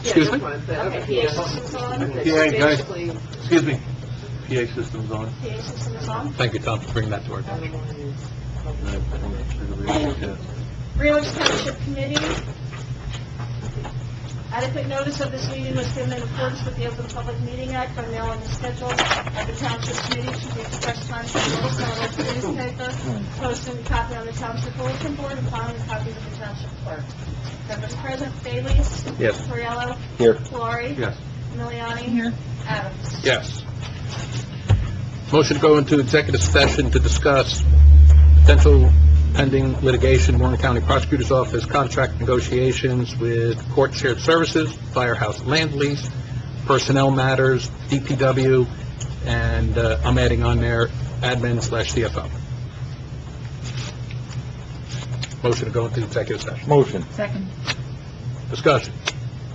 Excuse me? Okay, PA system's on. PA, guys. Excuse me. PA system's on. PA system is on. Thank you, Tom, for bringing that to our attention. Greenwich Township Committee. Adequate notice of this meeting was given in accordance with the Open Public Meeting Act by mailing the schedule of the Township Committee to the express time for notice on a local newspaper, posting a copy on the Township Bulletin Board, and filing a copy with the Township Clerk. Members present: Bailey's. Yes. Torriello. Here. Fleury. Yes. Miliani. Here. Adams. Yes. Motion to go into executive session to discuss potential pending litigation, Warren County Prosecutor's Office, contract negotiations with Court Shared Services, Firehouse Land Lease, personnel matters, DPW, and I'm adding on there admin/CFO. Motion to go into executive session. Motion. Second. Discussion.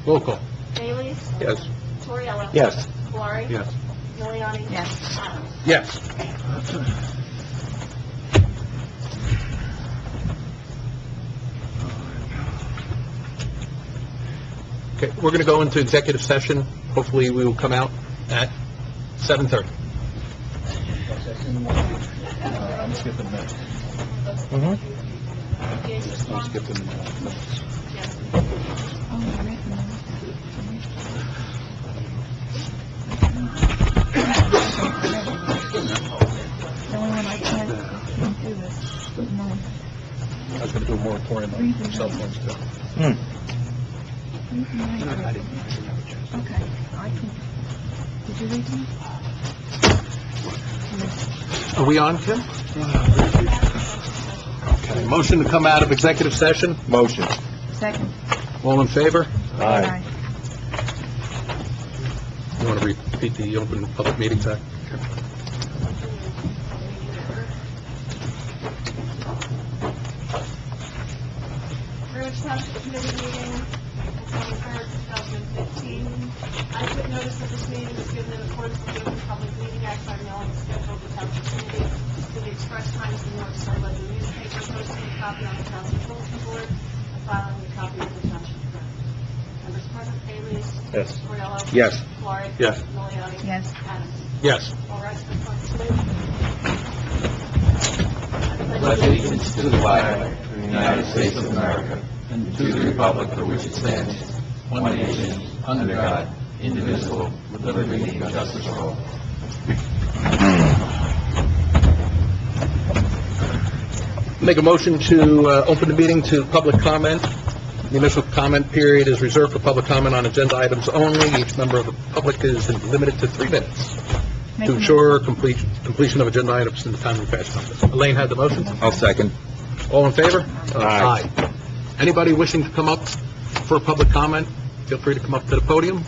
Roll call. Bailey's. Yes. Torriello. Yes. Fleury. Yes. Miliani. Yes. Adams. Yes. Okay, we're going to go into executive session. Hopefully, we will come out at 7:30. Skip the minutes. PA system on. Skip the minutes. Yes. The only one I can't do this. No. I was going to do a moratorium on cell phones too. Okay, I can. Did you read them? Are we on, Kim? Okay, motion to come out of executive session. Motion. Second. All in favor? Aye. You want to repeat the Open Public Meetings Act? Greenwich Township Committee meeting, October 3rd, 2015. Adequate notice of this meeting was given in accordance with the Open Public Meeting Act by mailing the schedule of the Township Committee to the express times in North Star Ledger newspaper, posting a copy on the Township Bulletin Board, and filing a copy with the Township Clerk. Members present: Bailey's. Yes. Torriello. Yes. Fleury. Yes. Miliani. Yes. Adams. Yes. All residents on salute. Pledge allegiance to the flag of the United States of America and to the republic for which it stands, one nation, under God, indivisible, with liberty and justice for all. Make a motion to open the meeting to public comment. The initial comment period is reserved for public comment on agenda items only. Each member of the public is limited to 3 minutes to ensure completion of agenda items in the timely fashion. Elaine had the motion. I'll second. All in favor? Aye. Anybody wishing to come up for a public comment, feel free to come up to the podium.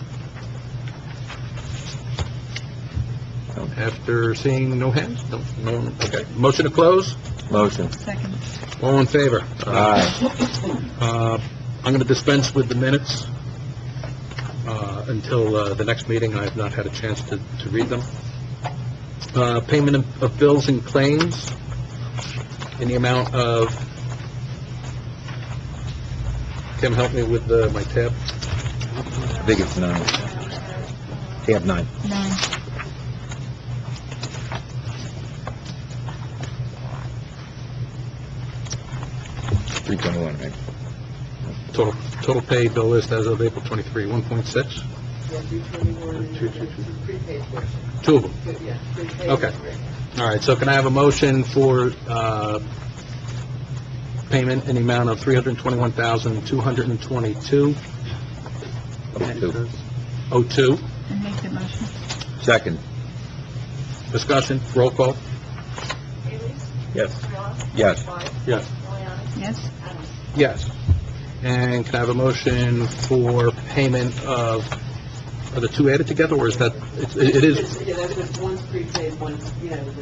After seeing no hands? No one? Okay. Motion to close? Motion. Second. All in favor? Aye. I'm going to dispense with the minutes until the next meeting. I have not had a chance to read them. Payment of bills and claims in the amount of... Kim, help me with my tab. I think it's 9. Tab 9. 9. $321, right? Total paid bill list as of April 23, 1.6? Two of them? Okay. All right, so can I have a motion for payment in the amount of $321,222.02? And make the motion. Second. Discussion, roll call? Bailey's. Yes. Torriello. Yes. Fleury. Yes. Miliani. Yes. Adams. Yes. And can I have a motion for payment of, are the two added together, or is that, it is, Yeah, that's just one's prepaid, one's,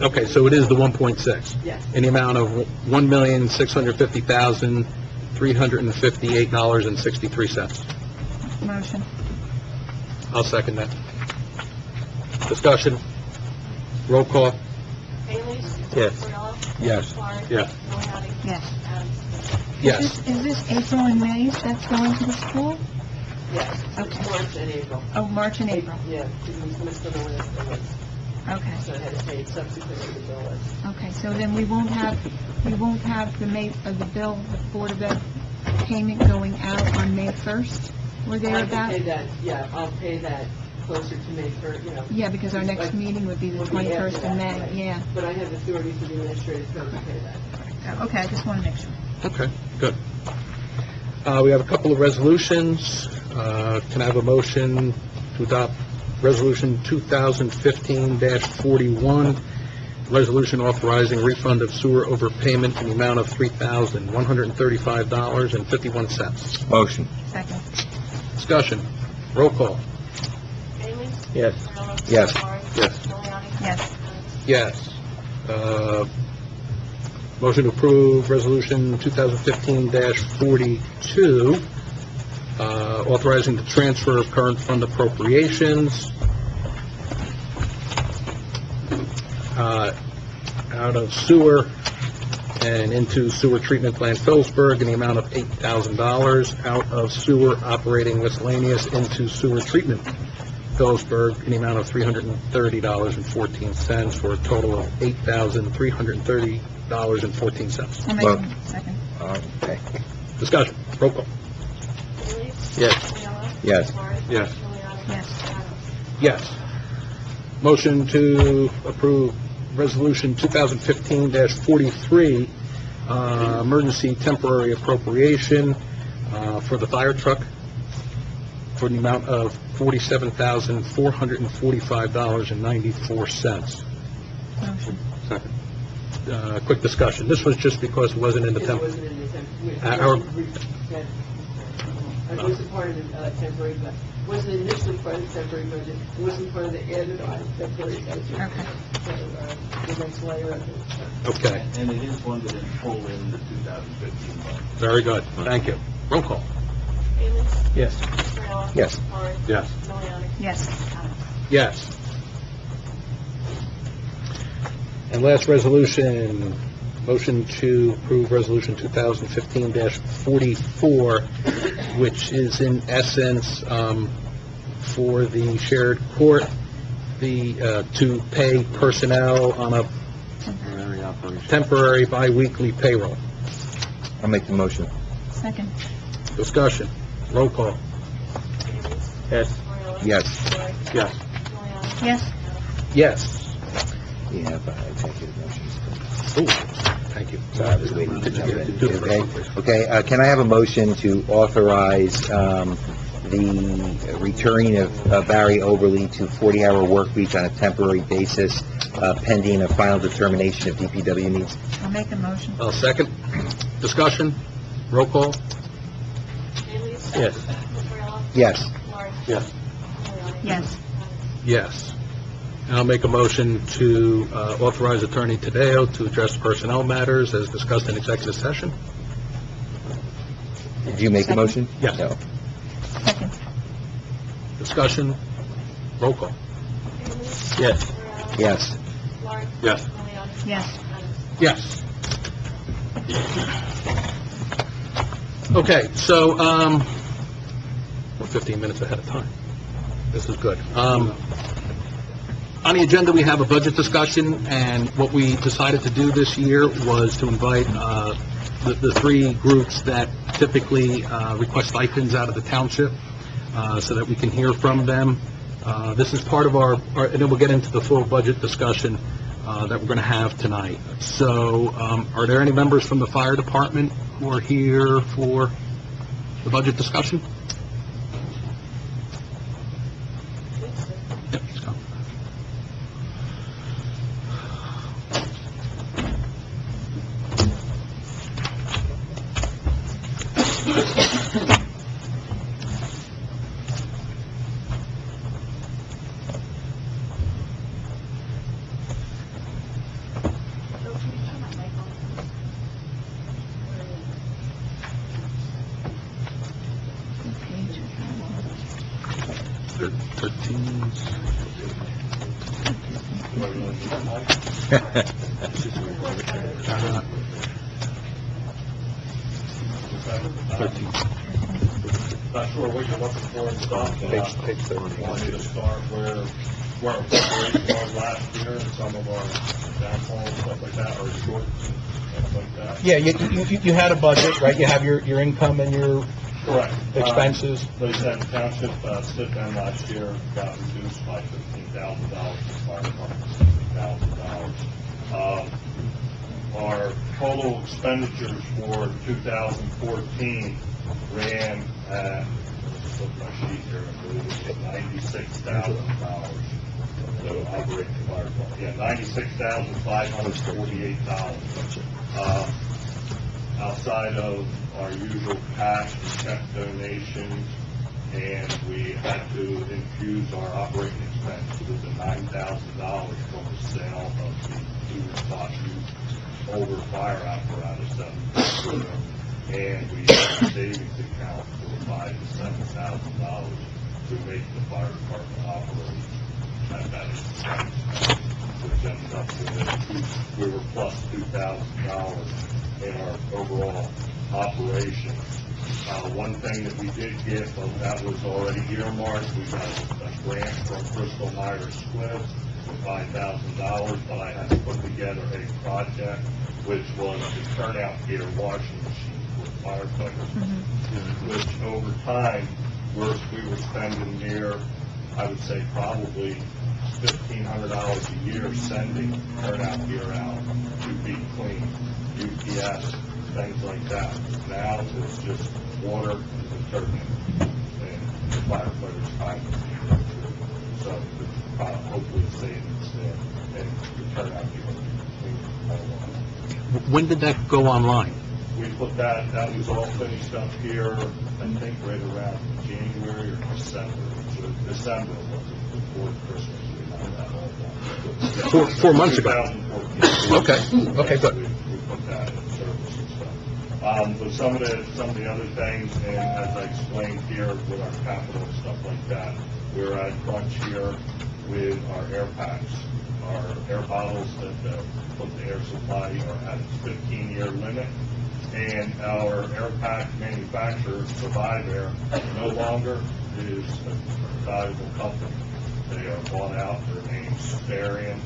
okay, so it is the 1.6? Yes. In the amount of $1,650,358.63. Motion. I'll second that. Discussion, roll call? Bailey's. Yes. Torriello. Yes. Fleury. Yes. Miliani. Yes. Adams. Yes. Is this April and May that's going to the school? yes. Okay. March and April. Oh, March and April. Yeah, because we missed the one that's the list, Okay. so I had to pay it subsequently to the bill list. Okay, so then we won't have the the bill, the Board of Ed payment going out on May 1st? We're there I at can pay that? that, yeah, I'll pay that closer to May 1st, you know. Yeah, because our next meeting would be the Will be after 21st that, of May, right. yeah. But I have authority for the administrative code to pay that. Okay, I just want to make sure. Okay, good. We have a couple of resolutions. Can I have a motion to adopt Resolution 2015-41, resolution authorizing refund of sewer overpayment in the amount of $3,135.51. Motion. Second. Discussion. Roll call. Bailey? Yes. Cordero? Yes. Savari? Yes. Miliani? Yes. Yes. Motion to approve Resolution 2015-42, authorizing the transfer of current fund appropriations out of sewer and into sewer treatment plant Phillipsburg in the amount of $8,000, out of sewer operating miscellaneous into sewer treatment Phillipsburg in the amount of $330.14, for a total of $8,330.14. I'll make Well- a second. Okay. Discussion. Roll call. Bailey? Yes. Cordero? Yes. Savari? Yes. Miliani? Yes. Adams? Yes. Motion to approve Resolution 2015-43, emergency temporary appropriation for the fire truck for the amount of $47,445.94. Motion. Second. Quick discussion. This was just because it wasn't in the It temp. wasn't in the it wasn't part of the temporary, but wasn't initially part of the temporary budget, it wasn't part of the added on temporary budget. Okay. So, the next layer of it. Okay, And it is funded in full in the 2015 budget. very good. Thank you. Roll call. Bailey? Yes. Cordero? Yes. Savari? Yes. Miliani? Yes. Adams? Yes. And last resolution, motion to approve Resolution 2015-44, which is in essence for the shared court, to pay personnel on a temporary biweekly payroll. I'll make the motion. Second. Discussion. Roll call. Bailey? Yes. Cordero? Yes. Savari? Yes. Miliani? Yes. Adams? Yes. Yeah, but executive motions. Ooh, thank you. Sorry, I was waiting to jump in. Do the Okay, first one, please. okay, can I have a motion to authorize, the returning of Barry Oberly to 40-hour work week on a temporary basis, pending a final determination of DPW needs? I'll make a motion. Second. Discussion. Roll call. Bailey? Yes. Cordero? Yes. Savari? Yes. Miliani? Yes. Yes. And I'll make a motion to authorize Attorney Tadeo to address personnel matters as discussed in executive session. Did you make the motion? Yes. No. Second. Discussion. Roll call. Bailey? Yes. Cordero? Yes. Savari? Yes. Miliani? Yes. Adams? Yes. Okay, so, we're 15 minutes ahead of time. This is good. On the agenda, we have a budget discussion, and what we decided to do this year was to invite the three groups that typically request stipends out of the township, so that we can hear from them. This is part of our, and then we'll get into the full budget discussion that we're going to have tonight. So, are there any members from the fire department who are here for the budget discussion? Yep, he's coming. What page is that on? 13. Not sure what you're looking for in stuff. Page 13. Want me to start where our preparation was last year and some of our downfalls, stuff like that, or shorts and stuff like that? Yeah, you had a budget, right? You have your income and your Correct. expenses. Like I said, the township, split down last year, got reduced by $15,000, the fire department, $60,000. Our total expenditures for 2014 ran at, let's look at my sheet here, I believe it's $96,000. So operate the fire department, yeah, $96,548. Outside of our usual cash and check donations, and we had to infuse our operating expenses with the $9,000 from the sale of the two spot older fire apparatus that we put in, and we had a savings account for $5,000 to $7,000 to make the fire department operate at that expense, which ended up with we were plus $2,000 in our overall operation. One thing that we did get, that was already earmarked, we got a grant from Bristol Myers Squibb for $5,000, but I had to put together a project which was the turnout gear washing machine for firefighters, which over time we were spending near, I would say probably $1,500 a year sending turnout gear out to be cleaned, UPS, things like that. Now it's just water and detergent, and the firefighters time. So hopefully savings there, and the turnout gear will be cleaned all along. When did that go online? We put that was all finished up here, I think right around January or December. So December was before Christmas. We had that all done. 4 months ago. 2014. Okay, good. We put that in service and stuff. But some of the other things, and as I explained here with our capital and stuff like that, we're at crunch here with our air packs. Our air bottles that put the air supply are at its 15-year limit, and our air pack manufacturer, Survive Air, no longer is a valuable company. They are bought out. Their name's Starion.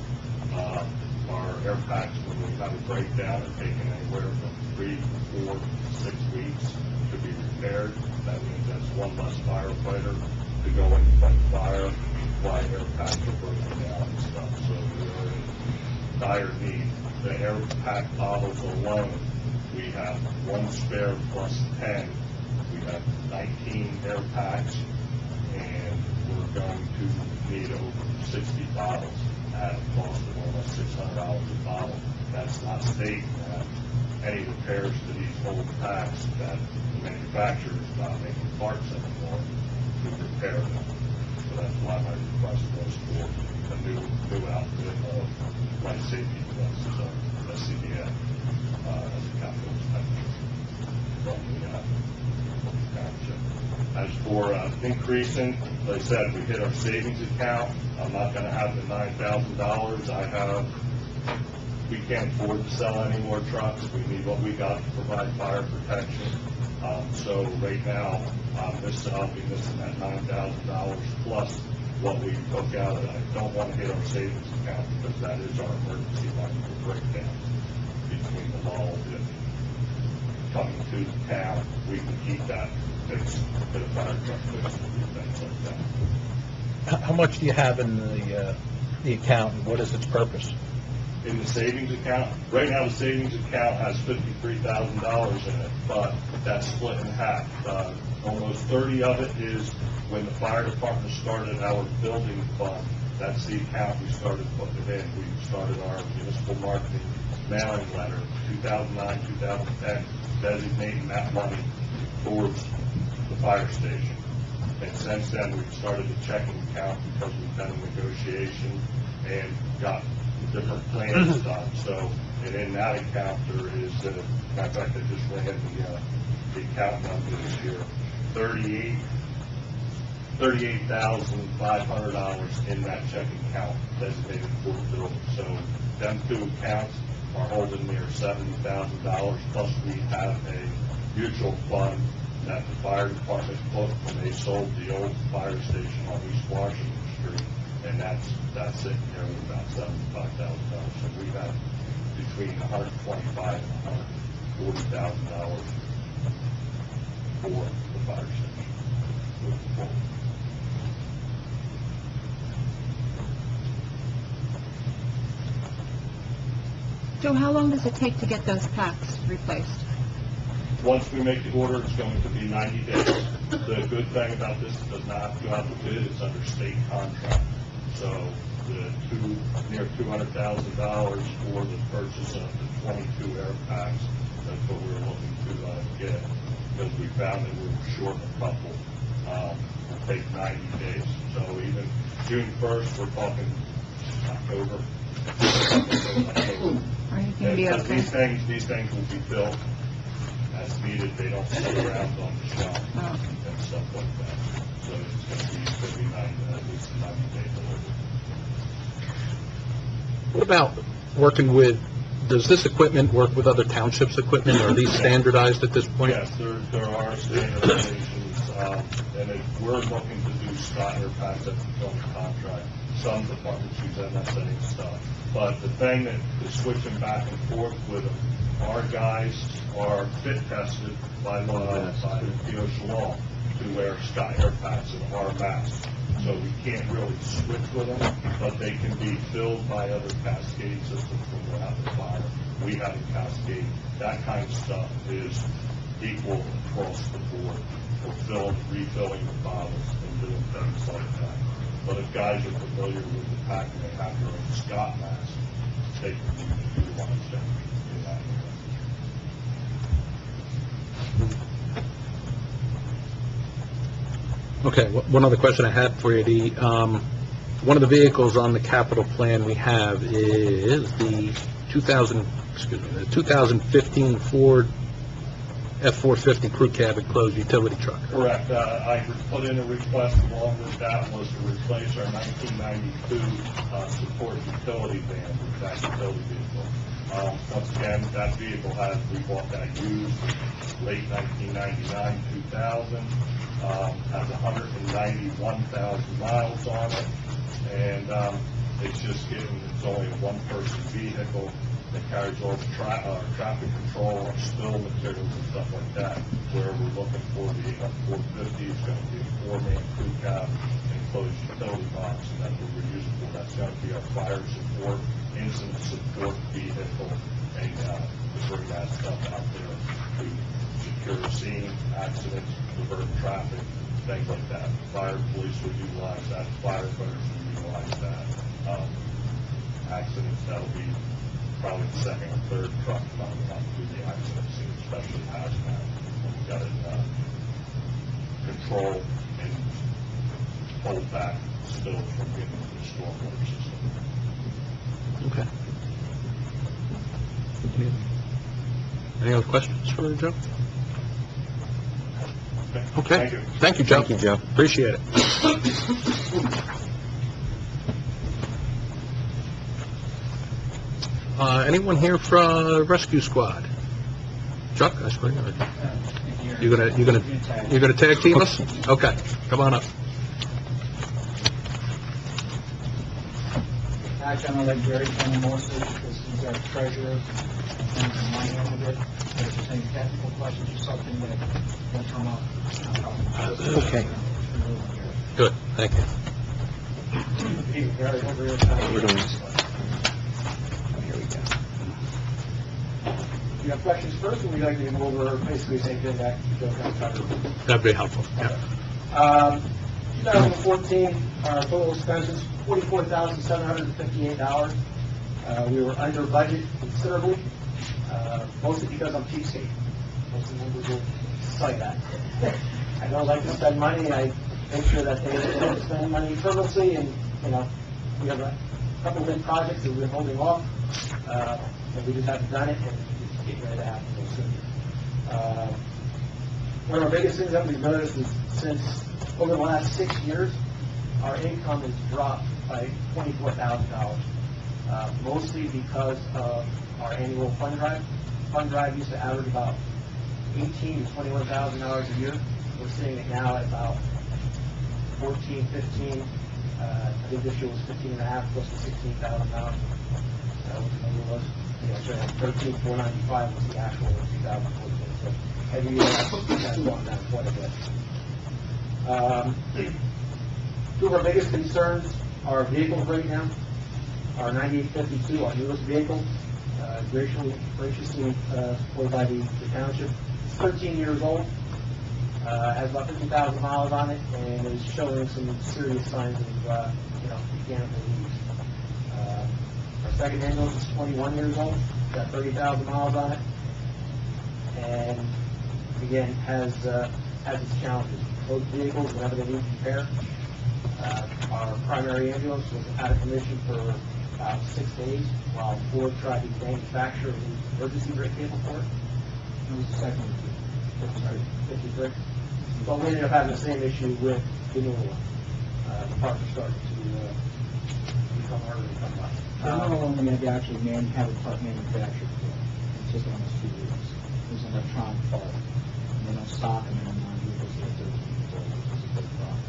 Our air packs, when we have a breakdown, are taking anywhere from 3, 4, 6 weeks to be repaired. That means that's one less firefighter to go in and fight fire, why air packs are broken down and stuff. So we're in dire need. The air pack bottles alone, we have 1 spare plus 10. We have 19 air packs, and we're going to need over 60 bottles at a cost of almost $600 a bottle. That's not state any repairs to these old packs that the manufacturer is not making parts anymore to repair them. So that's why my request was for a new outfit of life safety devices, SCBA, as a capital expenditure from the township. As for increasing, like I said, we hit our savings account. I'm not going to have the $9,000. We can't afford to sell any more trucks. We need what we got to provide fire protection. So right now, I'll be missing that $9,000 plus what we took out. I don't want to hit our savings account because that is our emergency line for breakdowns between the malls and coming to the town. We can keep that fixed, get a fire truck fixed, and things like that. How much do you have in the account, and what is its purpose? In the savings account, right now the savings account has $53,000 in it, but that's split in half. Almost 30 of it is when the fire department started our building fund. That's the account we started putting it in. We started our municipal marketing mailing letter, 2009, 2010, designating that money towards the fire station. And since then, we've started a checking account because we've done a negotiation and got different plans done. So, and in that account, there is, matter of fact, I just ran the account numbers here, $38,500 in that checking account designated for the building. So, them two accounts are holding near $70,000, plus we have a mutual fund that the fire department booked when they sold the old fire station on East Washington Street, and that's sitting there with about $75,000. So we have between $125,000 and $140,000 for the fire station moving forward. So how long does it take to get those packs replaced? Once we make the order, it's going to be 90 days. The good thing about this, it does not go out to bid, it's under state contract. So near $200,000 for the purchase of the 22 air packs, that's what we were looking to get, because we found that we were short a couple. It'll take 90 days. So even June 1st, we're talking October. Are you going to be Because okay? these things will be built as needed, they don't sit around on the shelf Oh. and stuff like that. So it's going to be at least a 90-day delivery. What about working with, does this equipment work with other townships' equipment? Are these standardized at this point? Yes, there are standardizations, and if we're looking to do Scott air packs that's on the contract. Some departments use MSA stuff. But the thing that is switching back and forth with them, our guys are fit tested by the DOSH law to wear Scott air packs and our masks. So we can't really switch with them, but they can be filled by other Cascade systems when we're out the fire. We have a Cascade. That kind of stuff is equal across the board for refilling the bottles and doing things like that. But if guys are familiar with the pack and they have their own Scott mask, they can utilize them in that way. Okay, one other question I had for you. One of the vehicles on the capital plan we have is the 2015 Ford F-450 crew cab enclosed utility truck. Correct. I put in a request along with that was to replace our 1992 support utility van with that utility vehicle. Once again, that vehicle we bought that used late 1999, 2000. Has 191,000 miles on it, and it's only a one-person vehicle that carries all the traffic control, our spill materials and stuff like that, where we're looking for the F-450 is going to be a four-man crew cab, enclosed utility box, and that's what we're using for. That's going to be our fire support, incident support vehicle, and to bring that stuff out there to secure a scene, accidents, divert traffic, things like that. Fire police would utilize that, firefighters would utilize that. Accidents, that'll be probably the second or third truck coming up to the accident scene, especially hazmat. We've got to control and hold back spills from getting into the stormwater system. Okay. Any other questions for Joe? Okay. Thank you. Thank you, Joe. Thank you, Joe. Appreciate it. Anyone here from Rescue Squad? Chuck, I swear. You're gonna tag team us? Okay, come on up. Actually, I'm going to let Gary come in mostly because he's our treasurer and the money end of it. If there's any technical questions or something that will come up. Okay. Good, thank you. Gary, over here. We're doing- You have questions first, or would you like to go over basically the same thing that Joe kind of covered? That'd be helpful, yeah. 2014, our total expenses, $44,758. We were under budget considerably, mostly because I'm cheapskate. Most of the members will cite that. I don't like to spend money. I make sure that they don't spend money frivolously, and, we have a couple of big projects that we've been holding off, and we just haven't done it, and it's getting ready to happen real soon. One of our biggest things that we've noticed is since over the last 6 years, our income has dropped by $24,000, mostly because of our annual fund drive. Fund drive used to average about $18,000 to $21,000 a year. We're seeing it now at about 14, 15. I think this year was 15 and a half, close to $16,000. Sorry, 13,495 was the actual in 2014. So every year that's gone down quite a bit. Two of our biggest concerns are vehicles right now. Our 9852, our newest vehicle, graciously supported by the township. It's 13 years old, has about 50,000 miles on it, and is showing some serious signs of, mechanical use. Our second ambulance is 21 years old, got 30,000 miles on it, and again, has its challenges. Both vehicles, whenever they need repair, our primary ambulance was out of commission for about 6 days while Ford tried to manufacture an emergency brake cable for it. It was the second one, 53. But we ended up having the same issue with the newer one. The parts are starting to become harder to come by. The newer one we had to actually have a part manufactured for. It took almost 2 years. It was an electronic part. And they don't stock them in our non-vehicles that are 13 years old, which is a big problem.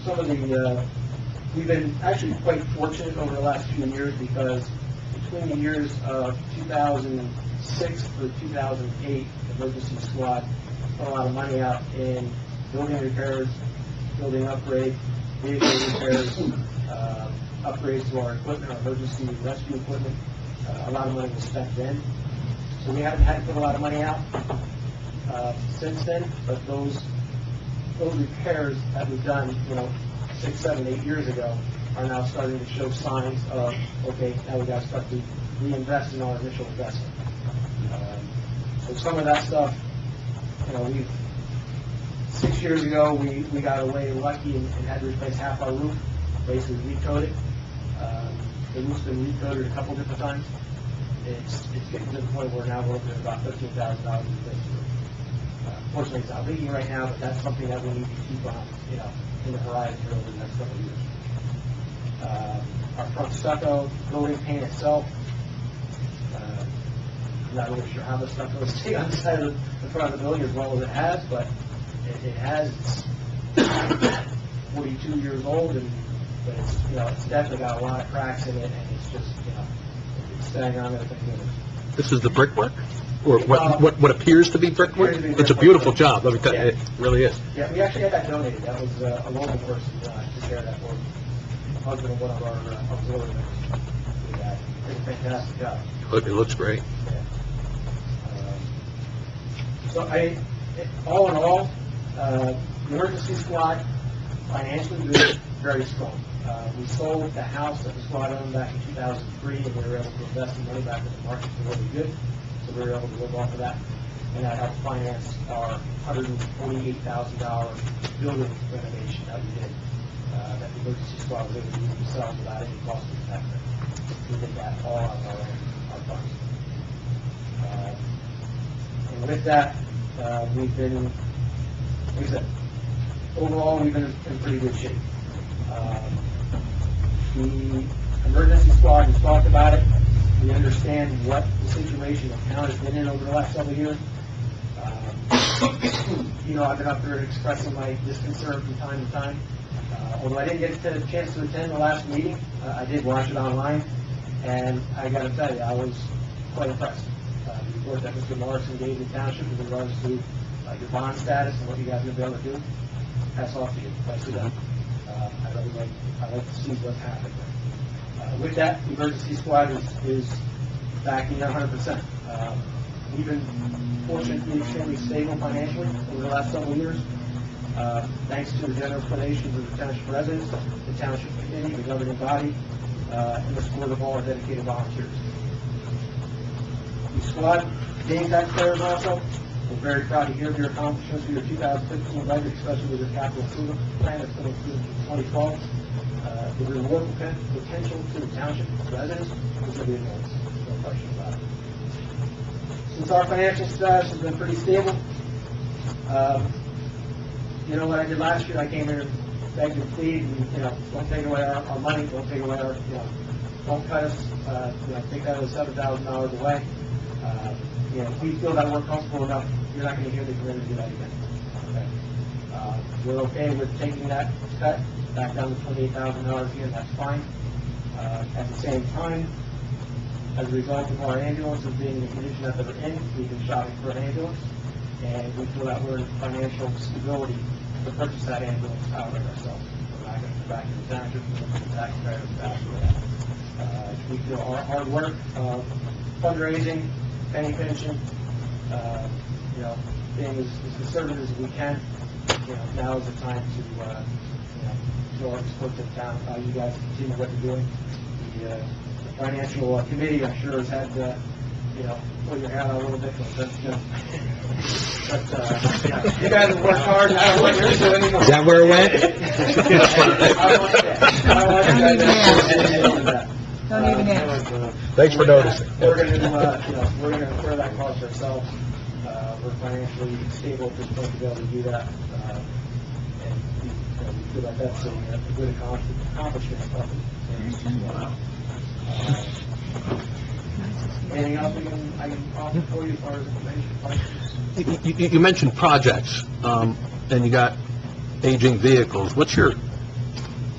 Some of the, we've been actually quite fortunate over the last few years because between the years of 2006 through 2008, the emergency squad put a lot of money out in building repairs, building upgrades, vehicle repairs, upgrades to our equipment, our emergency rescue equipment. A lot of money was spent then. So we haven't had to put a lot of money out since then, but those repairs that we've done, 6, 7, 8 years ago are now starting to show signs of, okay, now we got to start to reinvest in our initial investment. So some of that stuff, 6 years ago, we got away lucky and had to replace half our roof, basically recoat it. The roof's been recoated a couple different times. It's getting to the point where now we're looking at about $15,000 to replace the roof. Fortunately, it's not leaking right now, but that's something that we need to keep on, in the horizon for over the next couple of years. Our front stucco, building paint itself, I'm not really sure how the stucco is staying on the side of the front of the building as well as it has, but it has 42 years old, but it's definitely got a lot of cracks in it, and it's just, it's staying on there. This is the brickwork? Or what appears to be brickwork? It's a beautiful job, let me tell you, it really is. Yeah, we actually had that donated. That was a local person to share that for a husband of one of our auxiliary members. Did a fantastic job. It looks great. Yeah. So all in all, the emergency squad financially was very strong. We sold the house that the squad owned back in 2003, and we were able to invest the money back in the market for really good. So we were able to live off of that, and that helped finance our $148,000 building renovation that we did, that the emergency squad was able to do themselves without any cost to the taxpayer. We did that all out of our funds. And with that, we've been, like I said, overall, we've been in pretty good shape. The emergency squad has talked about it. We understand what the situation the town has been in over the last several years. I've been up there expressing my disconcern from time to time. Although I didn't get a chance to attend the last meeting, I did watch it online, and I got to tell you, I was quite impressed. The report that Mr. Morrison gave the township with regards to your bond status and what you guys are going to be able to do, hats off to you. Thanks for that. I like to see what's happening. With that, the emergency squad is backing 100%. We've been fortunately extremely stable financially over the last several years, thanks to the generous donations of the township residents, the township committee, the governing body, and the support of all our dedicated volunteers. The squad gained taxpayers also. We're very proud to hear of your accomplishments for your 2015 budget, especially with your capital improvement plan that's going through 2012. The reward potential to the township residents is going to be enormous. No question about it. Since our financial status has been pretty stable, what I did last year, I came here and begged and pleaded, and, don't take away our money, don't take away our, don't cut us, take that as $7,000 away. If we feel that we're comfortable enough, you're not gonna hear the committee do that again. Okay? We're okay with taking that cut back down to $28,000 again, that's fine. At the same time, as a result of our ambulances being in the condition that they're in, we've been shopping for an ambulance, and we feel that we're in financial stability to purchase that ambulance outright ourselves. We're not going to go back to the township, we're going to the taxpayers after that. We feel our hard work of fundraising, penny pinching, being as conservative as we can, now is the time to, show our support to the town, you guys continue what you're doing. The financial committee, I'm sure, has had, pull your hat out a little bit, but that's just, you guys have worked hard, I don't want you to do anymore. Is that where it went? Don't even ask. Thanks for noticing. We're going to, we're going to incur that cost ourselves. We're financially stable at this point to be able to do that. And we feel like that's a good accomplishment. Anything else I can offer for you as far as information? You mentioned projects, and you got aging vehicles.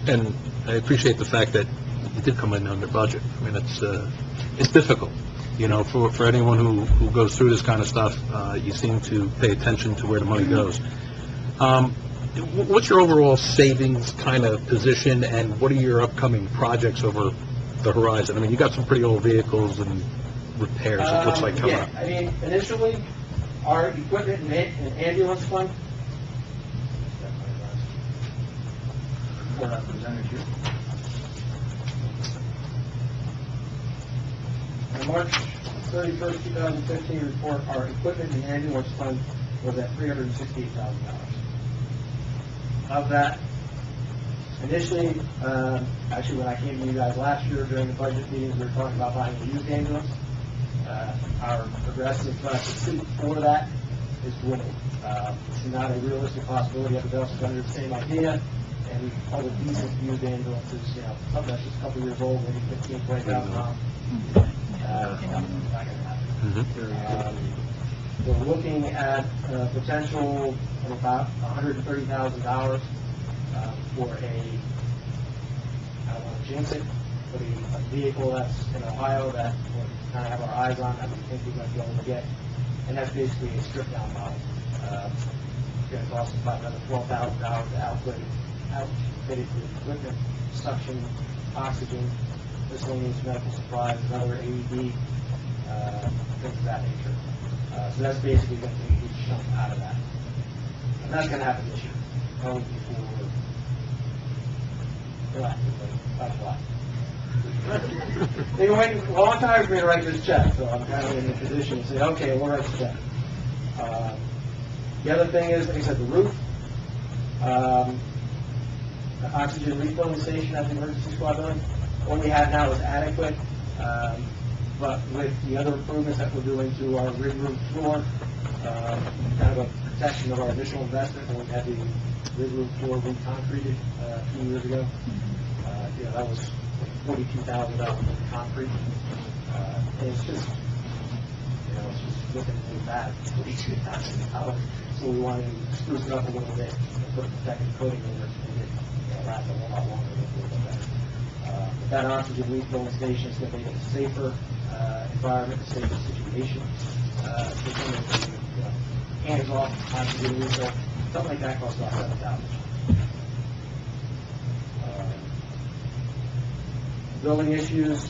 And I appreciate the fact that you did come in under budget. I mean, it's difficult, for anyone who goes through this kind of stuff. You seem to pay attention to where the money goes. What's your overall savings kind of position, and what are your upcoming projects over the horizon? I mean, you got some pretty old vehicles and repairs, it looks like, coming up. I mean, initially, our equipment and ambulance fund. The March 31st, 2015 report, our equipment and ambulance fund was at $368,000. Of that, initially, actually when I came to you guys last year during the budget meetings, we were talking about buying a used ambulance. Our progressive pursuit for that is dwindled. It's not a realistic possibility. Everybody else is under the same idea, and we call it decent used ambulances, something that's just a couple years old, maybe 15, 20,000 miles. Not going to happen. We're looking at potential of about $130,000 for I don't want to jinx it, but a vehicle that's in Ohio that we'll kind of have our eyes on, that we think we're going to be able to get. And that's basically a stripped-down model. It's going to cost us about another $12,000 to outfit it with equipment, suction, oxygen, miscellaneous medical supplies, another AED, things of that nature. So that's basically going to take a huge chunk out of that. And that's going to happen this year, probably before, that's why. They were waiting a long time for me to write this check, so I'm kind of in a position to say, okay, we'll write the check. The other thing is, like I said, the roof, the oxygen refilling station at the emergency squad building. What we have now is adequate, but with the other improvements that we're doing to our rig room floor, kind of a protection of our initial investment when we had the rig room floor re-concreted a few years ago. That was $42,000 worth of concrete. And it's just looking really bad, $42,000. So we wanted to spruce it up a little bit and put a protective coating over it to make it last a whole lot longer and look a little bit better. But that oxygen refilling station is going to make it a safer environment, a safer situation. Hands-off oxygen refill, something like that costs about $7,000. Building issues,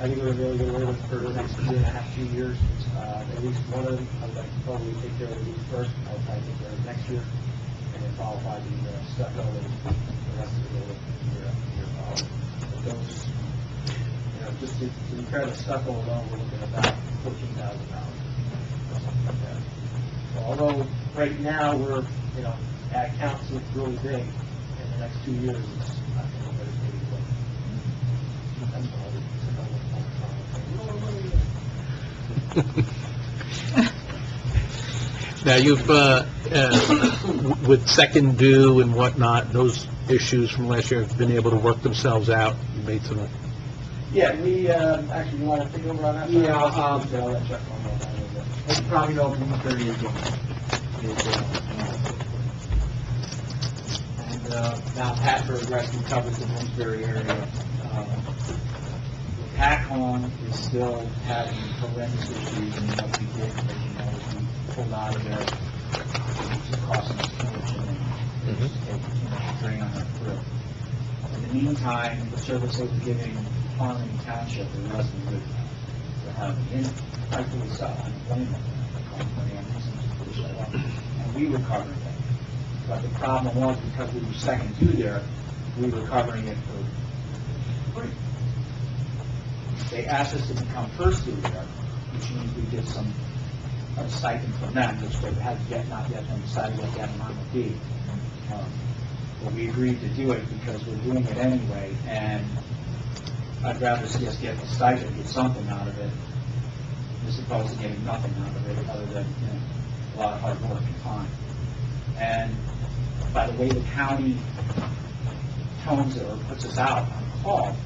I think we're going to really get away with for the next 2.5, 2 years. At least one of them, I would like to probably take care of the roof first. I would probably take care of it next year, and then follow by the stucco and the rest of the building year following. But those, just to repair the stucco alone, we're looking at about $14,000. Something like that. So although right now we're, that count seems really big, in the next 2 years, it's not going to be as big as what. That's what Now, you've, with second due and whatnot, those issues from last year have been able to work themselves out. You made some Yeah, we, actually, you want to take over on that? Yeah, I'll let Jeff know about that a little bit. As you probably know, Bloomsbury is, and, now Pattsburgh Rescue covers the Bloomsbury area. PACON is still having horrendous issues, and what we did, as you know, is we pulled out of there, which is costing us too much, and it's taking too much drain on our crew. In the meantime, the service they were giving Harmony Township, the rest of the, rightfully so, unemployment, and we were covering it. But the problem was, because we were second to there, we were covering it for free. They asked us to become first to there, which means we get some stipend from them, which they had not yet decided what that amount would be. But we agreed to do it because we're doing it anyway, and I'd rather see us get the stipend, get something out of it, as opposed to getting nothing out of it, other than, a lot of hard work and time. And by the way the county tones it or puts us out on call,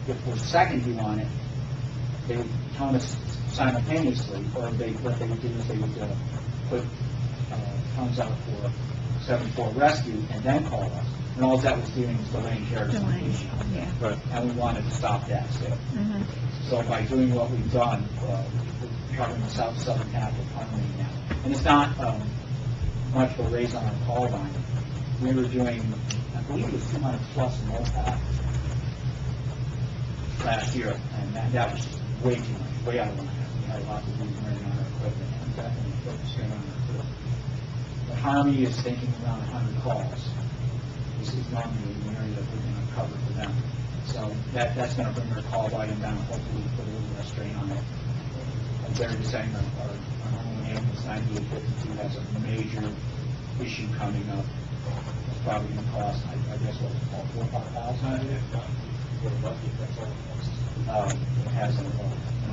if we're second due on it, they would tone us simultaneously, or what they would do is they would put tones out for 7-4 rescue and then call us. And all that was doing was delaying care of Delaying, patient. yeah. And we wanted to stop that, so. Mhm. So by doing what we've done, we're covering the southern half of Harmony now. And it's not much of a raise on our call line. We were doing, I believe it was 200 plus in MOPAC last year, and that was just way too much, way out of line. We had a lot to do running on our equipment, and definitely focusing on our equipment. But Harmony is thinking around 100 calls. This is normally the area that we're going to cover for them. So that's going to bring their call volume down, hopefully put a little less strain on it. As Barry was saying, our home ambulance 9852 has a major issue coming up. It's probably going to cost, I guess, what it's called, $4,000 or $5,000. It has an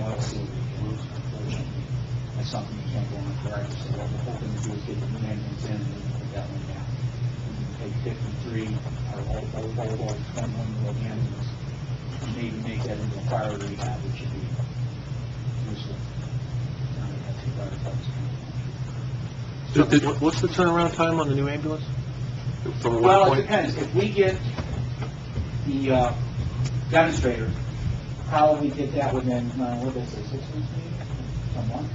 oil seal leak, unfortunately. That's something you can't go on forever. So what we're hoping to do is get the new ambulance in and then put that one down. Take 53, our old 21-year-old ambulance, and maybe make that into a fire rehab, which should be useful. Now we have 2 fire departments. What's the turnaround time on the new ambulance? From what Well, it point? depends. If we get the demonstrator, probably get that within, what did they say, 6 weeks maybe? Some month?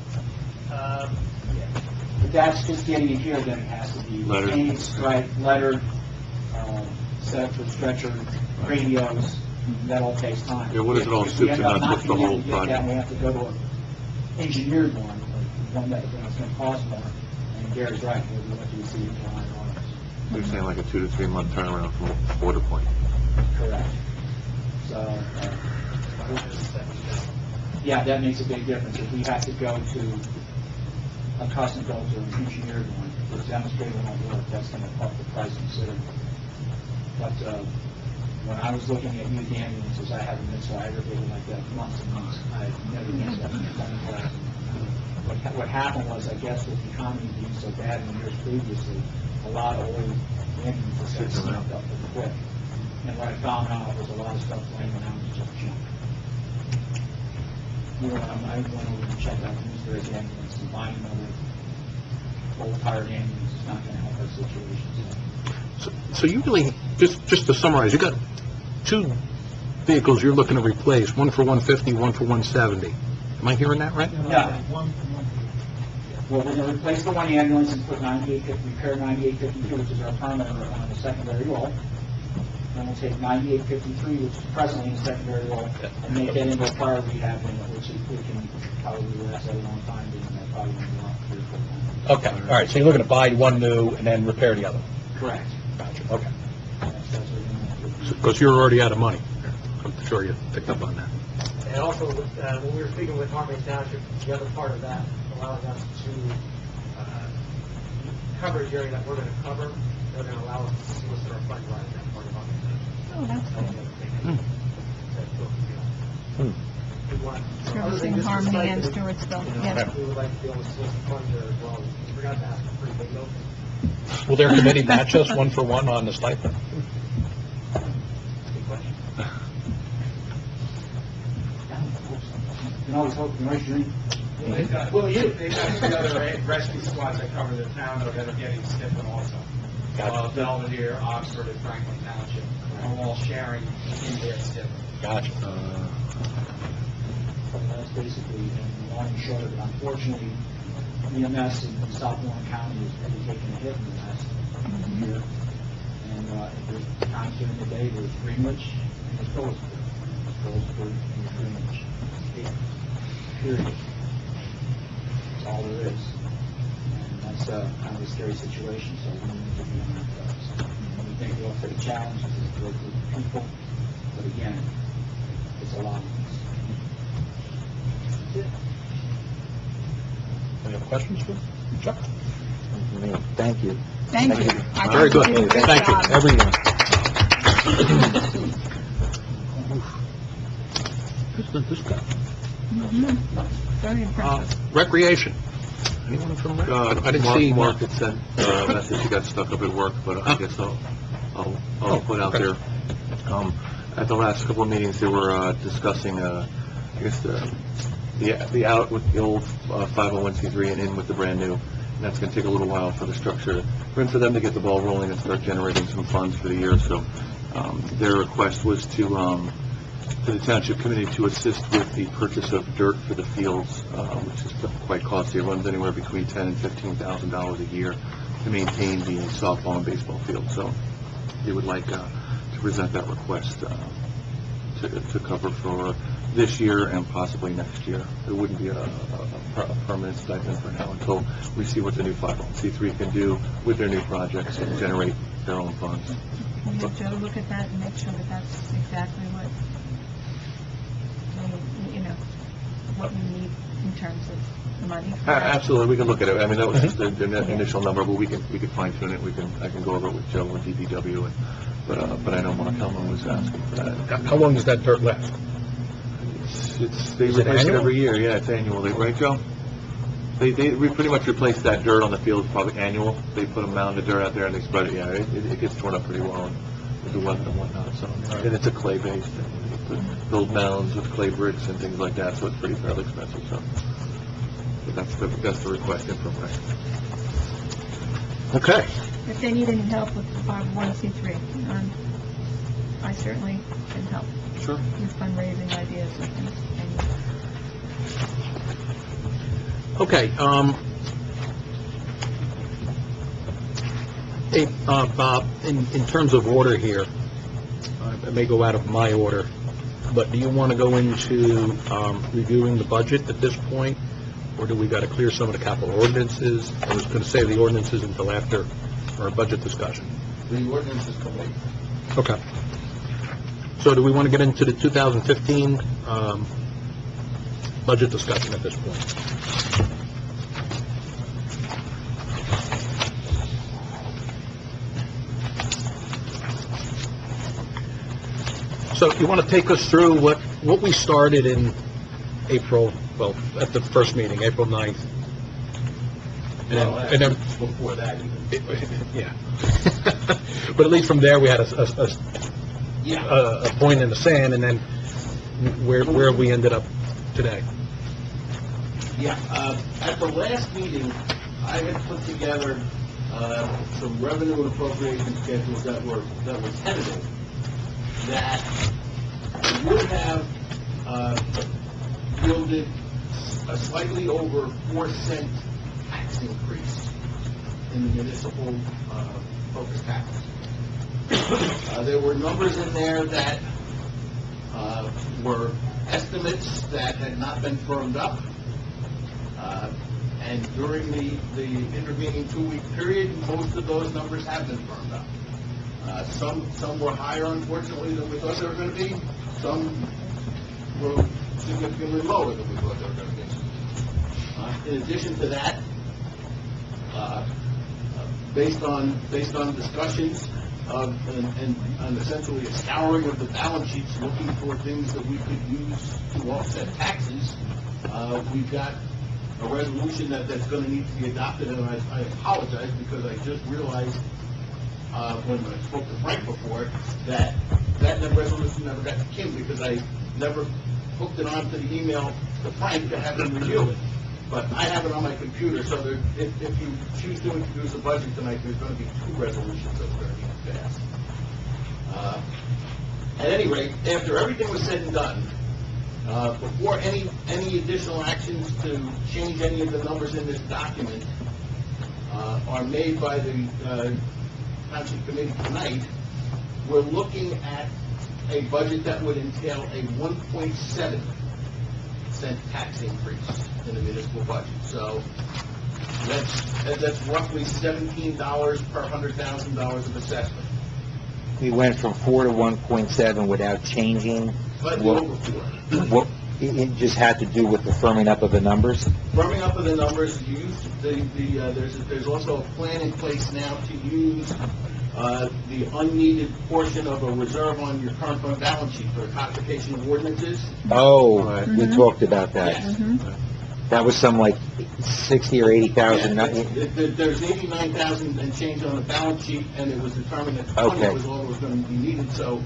But that's just getting it here, then it has to be Lettered. painted, right, lettered, set up for stretcher, radios, that all takes time. Yeah, what is it all If we end soup to up nuts? not What's the being able whole to get that, project? We have to go to an engineered one, or one that's going to cost more, and Gary's right, we'll have to receive it for $100. You're saying like a 2 to 3 month turnaround from order point. Correct. So, yeah, that makes a big difference. If we have to go to a custom built or an engineered one, if the demonstrator won't work, that's going to up the price considerably. But when I was looking at used ambulances, I haven't been so aggravated like that months and months. I've never been so aggravated. What happened was, I guess, with the economy being so bad in the years previously, a lot of old ambulances got snapped up pretty quick. And what I found out was a lot of stuff laying around was just junk. I went over and checked out Bloomsbury's ambulance, and buying another old-tired ambulance is not going to help our situation. So you really, just to summarize, you got 2 vehicles you're looking to replace, one for 150, one for 170. Am I hearing that right? Yeah. Well, we're going to replace the one ambulance and put 9850, repair 9852, which is our permanent on the secondary role. And we'll take 9853, which is presently in the secondary role, and make that into a fire rehab unit, which we can probably last a long time, being that probably won't be long, 3 or 4 times. Okay, all right, so you're looking to buy one new and then repair the other one? Correct. Gotcha, okay. That's what we're going to do. Because you're already out of money. I'm sure you picked up on that. And also, when we were speaking with Harmony Township, the other part of that, allowing us to coverage area that we're going to cover, they're going to allow us to solicit our fund right in that part of Harmony Township. Oh, that's good. Servicing Harmony and Stewartsville, yes. We would like to be able to solicit funds there as well. We forgot to ask for a pretty big note. Will their committee match us 1 for 1 on the stipend? Good question. can always hope the noise drink. They've got, Well, you. they've got three other rescue squads that cover the town that are getting stiffened also. Gotcha. Belvedere, Oxford, and Franklin Township are all sharing in their stiffing. Gotcha. So that's basically, and long and short of it, unfortunately, EMS in South Warren County has really taken a hit in the last year. And there's times during the day, there's Greenwich and there's Phillipsburg and Greenwich. Period. That's all there is. And that's kind of a scary situation, so we need to be on our toes. And we think we'll for the challenges is to work with people, but again, it's a lot of things. Any other questions for Chuck? Thank you. Thank you. I Very think good. you did a Thank you. job. Everyone. This guy. Mhm. Very impressive. Recreation. Anyone from Rec? I didn't see. Mark had sent a message, he got stuck up at work, but I guess I'll put out there. At the last couple of meetings, they were discussing, I guess, the out with the old 501c3 and in with the brand new. And that's gonna take a little while for the structure, for them to get the ball rolling and start generating some funds for the year. So, their request was to the township committee to assist with the purchase of dirt for the fields, which is quite costly. It runs anywhere between $10,000 and $15,000 a year to maintain the softball and baseball field. So they would like to present that request to cover for this year and possibly next year. It wouldn't be a permanent stipend for now until we see what the new 501c3 can do with their new projects and generate their own funds. Can you, Joe, look at that and make sure that that's exactly what, you know, what we need in terms of money? for that? Absolutely, we can look at it. I mean, that was just the initial number, but we can fine tune it. I can go over it with Joe and DPW, but I know Mark Hellman was asking for that. How long does that dirt last? They Is it replace it annual? every year, yeah, it's annual, right, Joe? We pretty much replace that dirt on the field, probably annual. They put a mound of dirt out there and they spread it, yeah, it gets torn up pretty well with the weather and whatnot, so. And it's a clay base, build mounds with clay bricks and things like that, so it's pretty fairly expensive, so. But that's the request in from Rick. Okay. If they need any help with the 501c3, I certainly can help Sure. with fundraising ideas and things. Okay, hey, Bob, in terms of order here, I may go out of my order, but do you want to go into reviewing the budget at this point, or do we got to clear some of the capital ordinances? I was going to say the ordinances until after our budget discussion. The ordinance is complete. Okay. So do we want to get into the 2015 budget discussion at this point? So you want to take us through what we started in April, well, at the first meeting, April 9th? And then Before that, yeah. But at least from there, we had a point in the sand, and then where we ended up today. Yeah, at the last meeting, I had put together some revenue and appropriation schedules that were tentative, that would have yielded a slightly over 4-cent tax increase in the municipal focus tax. There were numbers in there that were estimates that had not been firmed up. And during the intervening 2-week period, most of those numbers have been firmed up. Some were higher, unfortunately, than we thought they were going to be. Some were significantly lower than we thought they were going to be. In addition to that, based on discussions and essentially a scouring of the balance sheets, looking for things that we could use to offset taxes, we've got a resolution that's going to need to be adopted, and I apologize because I just realized when I spoke to Frank before that resolution never got to Kim because I never hooked it onto the email to Frank to have him review it. But I have it on my computer, so if you choose to introduce a budget tonight, there's going to be 2 resolutions that are going to be passed. At any rate, after everything was said and done, before any additional actions to change any of the numbers in this document are made by the Township Committee tonight, we're looking at a budget that would entail a 1.7 cent tax increase in the municipal budget. So that's roughly $17 per $100,000 of assessment. We went from 4 to 1.7 without changing. Slightly over 4. What, it just had to do with the firming up of the numbers? Firming up of the numbers, you use there's also a plan in place now to use the unneeded portion of a reserve on your current fund balance sheet for codification of ordinances. Oh, we talked about that. Yes. That was some like 60 or 80,000. There's 89,000 and change on the balance sheet, and it was determined that 20 was all that was going to be needed. So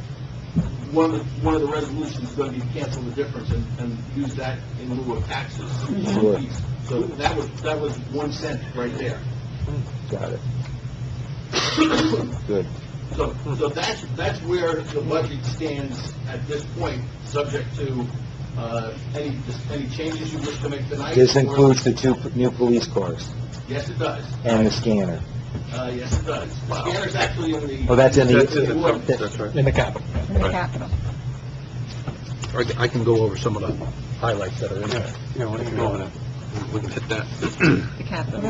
one of the resolutions is going to be to cancel the difference and use that in lieu of taxes. Sure. So that was 1 cent right there. Got it. Good. So that's where the budget stands at this point, subject to any changes you wish to make tonight. This includes the 2 new police cars Yes, it does. and the scanner. Yes, it does. The scanner's actually in the... Oh, that's in the... That's right. In the capital. In the capital. Or I can go over some of the highlights that are in there. Yeah, what do you know? We can hit that. The capital.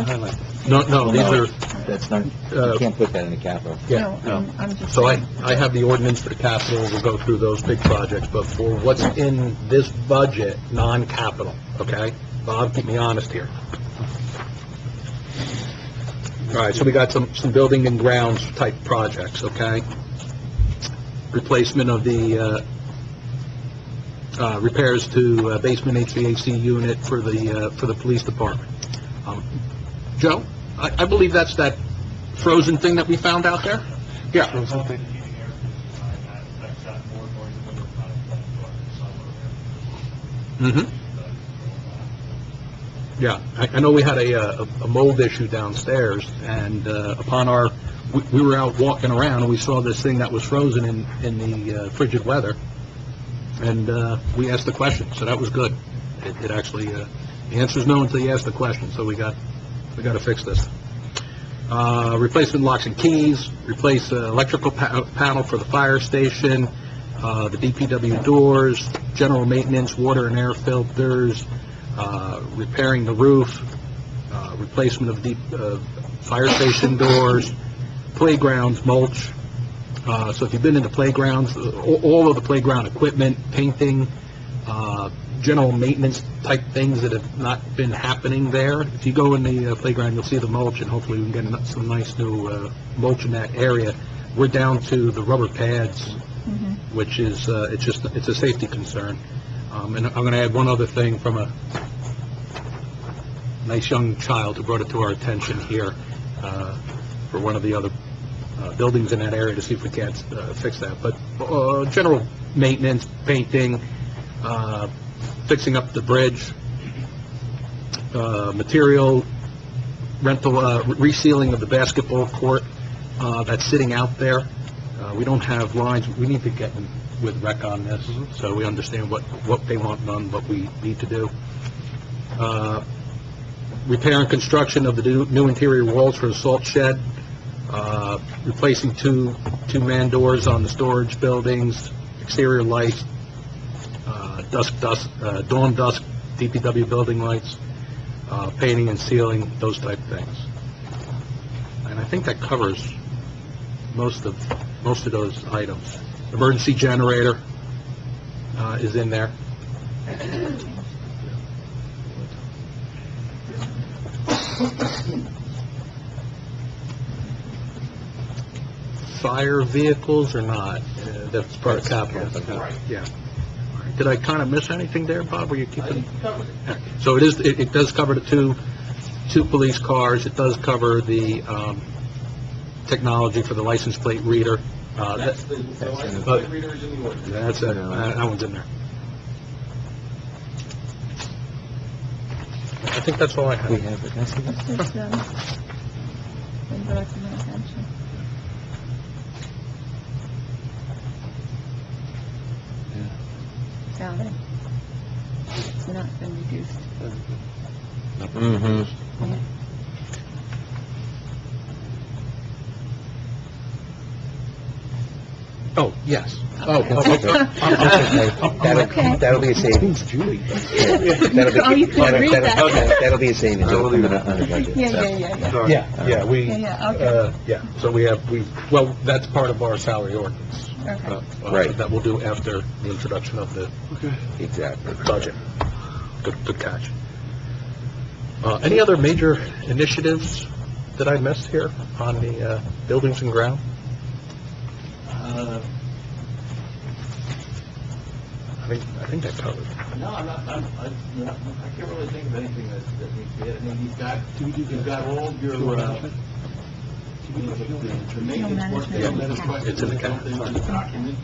No, these are, That's not, you can't put that in the capital. yeah. No, I'm just So saying. I have the ordinance for the capital, we'll go through those big projects, but for what's in this budget, non-capital, okay? Bob, keep me honest here. All right, so we got some building and grounds type projects, okay? Replacement of the, repairs to basement HVAC unit for the police department. Joe, I believe that's that frozen thing that we found out there? Yeah. That's got more noise than the Mm-hmm. Yeah, I know we had a mold issue downstairs, and upon we were out walking around, and we saw this thing that was frozen in the frigid weather, and we asked the question, so that was good. It actually, the answer's no until you ask the question, so we got to fix this. Replacement locks and keys, replace electrical panel for the fire station, the DPW doors, general maintenance, water and air filters, repairing the roof, replacement of the fire station doors, playgrounds, mulch. So if you've been in the playgrounds, all of the playground equipment, painting, general maintenance type things that have not been happening there. If you go in the playground, you'll see the mulch, and hopefully we can get some nice new mulch in that area. We're down to the rubber pads, which is, it's a safety concern. And I'm going to add one other thing from a nice young child who brought it to our attention here for one of the other buildings in that area to see if we can't fix that. But general maintenance, painting, fixing up the bridge, material rental, resealing of the basketball court that's sitting out there. We don't have lines. We need to get with rec on this, so we understand what they want done, what we need to do. Repair and construction of the new interior walls for the salt shed, replacing two man doors on the storage buildings, exterior lights, dawn dusk DPW building lights, painting and sealing, those type things. And I think that covers most of those items. Emergency generator is in there. Fire vehicles or not? That's part of capital. Right. Yeah. All right. Did I kind of miss anything there, Bob? Were you I keeping? covered it. So it does cover the two police cars. It does cover the technology for the license plate reader. That's the license plate reader is in the ordinance. That's it. That one's in there. think that's all I have. We have it. Can I see that? This is, been brought to my attention. Salary. It's not been reduced. Mm-hmm. Oh, yes. That'll be a savings. Julie? Oh, you couldn't read that. That'll be a savings. It'll come in on the budget. Yeah, so. Yeah, we, Yeah, okay. yeah, so well, that's part of our salary ordinance. Okay. Right. That we'll do after the introduction of the Exactly. budget. Good catch. Any other major initiatives that I missed here on the buildings and ground? I think I covered. No, I can't really think of anything that we did. I mean, you've got all your, the maintenance work that you requested. It's in the built into the document.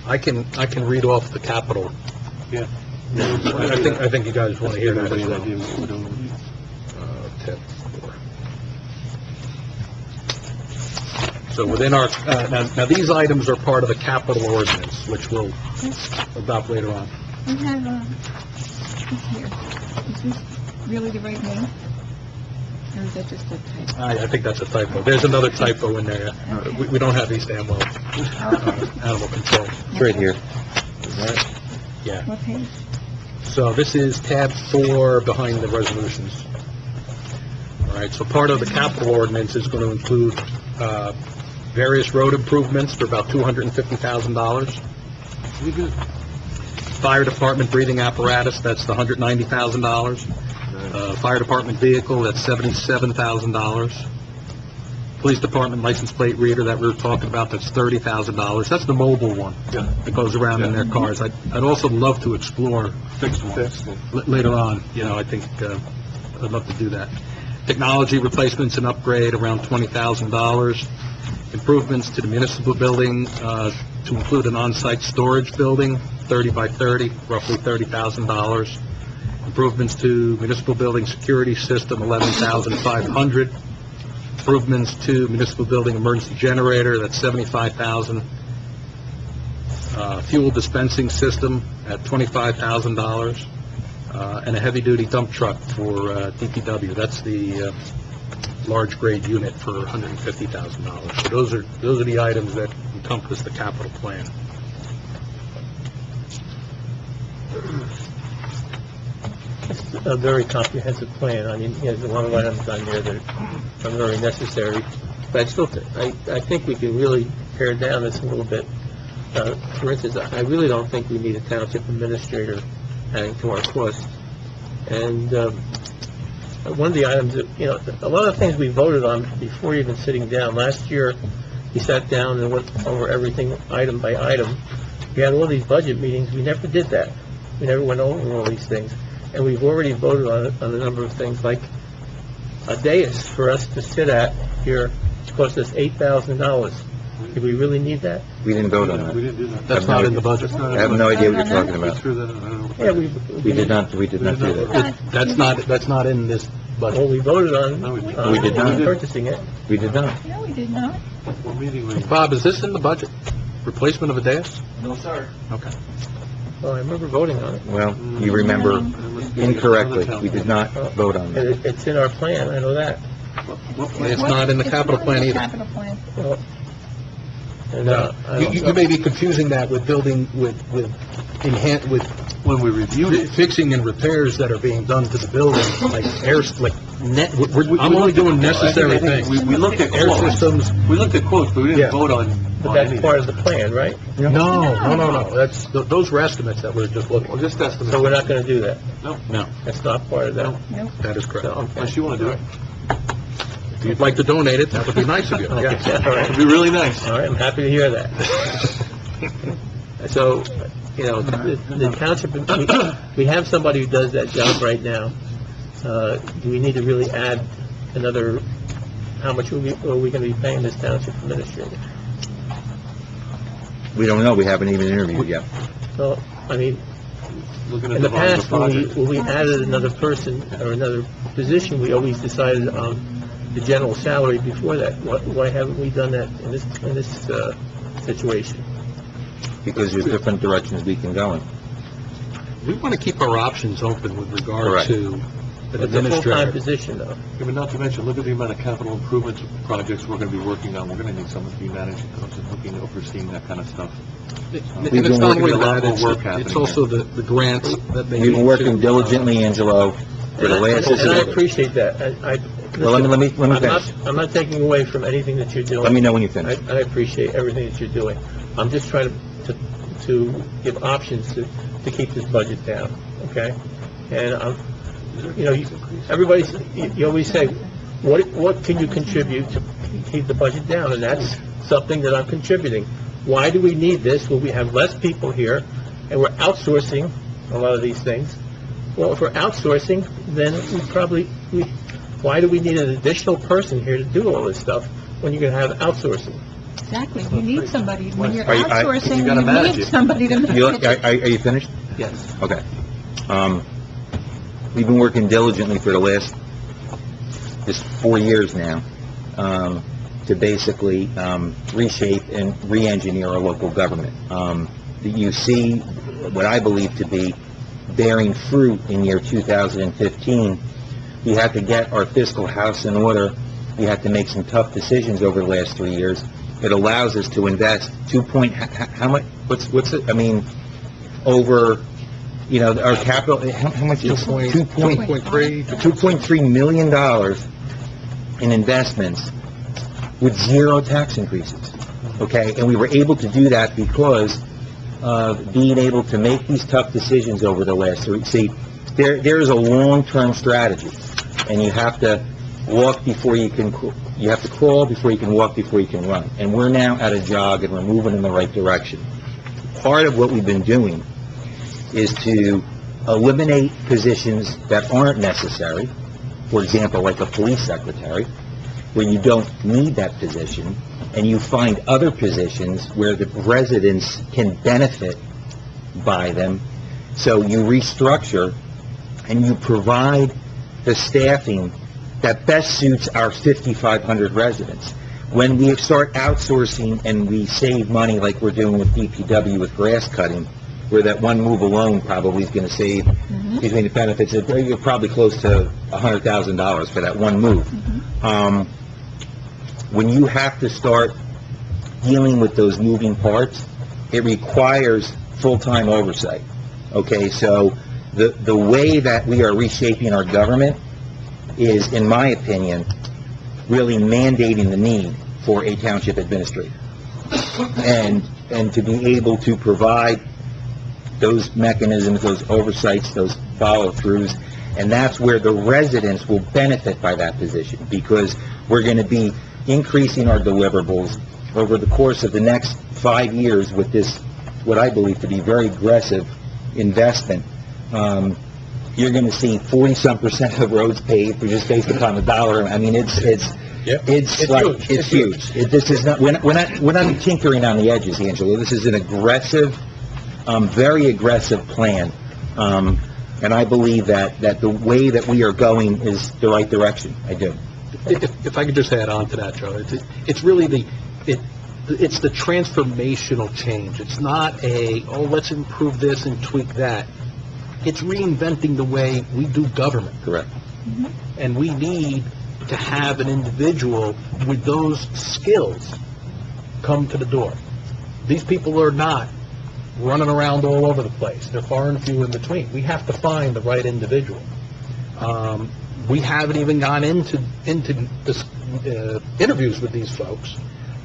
I can read off the capital. Yeah. I think you guys want to hear that as well. Tip 4. So within our, now these items are part of the capital ordinance, which we'll adopt later on. We have, this here. Is this really the right name? Or is that just a typo? I think that's a typo. There's another typo in there. We don't have East Amwell Animal Control. It's right here. Is that? Yeah. What page? So this is tab 4 behind the resolutions. All right, so part of the capital ordinance is going to include various road improvements for about $250,000. Fire department breathing apparatus, that's the $190,000. Fire department vehicle, that's $77,000. Police department license plate reader that we were talking about, that's $30,000. That's the mobile one that goes around in their cars. I'd also love to explore fixed ones later on. You know, I think I'd love to do that. Technology replacements and upgrade, around $20,000. Improvements to the municipal building, to include an on-site storage building, 30 by 30, roughly $30,000. Improvements to municipal building security system, $11,500. Improvements to municipal building emergency generator, that's $75,000. Fuel dispensing system at $25,000. And a heavy-duty dump truck for DPW. That's the large grade unit for $150,000. So those are the items that encompass the capital plan. It's a very comprehensive plan. I mean, there's a lot of items on there that are very necessary. But I still, I think we can really pare down this a little bit. For instance, I really don't think we need a township administrator adding to our costs. And one of the items that, you know, a lot of things we voted on before even sitting down. Last year, we sat down and went over everything item by item. We had all these budget meetings. We never did that. We never went over all these things. And we've already voted on a number of things, like a dais for us to sit at here, which cost us $8,000. Do we really need that? We didn't vote on that. We didn't do that. That's not in the budget. I have no idea what you're talking about. Threw that in, I don't know. Yeah, We did not do that. That's not in this Well, budget. we voted on, No, we did. We did not. purchasing it. We did not. No, we did not. What meeting were you? Bob, is this in the budget? Replacement of a dais? No, sir. Okay. Well, I remember voting on it. Well, you remember incorrectly. We did not vote on that. It's in our plan, I know that. It's not in the capital plan either. Capital plan. Well, and, No, you may be confusing that with building, with When we reviewed it. fixing and repairs that are being done to the building, like I'm only doing necessary things. We looked at Air quotes. systems, We looked at quotes, but we Yeah. didn't vote on But that's anything. part of the plan, right? no, that's, those were estimates that we're just looking Well, at. just estimate. So we're not gonna do that. No, That's not part of that. Nope. that is correct. So, okay. Unless you want to do it. If you'd like to donate it, that would be nice of you, Okay, yes. all right. It'd be really nice. All right, I'm happy to hear that. So, you know, the township, we have somebody who does that job right now. Do we need to really add another, how much are we going to be paying this township administrator? We don't know. We haven't even interviewed yet. So, I mean, Looking in the past, when we added another person or another position, we always decided on the general salary before that. Why haven't we done that in this situation? Because there's different directions we can go in. We want to keep our options open with regard Correct. to an It's a full-time administrator. position, though. Yeah, but not to mention, look at the amount of capital improvements projects we're going to be working on. We're going to need someone to be managing those and looking, overseeing that kind of stuff. And We've it's been not working only a lot that, more it's work happening it's also the grants that they We've need been working to, diligently, Angelo, for the last... And I appreciate that. Well, let me finish. I'm not taking away from anything that you're doing. Let me know when you finish. I appreciate everything that you're doing. I'm just trying to give options to keep this budget down, okay? And, you always say, what can you contribute to keep the budget down? And that's something that I'm contributing. Why do we need this? Well, we have less people here, and we're outsourcing a lot of these things. Well, if we're outsourcing, then why do we need an additional person here to do all this stuff when you can have outsourcing? Exactly, you need somebody, when you're Are you- outsourcing, you gotta manage you it. need somebody to manage it. Are you finished? Yes. Okay. We've been working diligently for the last, just 4 years now, to basically reshape and re-engineer our local government. You see what I believe to be bearing fruit in year 2015. We had to get our fiscal house in order. We had to make some tough decisions over the last 3 years. It allows us to invest how much, what's it, I mean, over, our capital, how much is $2.3 million in investments with 0 tax increases, okay? And we were able to do that because of being able to make these tough decisions over the last 3. See, there is a long-term strategy, and you have to walk before you can, you have to crawl before you can walk, before you can run. And we're now at a jog, and we're moving in the right direction. Part of what we've been doing is to eliminate positions that aren't necessary, for example, like a police secretary, where you don't need that position, and you find other positions where the residents can benefit by them. So you restructure, and you provide the staffing that best suits our 5,500 residents. When we start outsourcing and we save money like we're doing with DPW with grass cutting, where that one move alone probably is going to save, between the benefits, you're probably close to $100,000 for that one move. When you have to start dealing with those moving parts, it requires full-time oversight. Okay, so the way that we are reshaping our government is, in my opinion, really mandating the need for a township administrator. And to be able to provide those mechanisms, those oversights, those follow-throughs, and that's where the residents will benefit by that position, because we're going to be increasing our deliverables over the course of the next 5 years with this, what I believe to be very aggressive investment. You're going to see 40-some% of roads paved just based upon the dollar. I mean, it's huge. This is not, we're not tinkering on the edges, Angelo. This is an aggressive, very aggressive plan. And I believe that the way that we are going is the right direction. I do. If I could just add on to that, Joe, it's really it's the transformational change. It's not let's improve this and tweak that. It's reinventing the way we do government. Correct. And we need to have an individual with those skills come to the door. These people are not running around all over the place. They're far and few in between. We have to find the right individual. We haven't even gone into this, interviews with these folks,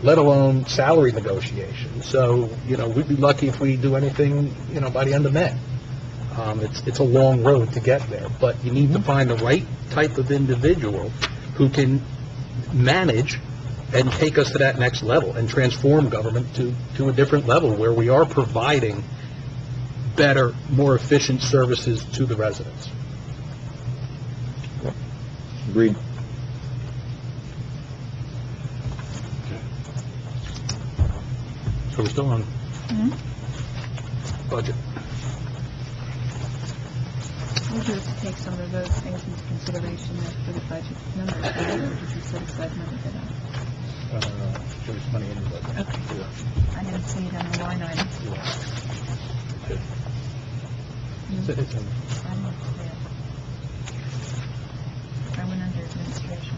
let alone salary negotiations. So, we'd be lucky if we do anything, by the end of May. It's a long road to get there, but you need to find the right type of individual who can manage and take us to that next level and transform government to a different level where we are providing better, more efficient services to the residents. Agreed. So we're still on budget. told you to take some of those things into consideration for the budget numbers, because you set aside money for that. There's money in the budget. Okay. I didn't see it on the line item. It's in- I didn't see it. I went under administration.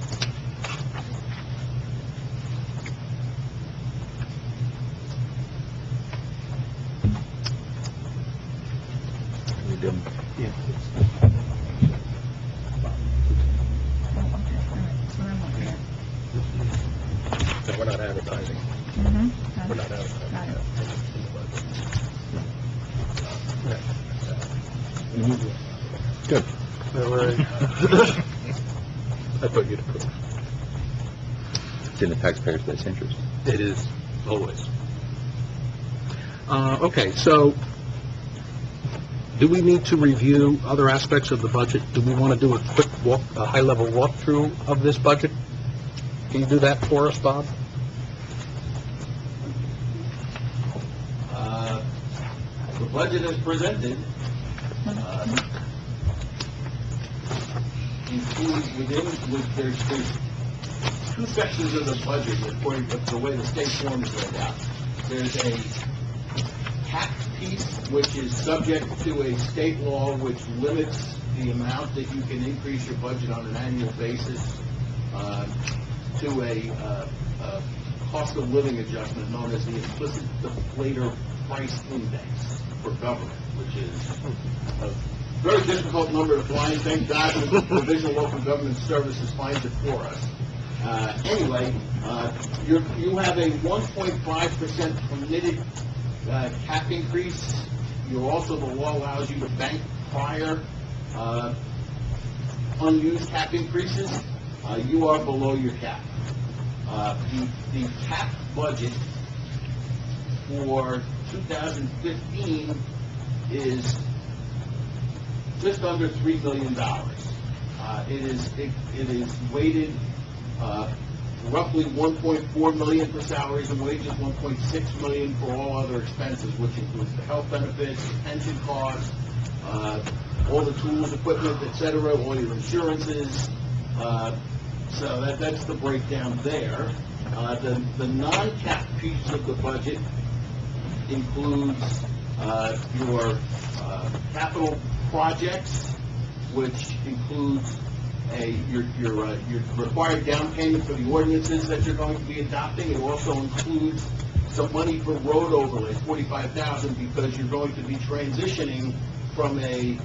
we do. Yeah. Oh, okay, all right, that's what I'm looking at. So we're not advertising. Mm-hmm. We're not advertising. Got it. In the budget. Good. I thought you'd approve. It's in the taxpayers' best interest. It is, always. Okay, so, do we need to review other aspects of the budget? Do we want to do a quick walk, a high-level walkthrough of this budget? Can you do that for us, Bob? The budget as presented includes there's two sections of the budget according to the way the state form is laid out. There's a cap piece, which is subject to a state law which limits the amount that you can increase your budget on an annual basis to a cost of living adjustment known as the implicit deflator price index for government, which is a very difficult number to find. Thank God the Division of Local Government Services finds it for us. Anyway, you have a 1.5% permitted cap increase. The law allows you to bank prior unused cap increases. You are below your cap. The cap budget for 2015 is just under $3 million. It is weighted roughly $1.4 million for salaries and wages, $1.6 million for all other expenses, which includes the health benefits, the pension costs, all the tools, equipment, etc., all your insurances. So that's the breakdown there. The non-cap piece of the budget includes your capital projects, which includes your required down payment for the ordinances that you're going to be adopting. It also includes some money for road overlays, $45,000, because you're going to be transitioning from a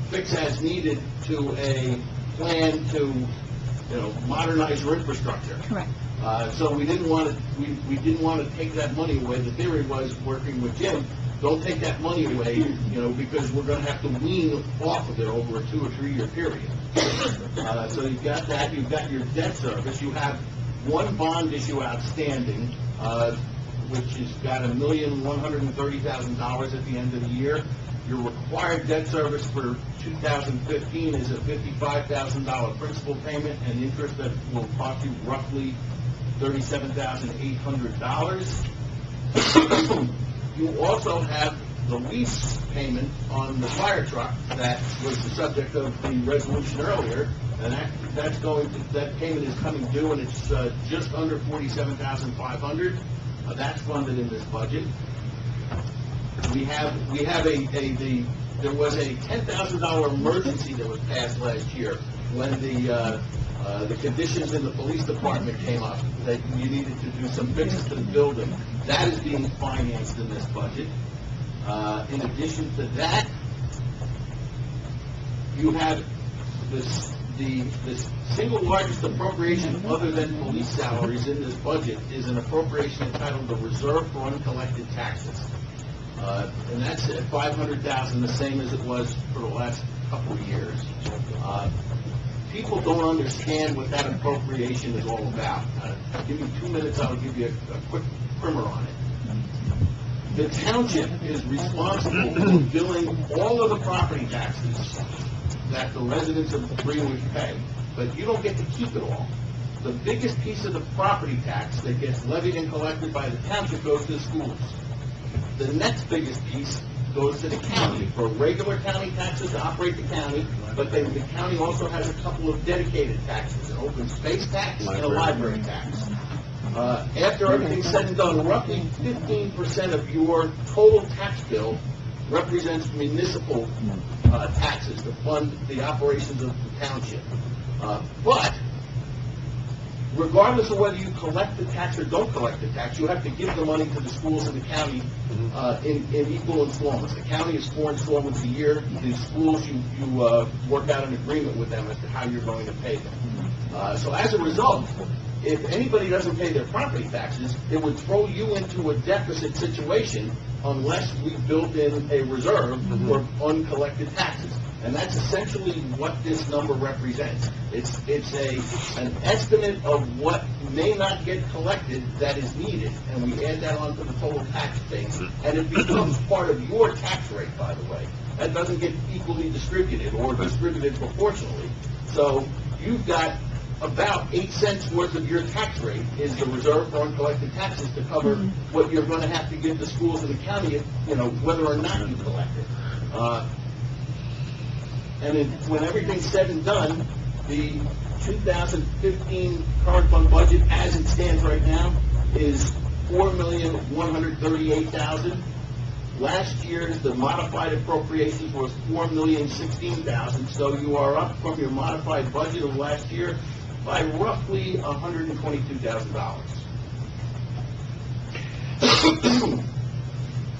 fix as needed to a plan to modernize your infrastructure. Correct. So we didn't want to take that money away. The theory was, working with Jim, don't take that money away, because we're going to have to wean off of it over a 2 or 3 year period. So you've got that. You've got your debt service. You have one bond issue outstanding, which has got $1,130,000 at the end of the year. Your required debt service for 2015 is a $55,000 principal payment and interest that will cost you roughly $37,800. You also have the lease payment on the fire truck that was the subject of the resolution earlier, and that payment is coming due, and it's just under $47,500. That's funded in this budget. There was a $10,000 emergency that was passed last year when the conditions in the police department came up that you needed to do some fixes to the building. That is being financed in this budget. In addition to that, you have the single largest appropriation other than police salaries in this budget is an appropriation entitled the Reserve for Uncollected Taxes. And that's at $500,000, the same as it was for the last couple of years. People don't understand what that appropriation is all about. Give me 2 minutes, I'll give you a quick primer on it. The township is responsible for billing all of the property taxes that the residents of Greenwich pay, but you don't get to keep it all. The biggest piece of the property tax that gets levied and collected by the township goes to the schools. The next biggest piece goes to the county for regular county taxes to operate the county, but then the county also has a couple of dedicated taxes, an open space tax and a library tax. After everything's said and done, roughly 15% of your total tax bill represents municipal taxes to fund the operations of the township. But regardless of whether you collect the tax or don't collect the tax, you have to give the money to the schools in the county in equal installments. The county is 4 installments a year. The schools, you work out an agreement with them as to how you're going to pay them. So as a result, if anybody doesn't pay their property taxes, it would throw you into a deficit situation unless we built in a reserve for uncollected taxes. And that's essentially what this number represents. It's an estimate of what may not get collected that is needed, and we add that onto the total tax base, and it becomes part of your tax rate, by the way. That doesn't get equally distributed or distributed proportionally. So you've got about 8 cents worth of your tax rate is the reserve for uncollected taxes to cover what you're going to have to give the schools in the county, whether or not you collect it. And when everything's said and done, the 2015 current fund budget, as it stands right now, is $4,138,000. Last year's, the modified appropriations was $4,016,000. So you are up from your modified budget of last year by roughly $122,000.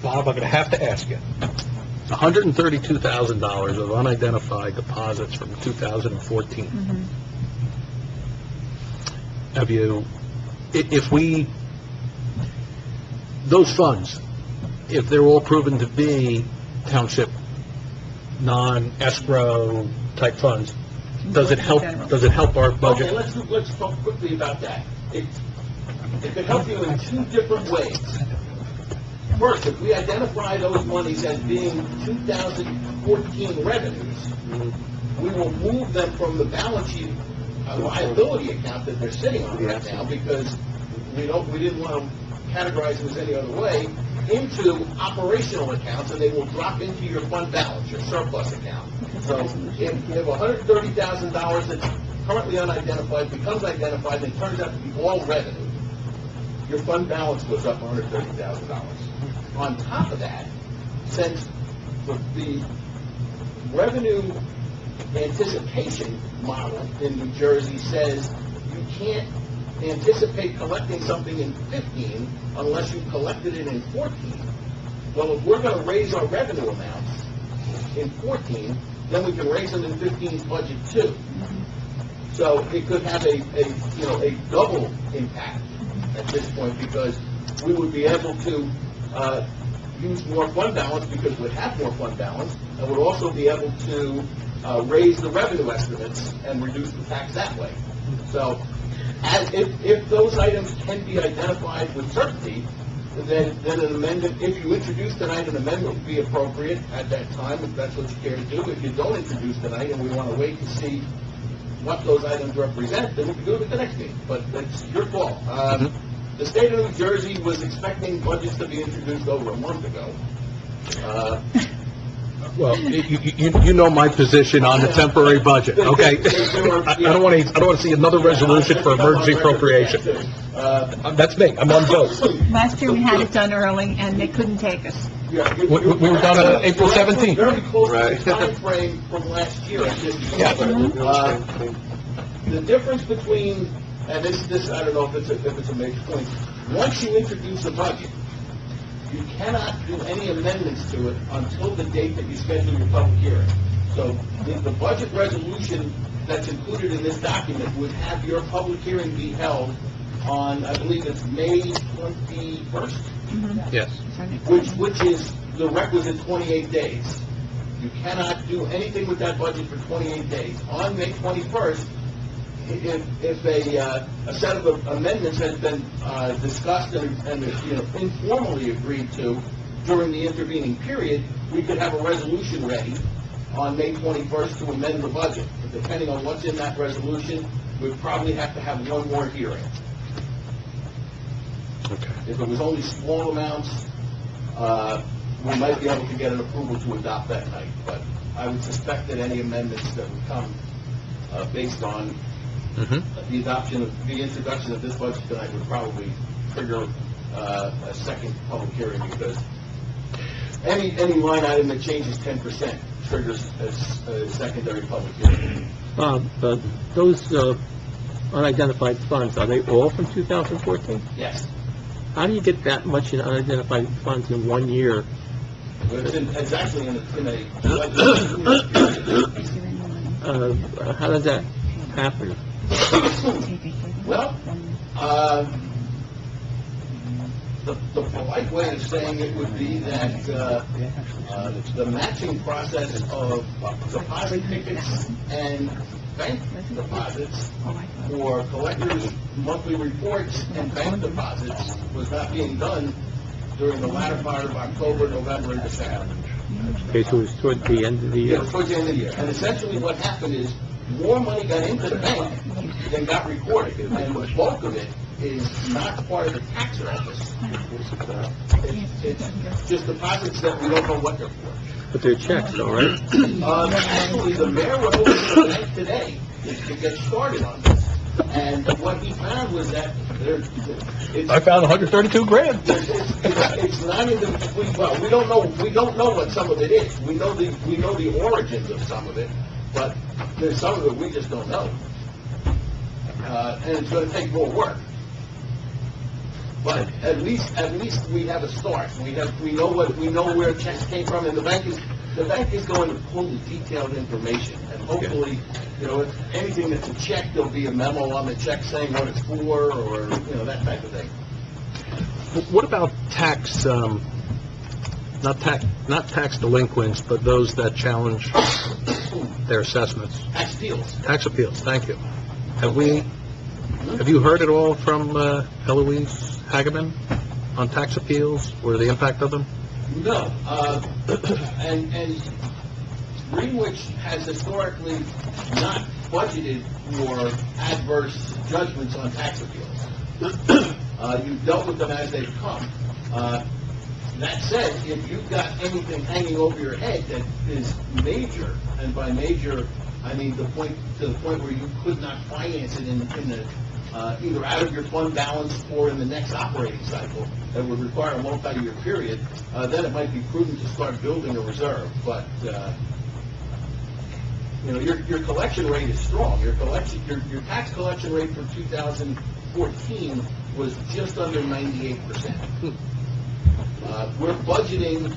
Bob, I'm going to have to ask you. $132,000 of unidentified deposits from 2014. Have you, those funds, if they're all proven to be township non-escrow type funds, does it help our budget? Okay, let's talk quickly about that. It could help you in 2 different ways. First, if we identify those monies as being 2014 revenues, we will move them from the balance sheet liability account that they're sitting on right now, because we didn't want to categorize them as any other way, into operational accounts, and they will drop into your fund balance, your surplus account. So if $130,000 that's currently unidentified becomes identified and turns out to be all revenue, your fund balance goes up $130,000. On top of that, since the revenue anticipation model in New Jersey says you can't anticipate collecting something in 15 unless you collected it in 14, well, if we're going to raise our revenue amounts in 14, then we can raise them in 15's budget too. So it could have a double impact at this point, because we would be able to use more fund balance because we'd have more fund balance, and would also be able to raise the revenue estimates and reduce the tax that way. So if those items can be identified with certainty, then an amendment, if you introduce tonight, an amendment would be appropriate at that time, if that's what you care to do. If you don't introduce tonight and we want to wait to see what those items represent, then we can do it at the next meeting. But it's your call. The state of New Jersey was expecting budgets to be introduced over a month ago. Well, you know my position on the temporary budget, okay? I don't want to see another resolution for emergency appropriation. That's me. I'm on both. Last year we had it done early, and they couldn't take us. We were done on April 17th. Very close to the time frame from last year at this point. The difference between, and this I don't know if it's a major point, once you introduce a budget, you cannot do any amendments to it until the date that you schedule your public hearing. So the budget resolution that's included in this document would have your public hearing be held on, I believe it's May 21st? Yes. Which is the requisite 28 days. You cannot do anything with that budget for 28 days. On May 21st, if a set of amendments has been discussed and informally agreed to during the intervening period, we could have a resolution ready on May 21st to amend the budget. But depending on what's in that resolution, we'd probably have to have one more hearing. Okay. If it was only small amounts, we might be able to get an approval to adopt that night, but I would suspect that any amendments that would come based on the introduction of this budget tonight would probably trigger a second public hearing, because any line item that changes 10% triggers a secondary public hearing. Those unidentified funds, are they all from 2014? Yes. How do you get that much in unidentified funds in 1 year? It's actually in a How does that happen? Well, the polite way of saying it would be that the matching process of deposit tickets and bank deposits for collectors' monthly reports and bank deposits was not being done during the latter part of October, November, and December. Okay, so it was toward the end of the year? Yeah, towards the end of the year. And essentially what happened is more money got into the bank than got recorded, and the bulk of it is not part of the tax office. It's just deposits that we don't know what they're for. But they're checks, though, right? Actually, the mayor went over to the bank today to get started on this. And what he found was that I found 132 grand. It's not in the, well, we don't know what some of it is. We know the origins of some of it, but there's some of it we just don't know. And it's going to take more work. But at least we have a start. We know where checks came from, and the bank is going to pull the detailed information, and hopefully, if anything that's a check, there'll be a memo on the check saying what it's for, or that type of thing. What about tax, not tax delinquents, but those that challenge their assessments? Tax appeals. Tax appeals, thank you. Have you heard at all from Eloise Hageman on tax appeals, or the impact of them? No. And Greenwich has historically not budgeted for adverse judgments on tax appeals. You've dealt with them as they've come. That said, if you've got anything hanging over your head that is major, and by major, I mean to the point where you could not finance it in the either out of your fund balance or in the next operating cycle, that would require a multi-year period, then it might be prudent to start building a reserve. But your collection rate is strong. Your tax collection rate for 2014 was just under 98%. We're budgeting,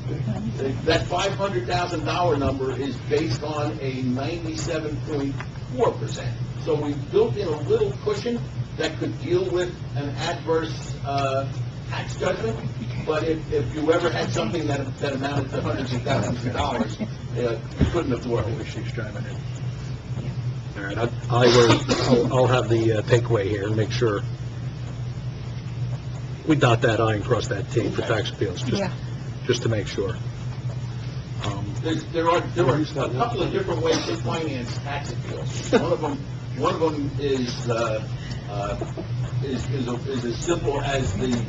that $500,000 number is based on a 97.4%. So we've built in a little cushion that could deal with an adverse tax judgment, but if you ever had something that amounted to hundreds of thousands of dollars, you couldn't absorb it. All right, I'll have the takeaway here and make sure we dot that I and cross that T for tax appeals, just to make sure. There are a couple of different ways to finance tax appeals. One of them is as simple as the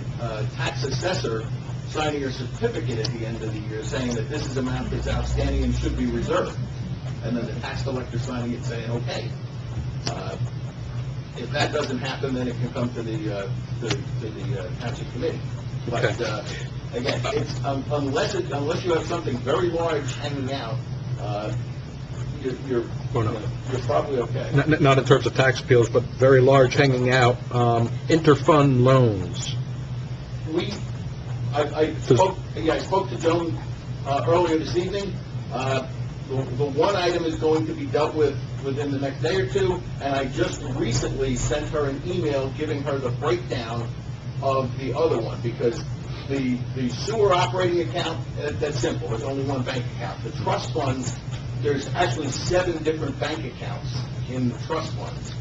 tax assessor signing a certificate at the end of the year saying that this is amount that's outstanding and should be reserved, and then the tax collector signing it saying, okay. If that doesn't happen, then it can come to the township committee. But again, it's unless you have something very large hanging out, you're probably okay. Not in terms of tax appeals, but very large hanging out, interfund loans. I spoke to Joan earlier this evening. The one item is going to be dealt with within the next day or two, and I just recently sent her an email giving her the breakdown of the other one, because the sewer operating account, that's simple, there's only one bank account. The trust funds, there's actually 7 different bank accounts in the trust funds.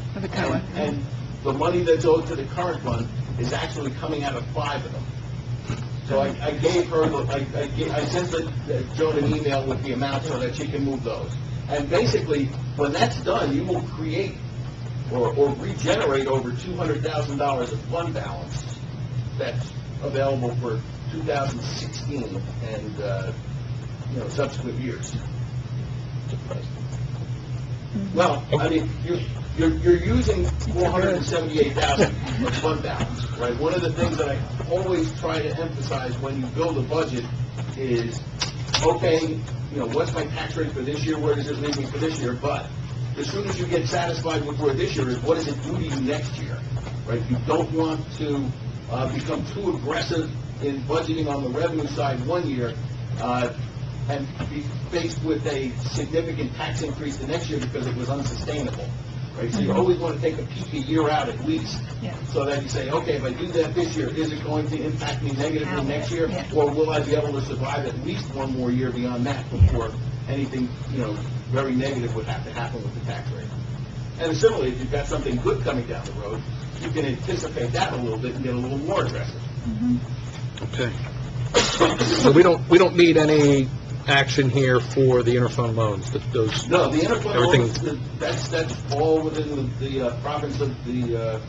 And the money that's owed to the current fund is actually coming out of 5 of them. So I gave her, I sent Joan an email with the amount so that she can move those. And basically, when that's done, you will create or regenerate over $200,000 of fund balance that's available for 2016 and, subsequent years. Well, I mean, you're using 478,000 of fund balance, right? One of the things that I always try to emphasize when you build a budget is, okay, what's my tax rate for this year? Where does it leave me for this year? But as soon as you get satisfied with where this year is, what does it do to you next year, right? You don't want to become too aggressive in budgeting on the revenue side one year, and be faced with a significant tax increase the next year because it was unsustainable, right? So you always want to take a peek a year out at least, so that you say, okay, if I do that this year, is it going to impact me negatively next year? Or will I be able to survive at least one more year beyond that before anything, very negative would have to happen with the tax rate? And similarly, if you've got something good coming down the road, you can anticipate that a little bit and get a little more aggressive. Okay. So we don't need any action here for the interfund loans, those... No, the interfund everything- loans, that's all within the province of the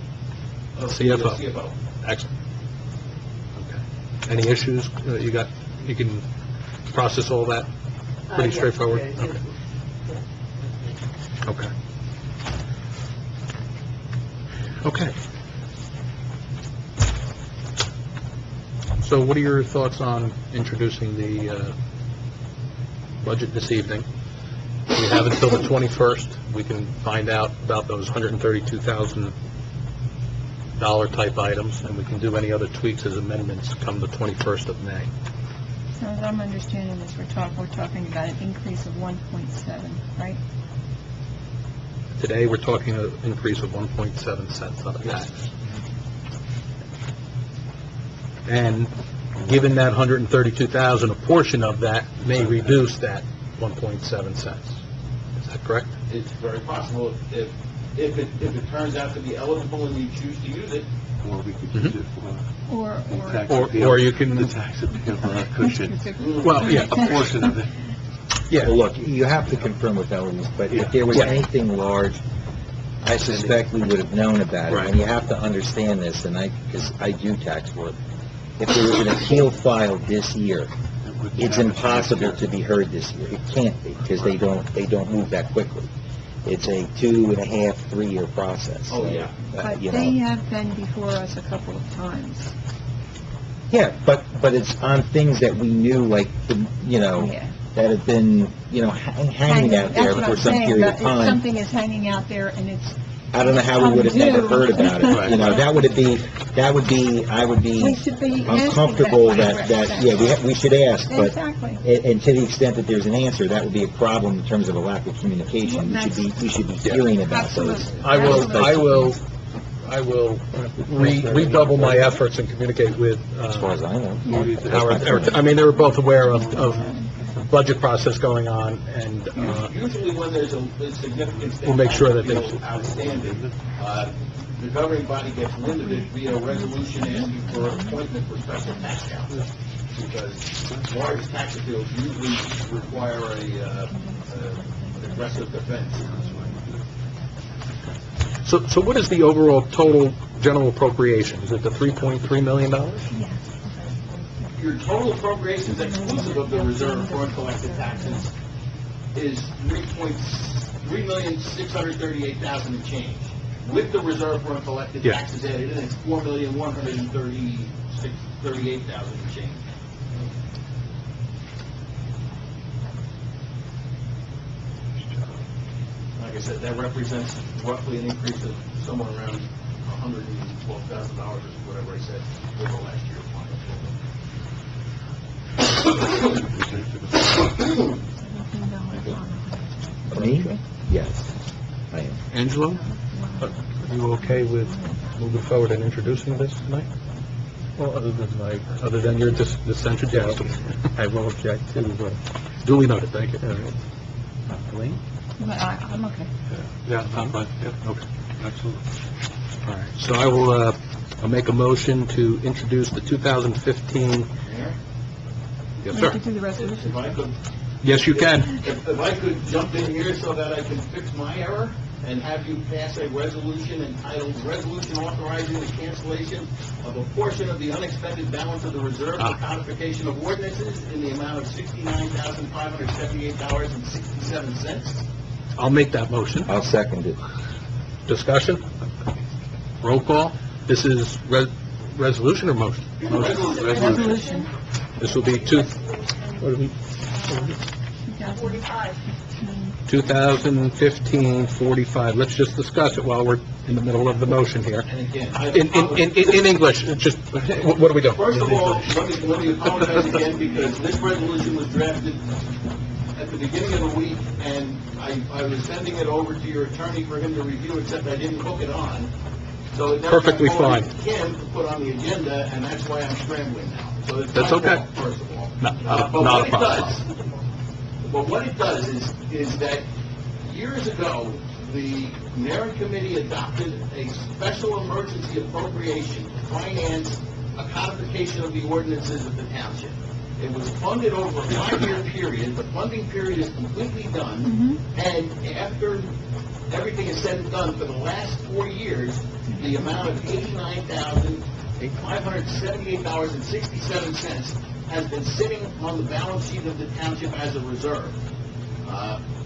CFO. CFO. Excellent. Okay. Any issues you can process all that pretty straightforward? Okay. Okay. So what are your thoughts on introducing the budget this evening? We have until the 21st. We can find out about those $132,000 type items, and we can do any other tweaks as amendments come the 21st of May. So as I'm understanding this, we're talking about an increase of 1.7, right? Today, we're talking an increase of 1.7 cents on a tax. And given that 132,000, a portion of that may reduce that 1.7 cents. Is that correct? It's very possible if it turns out to be eligible and you choose to use it. Or we could use it for Or you can... the tax appeal cushion. Well, yeah. A portion of it. Yeah. Well, look, you have to confirm with Eloise, but if there was anything large, I suspect we would have known about it. Right. And you have to understand this, because I do tax work. If there was an appeal filed this year, it's impossible to be heard this year. It can't be, because they don't move that quickly. It's a 2.5, 3 year process. Oh, yeah. But they have been before us a couple of times. Yeah, but it's on things that we knew, like, Yeah. that have been, hanging out there That's what for I'm some saying, period but of if time. something is hanging out there and it's... I don't know how we would have never heard about it. Right. I would be We should be asking uncomfortable that. we should ask, but, Exactly. and to the extent that there's an answer, that would be a problem in terms of a lack of communication. We should be hearing about those. Absolutely. I will redouble my efforts and communicate with, As far as I know. I mean, they were both aware of budget process going on, and, Usually when there's a significant We'll make sure that they- outstanding, the governing body gets limited via resolution asking for an appointment for special tax counsel, because large tax appeals usually require an aggressive defense. so what is the overall total general appropriation? Is it the $3.3 million? Your total appropriations exclusive of the reserve for uncollected taxes is $3,638,000 and change. With the reserve for uncollected taxes added in, it's $4,138,000 and change. Like I said, that represents roughly an increase of somewhere around $112,000 or whatever I said over last year. Me? Yes, I am. Angelo, are you okay with moving forward and introducing this tonight? Well, Other than your disintroduction? I won't object to, Duly noted, thank you. Elaine? I'm okay. Yeah, I'm fine, yeah, okay, absolutely. All right, so I will, I'll make a motion to introduce the 2015... Mayor? Yes, We sir. have to do the resolution. If I could, Yes, you can. if I could jump in here so that I can fix my error, and have you pass a resolution entitled Resolution Authorizing the Cancellation of a Portion of the Unexpended Balance of the Reserve for Codification of Ordinances in the amount of $69,578.67. I'll make that motion. I'll second it. Discussion? Roll call? This is resolution or motion? Resolution. This will be What do we, 45. 2015-45. Let's just discuss it while we're in the middle of the motion here. And again, In English, just, what do we do? First of all, let me apologize again, because this resolution was drafted at the beginning of the week, and I was sending it over to your attorney for him to review, except I didn't hook it on. So it never got Perfectly forwarded fine. to him to put on the agenda, and that's why I'm scrambling now. So it's That's my okay. fault, first of all. No, But not what a it problem. does, but what it does is that years ago, the Marin Committee adopted a special emergency appropriation to finance a codification of the ordinances of the township. It was funded over a 5-year period. The funding period is completely done, and after everything is said and done, for the last 4 years, the amount of $89,578.67 has been sitting on the balance sheet of the township as a reserve.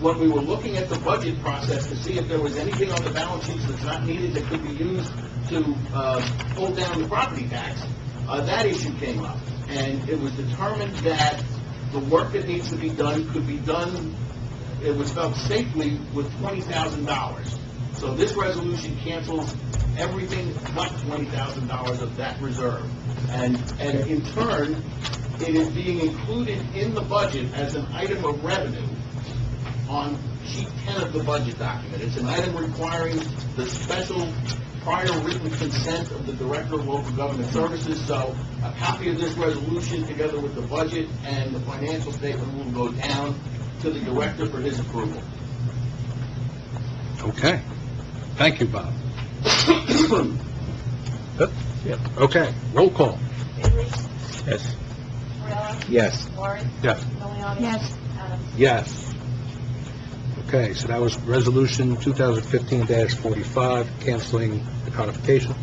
When we were looking at the budget process to see if there was anything on the balance sheets that's not needed that could be used to pull down the property tax, that issue came up. And it was determined that the work that needs to be done could be done, it was felt safely, with $20,000. So this resolution cancels everything but $20,000 of that reserve. And in turn, it is being included in the budget as an item of revenue on sheet 10 of the budget document. It's an item requiring the special prior written consent of the Director of Local Government Services. So a copy of this resolution, together with the budget and the financial statement, will go down to the Director for his approval. Okay. Thank you, Bob. Okay, roll call. Bailey? yes. Morella? Yes. Lori? Yes. Miliani? Yes. Adams? Yes. Okay, so that was Resolution 2015-45, canceling the codification.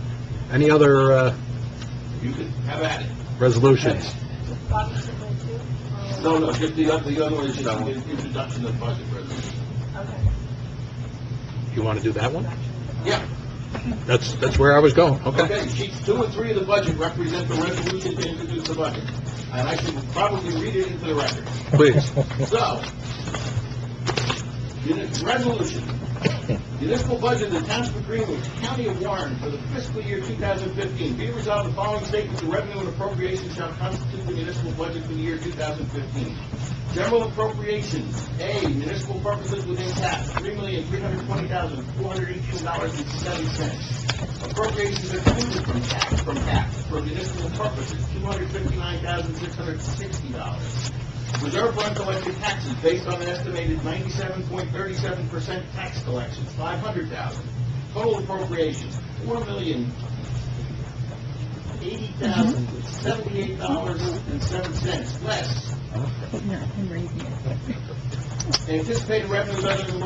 Any other You can have at it. resolutions? Bobby Sidley, too? Or- No, just the other one is just an introduction of the budget resolution. Okay. You want to do that one? Yeah. That's where I was going, okay. Okay, sheets 2 and 3 of the budget represent the resolution to introduce the budget. And I should probably read it into the record. Please. So, resolution. Municipal budget of the Township of Greenwich, County of Warren, for the fiscal year 2015. Be it resolved, the following statements of revenue and appropriations shall constitute the municipal budget for the year 2015. General appropriations, A, municipal purposes within tax, $3,320,418.07. Appropriations excluded from tax for municipal purposes, $259,660. Reserve fund collected taxes based on an estimated 97.37% tax collections, $500,000. Total appropriations, $4,080,078.07, less anticipated revenues other than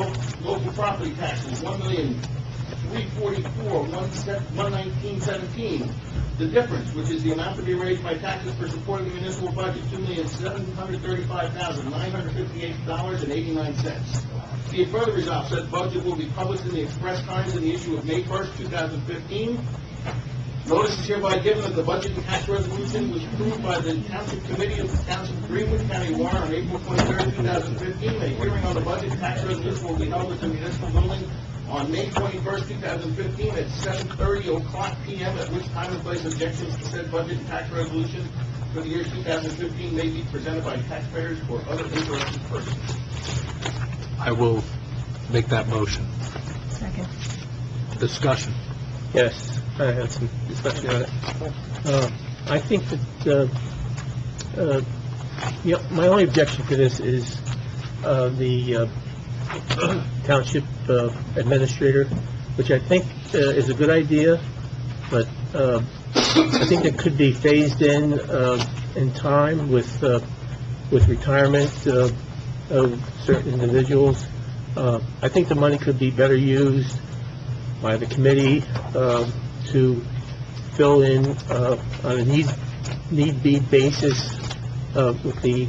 local property taxes, $1,344,119.17. The difference, which is the amount to be raised by taxes for supporting the municipal budget, $2,735,958.89. Be it further resolved, said budget will be published in the Express Times in the issue of May 1st, 2015. Notice is hereby given that the budget and tax resolution was approved by the Township Committee of the Township of Greenwood, County of Warren, on April 23rd, 2015. A hearing on the budget and tax resolution will be held at the municipal building on May 21st, 2015, at 7:30 p.m., at which time and place objections to said budget and tax resolution for the year 2015 may be presented by taxpayers or other interested persons. I will make that motion. Second. Discussion. Yes, I had some discussion on it. I think that, my only objection to this is the township administrator, which I think is a good idea, but I think it could be phased in time with retirement of certain individuals. I think the money could be better used by the committee to fill in on a need-be basis with the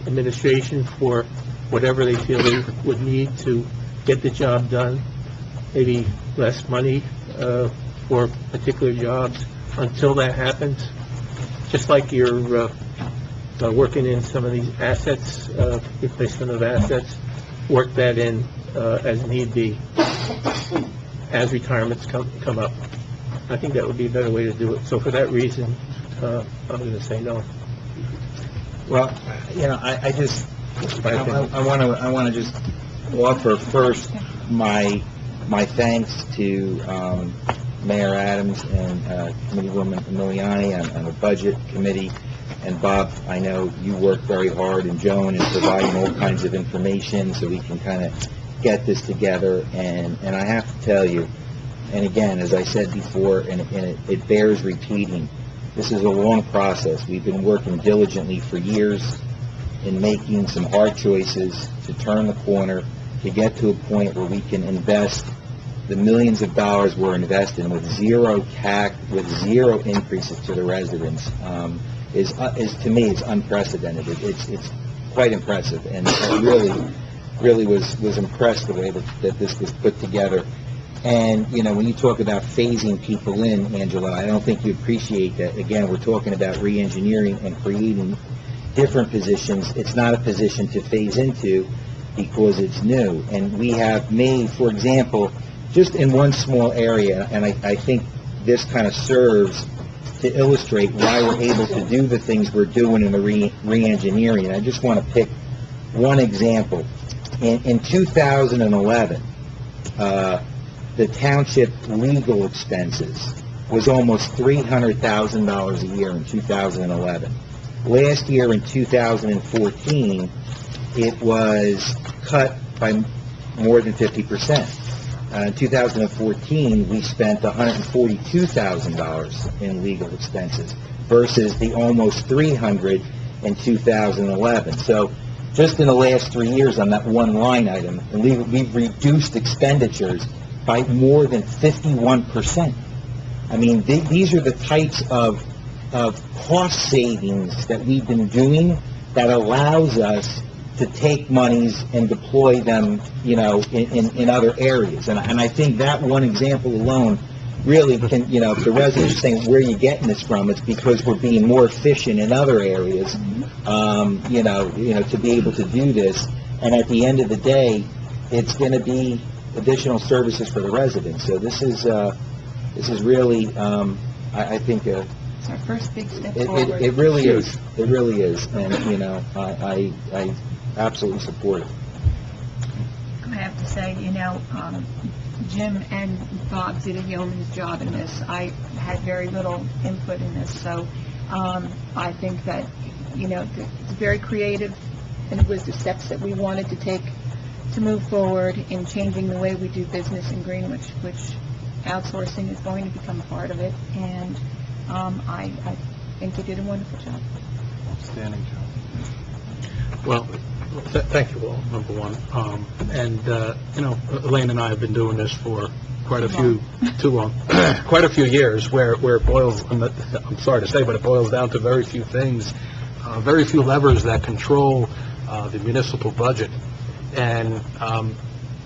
administration for whatever they feel they would need to get the job done, maybe less money for particular jobs until that happens. Just like you're working in some of these assets, replacement of assets, work that in as need be, as retirements come up. I think that would be a better way to do it. So for that reason, I'm going to say no. Well, I want to just offer first my thanks to Mayor Adams and Committeewoman Emiliani on the Budget Committee. And Bob, I know you work very hard, and Joan, in providing all kinds of information so we can kind of get this together. And I have to tell you, and again, as I said before, and it bears repeating, this is a long process. We've been working diligently for years in making some hard choices to turn the corner, to get to a point where we can invest the millions of dollars we're investing with zero CAC, with zero increases to the residents. Is to me, it's unprecedented. It's quite impressive, and I really was impressed the way that this was put together. And when you talk about phasing people in, Angela, I don't think you appreciate that. Again, we're talking about re-engineering and creating different positions. It's not a position to phase into because it's new. And we have made, for example, just in one small area, and I think this kind of serves to illustrate why we're able to do the things we're doing in the re-engineering. I just want to pick one example. In 2011, the township legal expenses was almost $300,000 a year in 2011. Last year, in 2014, it was cut by more than 50%. In 2014, we spent $142,000 in legal expenses versus the almost $300,000 in 2011. So just in the last 3 years on that one line item, we've reduced expenditures by more than 51%. I mean, these are the types of cost savings that we've been doing that allows us to take monies and deploy them, in other areas. And I think that one example alone really can, if the residents are saying, where are you getting this from? It's because we're being more efficient in other areas, to be able to do this. And at the end of the day, it's going to be additional services for the residents. So this is really, I think, It's our first big step forward. it really is. It really is. And, I absolutely support it. I have to say, Jim and Bob did a yeoman's job in this. I had very little input in this, so I think that, it's very creative, and it was the steps that we wanted to take to move forward in changing the way we do business in Greenwich, which outsourcing is going to become part of it, and I think you did a wonderful job. Outstanding job. Well, thank you all, number one. Elaine and I have been doing this for quite a few, too long, quite a few years, where it boils, I'm sorry to say, but it boils down to very few things, very few levers that control the municipal budget. And,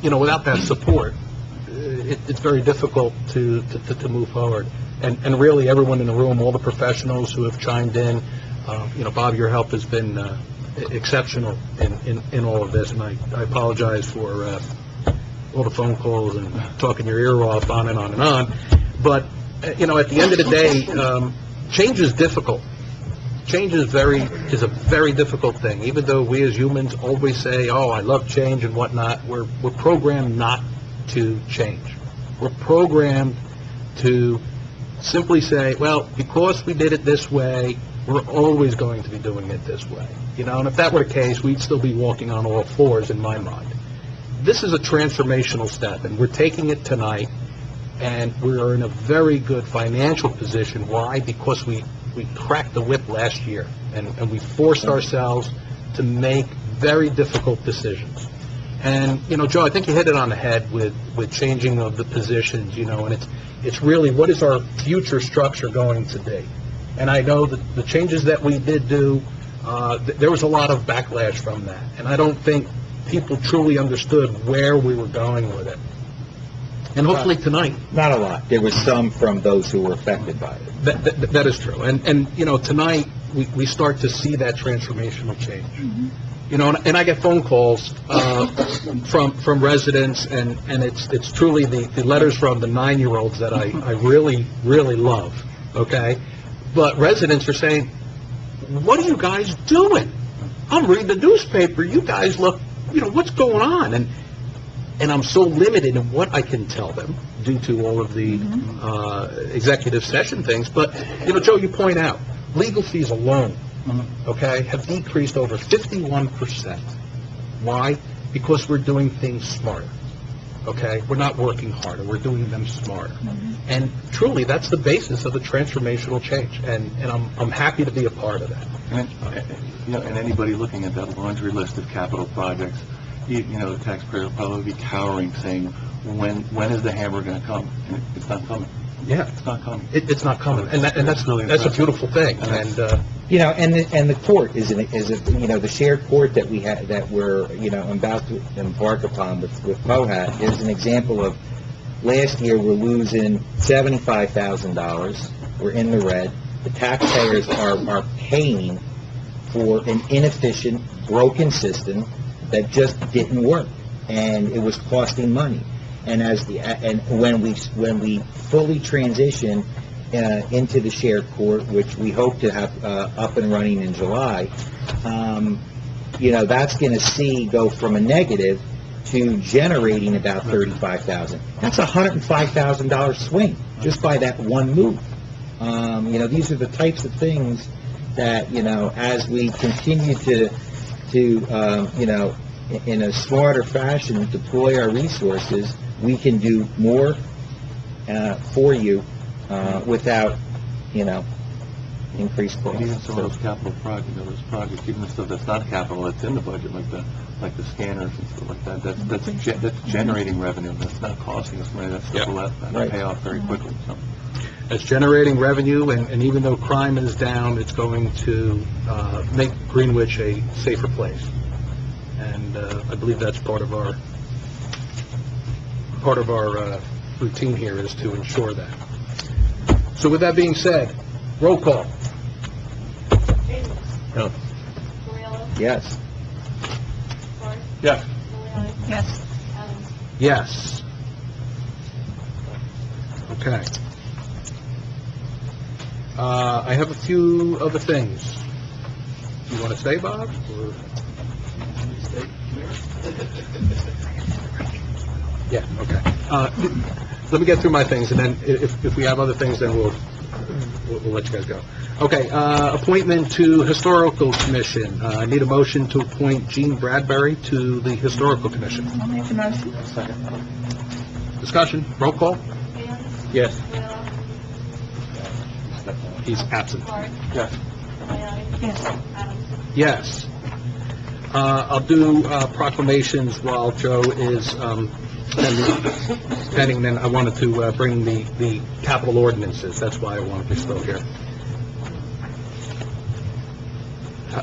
without that support, it's very difficult to move forward. And really, everyone in the room, all the professionals who have chimed in, Bob, your help has been exceptional in all of this, and I apologize for all the phone calls and talking your ear off on and on and on. But, at the end of the day, change is difficult. Change is a very difficult thing. Even though we as humans always say, oh, I love change and whatnot, we're programmed not to change. We're programmed to simply say, well, because we did it this way, we're always going to be doing it this way. And if that were the case, we'd still be walking on all fours in my mind. This is a transformational step, and we're taking it tonight, and we're in a very good financial position. Why? Because we cracked the whip last year, and we forced ourselves to make very difficult decisions. And, Joe, I think you hit it on the head with changing of the positions, and it's really, what is our future structure going to be? And I know that the changes that we did do, there was a lot of backlash from that. And I don't think people truly understood where we were going with it. And hopefully tonight, Not a lot. There was some from those who were affected by it. that is true. And tonight, we start to see that transformational change. And I get phone calls from residents, and it's truly the letters from the 9-year-olds that I really, really love, okay? But residents are saying, what are you guys doing? I'm reading the newspaper, you guys look, what's going on? And I'm so limited in what I can tell them due to all of the executive session things. But, Joe, you point out, legal fees alone, okay, have decreased over 51%. Why? Because we're doing things smarter, okay? We're not working harder, we're doing them smarter. And truly, that's the basis of the transformational change, and I'm happy to be a part of that. And anybody looking at that laundry list of capital projects, the taxpayer will probably be cowering, saying, when is the hammer going to come? And it's not coming. Yeah. It's not coming. It's not coming, and that's really that's a impressive. beautiful thing, and, And the court is the shared court that we have, that we're, about to embark upon with POHAT is an example of, last year, we're losing $75,000. We're in the red. The taxpayers are paying for an inefficient, broken system that just didn't work, and it was costing money. And when we fully transition into the shared court, which we hope to have up and running in July, that's going to go from a negative to generating about $35,000. That's a $105,000 swing just by that one move. These are the types of things that, as we continue to in a smarter fashion, deploy our resources, we can do more for you without, increased costs. Even some of those capital projects, even the stuff that's not capital, that's in the budget, like the scanners and stuff like that, that's generating revenue, that's not costing us money, that's stuff that'll pay off very quickly, so. It's generating revenue, and even though crime is down, it's going to make Greenwich a safer place. And I believe that's part of our routine here, is to ensure that. So with that being said, roll call. No. Yes. Yes. Yes. Yes. Okay. I have a few other things. You want to say, Bob? Or? Yeah, okay. Let me get through my things, and then if we have other things, then we'll let you guys go. Okay, appointment to Historical Commission. I need a motion to appoint Gene Bradbury to the Historical Commission. I'll make the motion. Discussion, roll call? Yes. Will, He's absent. Clark, Yes. Milioti, Yes. Adams. Yes. I'll do proclamations while Joe is pending, then I wanted to bring the capital ordinances. That's why I wanted to still here.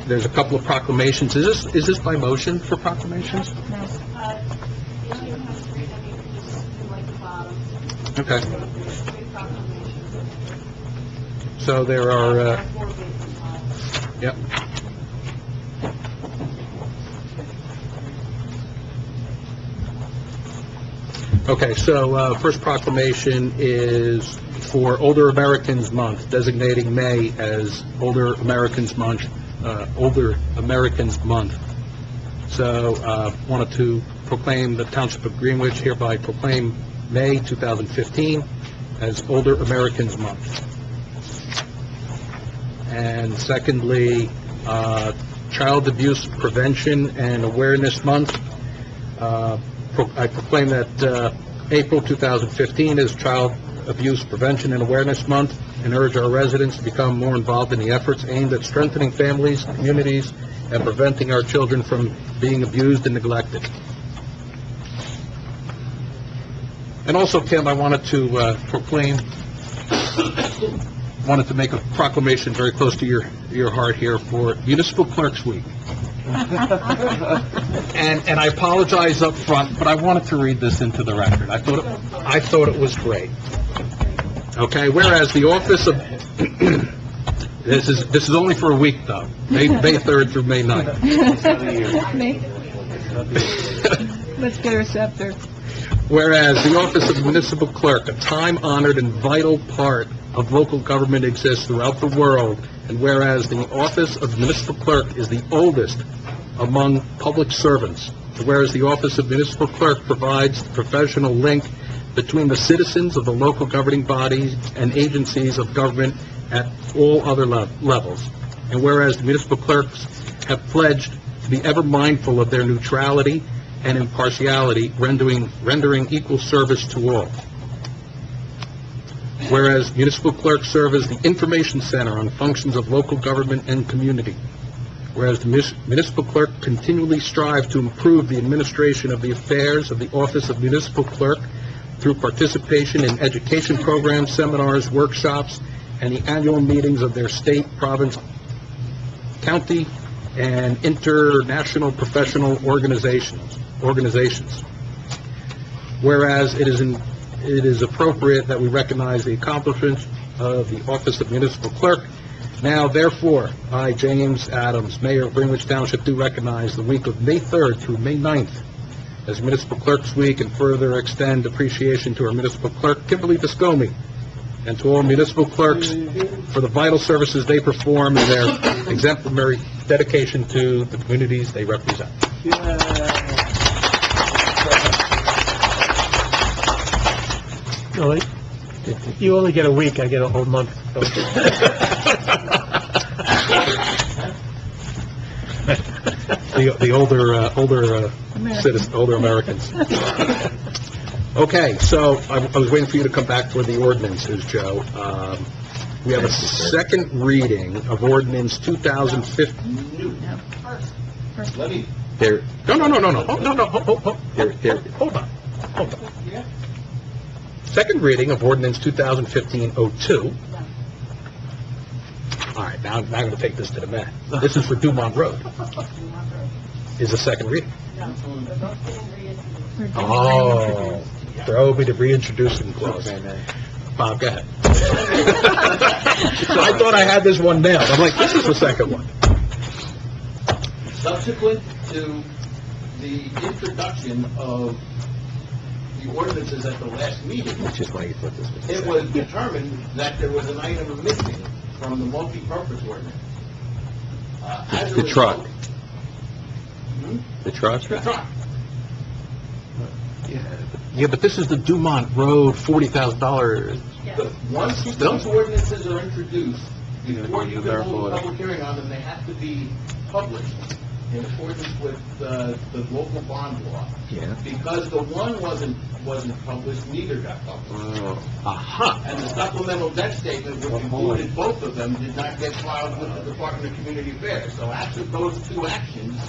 There's a couple of proclamations. Is this by motion for proclamations? You don't even have to read them, you can just do like the bottom. Okay. Three proclamations. So there are, 4 pages long. yep. Okay, so first proclamation is for Older Americans Month, designating May as Older Americans Month. So wanted to proclaim the Township of Greenwich hereby proclaim May 2015 as Older Americans Month. And secondly, Child Abuse Prevention and Awareness Month. I proclaim that April 2015 is Child Abuse Prevention and Awareness Month, and urge our residents to become more involved in the efforts aimed at strengthening families, communities, and preventing our children from being abused and neglected. And also, Tim, I wanted to wanted to make a proclamation very close to your heart here for Municipal Clerks Week. And I apologize up front, but I wanted to read this into the record. I thought it was great. Okay, whereas the office of, this is only for a week, though, May 3rd through May 9th. Let's get her scepter. Whereas the office of municipal clerk, a time-honored and vital part of local government, exists throughout the world, and whereas the office of municipal clerk is the oldest among public servants, whereas the office of municipal clerk provides the professional link between the citizens of the local governing bodies and agencies of government at all other levels, and whereas the municipal clerks have pledged to be ever mindful of their neutrality and impartiality, rendering equal service to all. Whereas municipal clerks serve as the information center on functions of local government and community. Whereas the municipal clerk continually strive to improve the administration of the affairs of the office of municipal clerk through participation in education programs, seminars, workshops, and the annual meetings of their state, province, county, and international professional organizations. Whereas it is appropriate that we recognize the accomplishments of the office of municipal clerk. Now, therefore, I, James Adams, Mayor of Greenwich Township, do recognize the week of May 3rd through May 9th as Municipal Clerks Week, and further extend appreciation to our municipal clerk, Kimberly Viscomi, and to all municipal clerks for the vital services they perform and their exemplary dedication to the communities they represent. No, you only get a week, I get a whole month. The older citizens, older Americans. Okay, so I was waiting for you to come back for the ordinances, Joe. We have a second reading of ordinance 2015. Let me, No. Hold on. Second reading of ordinance 2015-02. All right, now I'm going to take this to the man. This is for Dumont Road. Is the second reading. Oh, throw me the reintroducing clause. Bob, go ahead. I thought I had this one down. I'm like, this is the second one. subsequent to the introduction of the ordinances at the last meeting, Just why you thought this was... it was determined that there was an item missing from the multi-purpose ordinance. As a The truck. result- The truck? The truck. Yeah, but this is the Dumont Road, $40,000. Once those ordinances are introduced, before you can hold a public hearing on them, they have to be published in accordance with the local bond law. Yeah. Because the one wasn't published, neither got published. Aha. And the supplemental debt statement, which included both of them, did not get filed with the Department of Community Affairs. So after those two actions,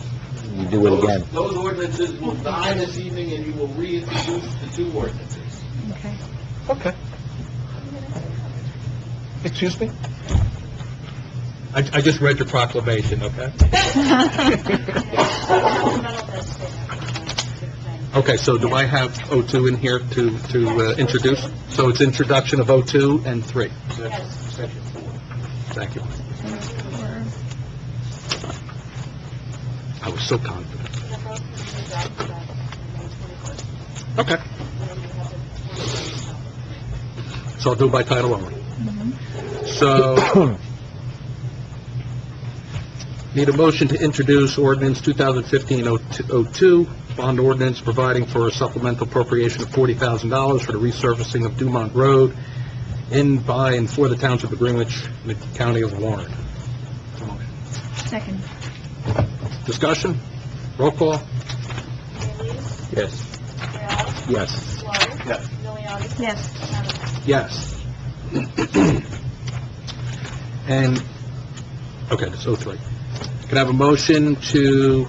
You do it again. those ordinances will die this evening, and you will reintroduce the two ordinances. Okay. Okay. Excuse me? I just read your proclamation, okay? Okay, so do I have O2 in here to introduce? So it's introduction of O2 and 3. Thank you. I was so confident. Okay. So I'll do it by title only. So, need a motion to introduce ordinance 2015-02, bond ordinance providing for a supplemental appropriation of $40,000 for the resurfacing of Dumont Road in, by, and for the Township of Greenwich, in the County of Warren. Second. Discussion? Roll call? Yes. Yes. Yes. Yes. And, okay, that's 03. Can I have a motion to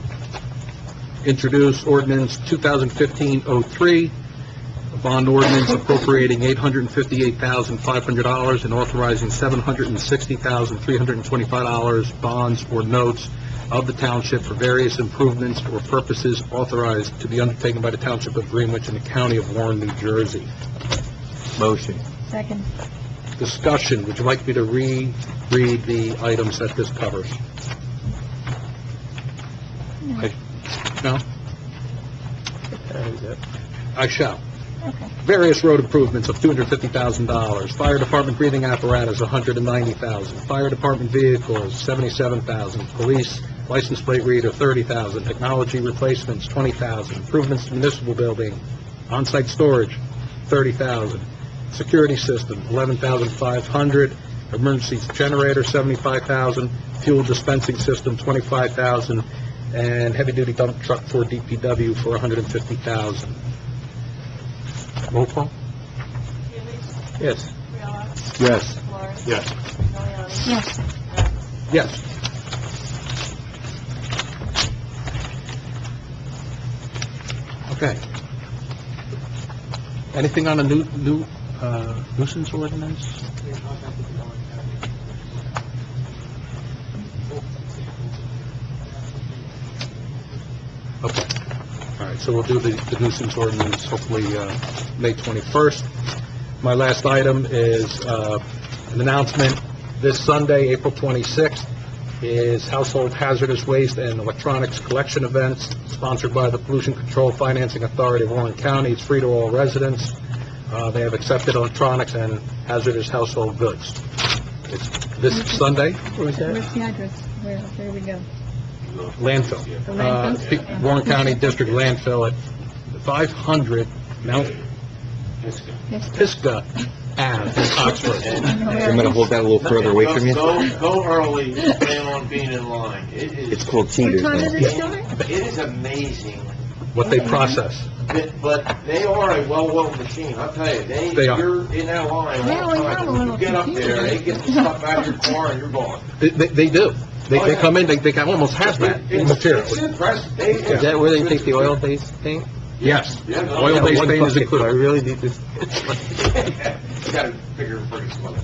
introduce ordinance 2015-03, bond ordinance appropriating $858,500 and authorizing $760,325 bonds or notes of the township for various improvements or purposes authorized to be undertaken by the Township of Greenwich and the County of Warren, New Jersey. Motion. Second. Discussion, would you like me to read the items that this covers? No? I shall. Okay. Various road improvements of $250,000. Fire department breathing apparatus, $190,000. Fire department vehicles, $77,000. Police license plate reader, $30,000. Technology replacements, $20,000. Improvements to municipal building, on-site storage, $30,000. Security system, $11,500. Emergency generator, $75,000. Fuel dispensing system, $25,000. And heavy-duty dump truck for DPW for $150,000. Roll call? Yes. Yes. Yes. Yes. Yes. Okay. Anything on a new nuisance ordinance? Okay. All right, so we'll do the nuisance ordinance hopefully May 21st. My last item is an announcement. This Sunday, April 26th, is Household Hazardous Waste and Electronics Collection Events, sponsored by the Pollution Control Financing Authority of Warren County. It's free to all residents. They have accepted electronics and hazardous household goods. It's this Sunday. Where's that? Where's the address? Where we go? Landfill. The landfill? Warren County District Landfill at 500 Mount Pisgah Ave, Oxford. I'm going to hold that a little further away from you. Go early, plan on being in line. It's called What Cheaters. time does man. it start? It is amazing, What they process. but they are a well-oiled machine, I'll tell you. They are. You're in that line Yeah, all we the have a time. When little you get up there, they get the stuff out of your car and you're gone. They do. They come in, they got almost hazmat material. It's impressive. Is that where they take the oil-based paint? Yes. Yeah, no, Oil-based One paint is bucket, so I included. really need this. You gotta figure pretty smart.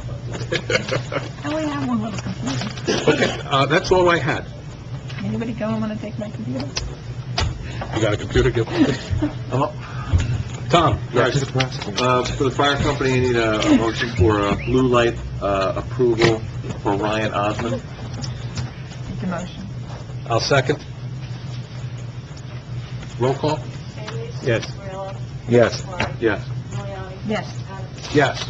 I only have one little computer. Okay, that's all I had. Anybody go and want to take my computer? You got a computer? Give Tom? For the fire company, I need a motion for a blue light approval for Ryan Osmond. Make a motion. I'll second. Roll call? Yes. Yes. Yes. Yes. Yes.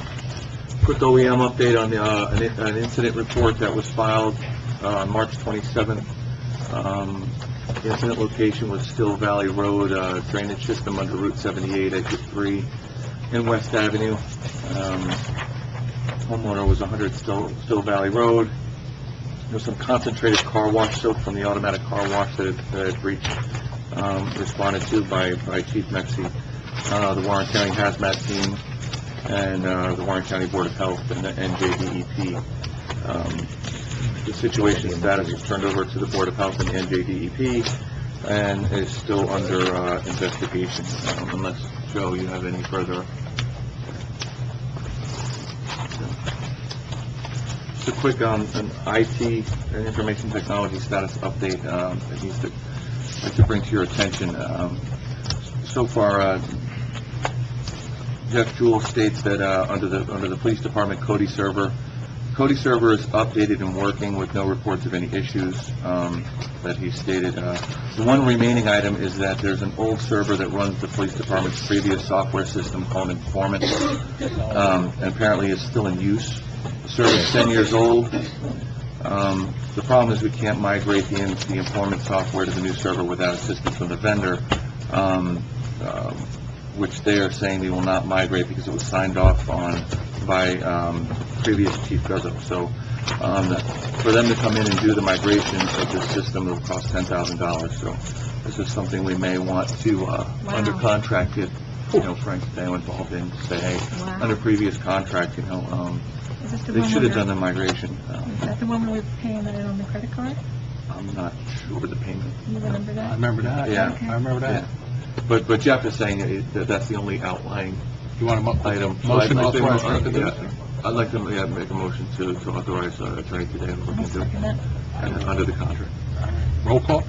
Quick OEM update on an incident report that was filed on March 27th. The incident location was Still Valley Road, drainage system under Route 78, exit 3 in West Avenue. Homeowner was 100 Still Valley Road. There was some concentrated car wash soap from the automatic car wash that had reached, responded to by Chief Mexi, the Warren County Hazmat team, and the Warren County Board of Health and the NJDEP. The situation status was turned over to the Board of Health and the NJDEP and is still under investigation, unless, Joe, you have any further. Just a quick an IT, an information technology status update that needs to, I'd like to bring to your attention. So far, Jeff Jewell states that under the police department Cody server is updated and working with no reports of any issues that he stated. The one remaining item is that there's an old server that runs the police department's previous software system called Informant, and apparently is still in use. The server's 10 years old. The problem is we can't migrate the Informant software to the new server without assistance from the vendor, which they are saying they will not migrate because it was signed off on by previous Chief Guzzo. So for them to come in and do the migration of this system, it will cost $10,000. So this is something we may want to, under contract, get, Frank Dale involved in, to say, hey, under previous contract, Is this the they one should where have done the migration. Is that the one where we're paying it on the credit card? I'm not sure of the payment. You remember that? I remember that. Yeah. I remember that. But Jeff is saying that that's the only outlying You want a item. So motion I'd like to- authorized to do yeah, this? I'd like to, make a motion to authorize Attorney today to look into under the contract. Roll call?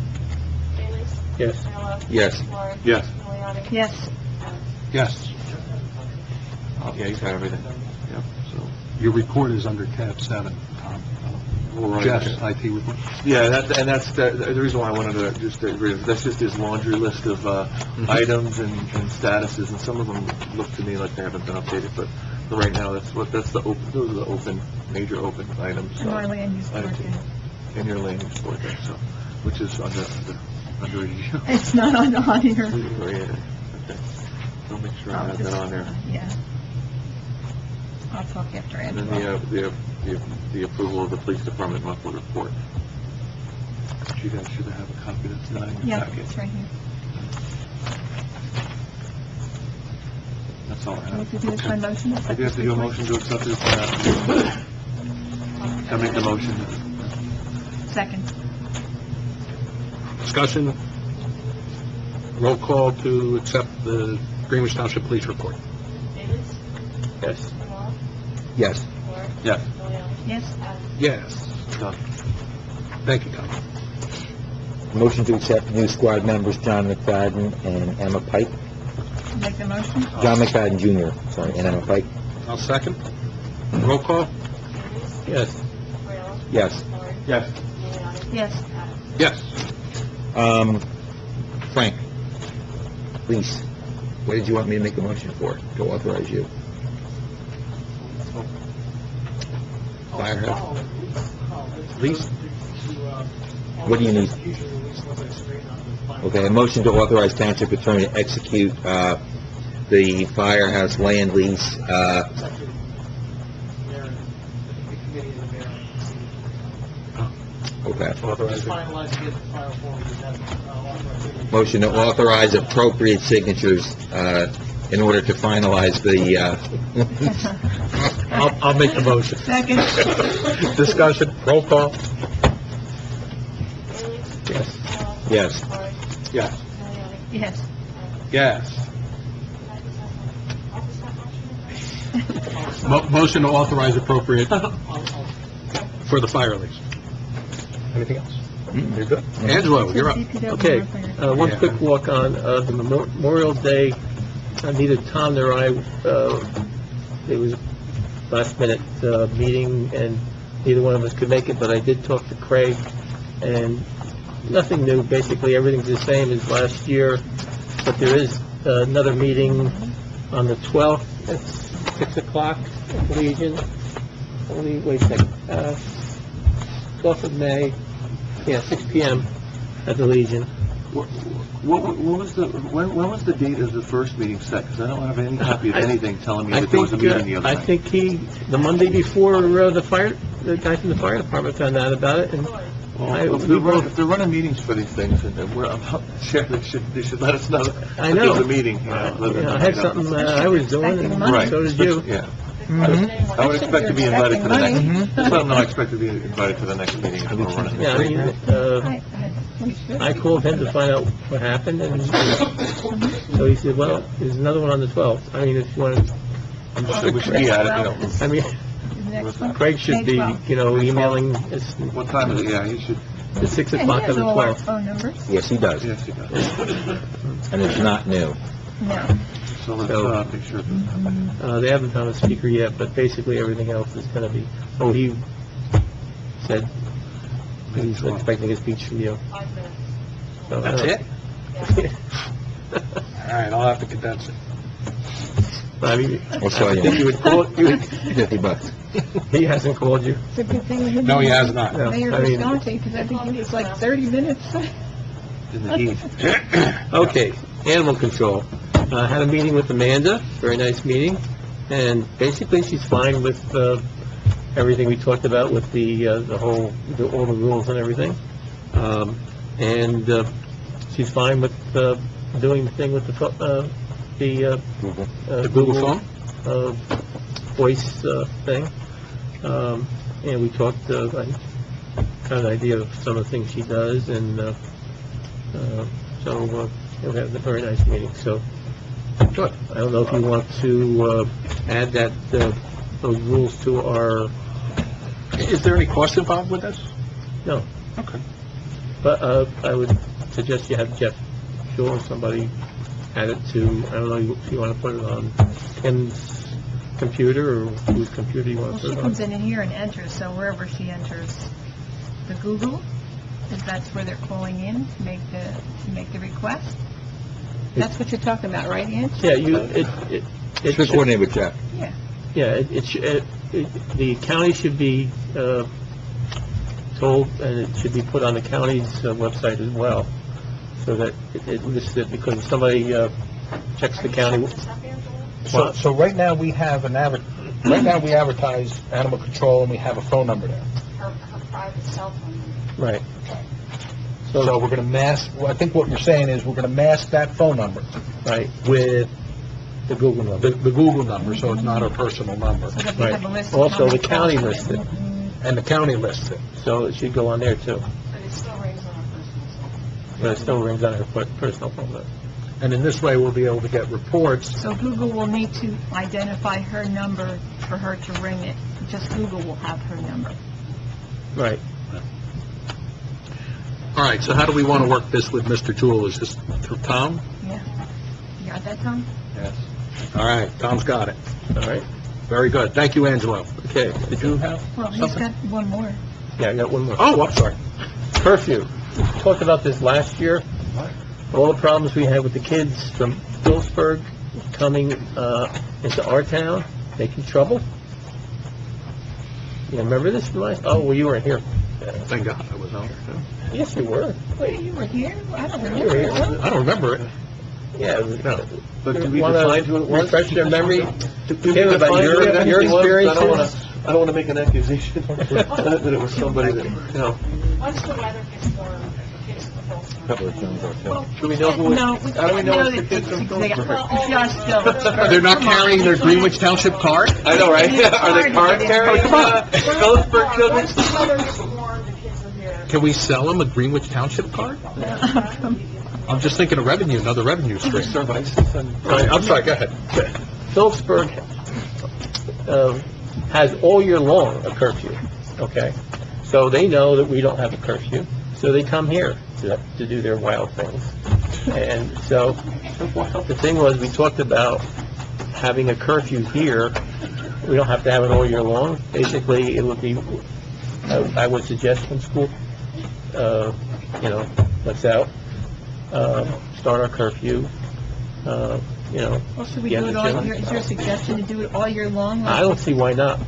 Bailey? Yes. Ayala? Yes. Lorick? Yes. Milioti? Yes. Yes. Yeah, he's got everything. Yep, so. Your report is under tab 7, Tom. We'll write Jeff's it. IT report. Yeah, that's the reason why I wanted to just agree. That's just his laundry list of items and statuses, and some of them look to me like they haven't been updated. But right now, those are the open, major open items. And our land use board, yeah. In your land use board there, so which is under review. It's not on here. Yeah, okay. I'll make sure I have that on there. Yeah. I'll talk after And Angela. then the approval of the police department monthly report. You guys should have a copy that's not in your Yeah, packet. it's right here. That's all I Do we have. have to do this by motion? I do have to do a motion to accept the report. I make the motion. Second. Discussion? Roll call to accept the Greenwich Township Police report. Bailey? Yes. Ayala? Yes. Lorick? Yes. Milioti? Yes. Yes. Done. Thank you, Tom. Motion to accept new squad members John McFadden and Emma Pike. Make the motion? John McFadden Jr., sorry, and Emma Pike. I'll second. Roll call? Bailey? Yes. Ayala? Yes. Lorick? Yes. Milioti? Yes. Yes. Frank, please, what did you want me to make a motion for, to authorize you? Firehouse? Lease? What do you need? Okay, a motion to authorize township attorney to execute, the firehouse land lease, okay. Motion to authorize appropriate signatures, in order to finalize the, I'll make the motion. Second. Discussion? Roll call? Bailey? Yes. Ayala? yes. Lorick? Yes. Milioti? Yes. Yes. Motion to authorize appropriate for the fire lease. Anything else? You're good. Angelo, you're up. Okay, one quick walk on, the Memorial Day, neither Tom nor I, it was a last-minute, meeting, and neither one of us could make it, but I did talk to Craig, and nothing new, basically everything's the same as last year, but there is another meeting on the 12th, at 6 o'clock at the Legion. Wait a second, 12th of May, yeah, 6 p.m. at the Legion. When was the date of the first meeting set? Because I don't have any copy of anything telling me I that there was a think, meeting the other I night. think the Monday before, the guy from the fire department found out about it, and If they're running meetings for these things, and we're about to share, they should let us know that I know. there's a meeting. I had something I was doing, and Right. so did you. Yeah. I would expect to be invited to the next, just let them know I expect to be invited to the next meeting if we're running. Yeah, I called him to find out what happened, and so he said, well, there's another one on the 12th. I mean, if you want to, We should be at it, you know. I mean, Craig should be, emailing us What time is it? Yeah, he should, at 6 And he o'clock on has the all our 12th. phone numbers? Yes, he does, yes, he does. and it's not new. No. So let's make sure. They haven't found a speaker yet, but basically everything else is going to be, he said he's expecting a speech from you. 5 minutes. So, That's it? All right, I'll have to condense it. But I mean, I'll show I you. think you would call, $50. he hasn't called you. It's a good thing we didn't. No, he has not. No, Mayor I mean- Visconti, because I think it was like 30 minutes. In the heat. Okay, animal control. Had a meeting with Amanda, very nice meeting, and basically she's fine with everything we talked about with all the rules and everything. And she's fine with doing the thing with the Google phone? Voice thing. And we talked, I got an idea of some of the things she does, and so we had a very nice meeting. So Good. I don't know if you want to add that, those rules to our, Is there any cost involved with this? no. Okay. But I would suggest you have Jeff Shaw or somebody add it to, I don't know if you want to put it on Tim's computer or whose computer you Well, want to she put it comes on. in here and enters, so wherever she enters the Google, if that's where they're calling in to make the request. That's what you're talking about, right, Ann? Yeah, it should, coordinate with Jeff. Yeah. yeah, the county should be told, and it should be put on the county's website as well, so that it lists it, because if somebody checks the county. So right now, we have right now we advertise animal control, and we have a phone number there. Her private cell phone number. Right. So we're going to mask, well, I think what you're saying is we're going to mask that phone number. Right. With The Google number. the Google number, so it's not her personal number. So that we have a list of Also, how the many county calls lists come it, in. And the county lists it. so it should go on there too, But it still rings on her personal cell phone. but it still rings on her personal phone number. And in this way, we'll be able to get reports. So Google will need to identify her number for her to ring it. Just Google will have her number. Right. All right, so how do we want to work this with Mr. Jewell? Is this through Tom? Yeah. You got that, Tom? Yes. All right, Tom's got it. All right. Very good. Thank you, Angelo. Okay, did you have Well, he's something? got one more. Yeah, I got one more. Oh, I'm sorry. Curfew. We talked about this last year. All the problems we had with the kids from Phillipsburg coming into our town, making trouble. You remember this from last? Oh, well, you weren't here. Thank God I was on there. Yes, you were. Wait, you were here? I don't You were remember. here. I don't remember it. Yeah. No. But did we define who it was? Refresh your memory. Kim, about your experiences? I don't want to make an accusation that it was somebody that, Once the weather gets warm, the kids will feel Couple of things, okay. Do we know who it, No, how do we know it's the that kids from they Phillipsburg? just don't. They're not carrying their Greenwich Township card? I know, right? Are they card carrying? Come on. Phillipsburg children? Once the weather gets warm, the kids are here. Can we sell them a Greenwich Township card? I'm just thinking of revenue, another revenue stream. Serve ISIS and- All right, I'm sorry, go ahead. Phillipsburg has all year long a curfew, okay? So they know that we don't have a curfew, so they come here to do their wild things. And so, the thing was, we talked about having a curfew here. We don't have to have it all year long. Basically, it would be, I would suggest from school, let's out, start our curfew, Well, should we Yeah, do it the all children. year? Is your suggestion to do it all year long? I don't see why not.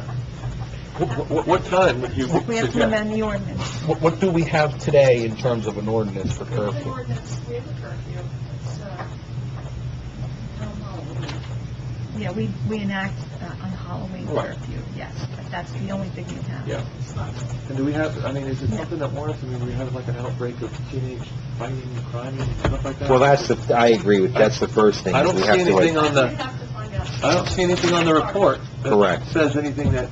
What time would you We have to suggest? amend the ordinance. What do we have today in terms of an ordinance for We have an curfew? ordinance, we have a curfew. It's, Yeah, we enact on Halloween Right. curfew, yes, but that's the only thing we have. Yeah. And do we have, is it something that warrants, we have like an outbreak of teenage fighting, crime, and stuff like that? Well, I agree with, that's the first thing. I don't We see have to, anything on we the, have to find out. I don't see anything on the report that Correct. says anything that,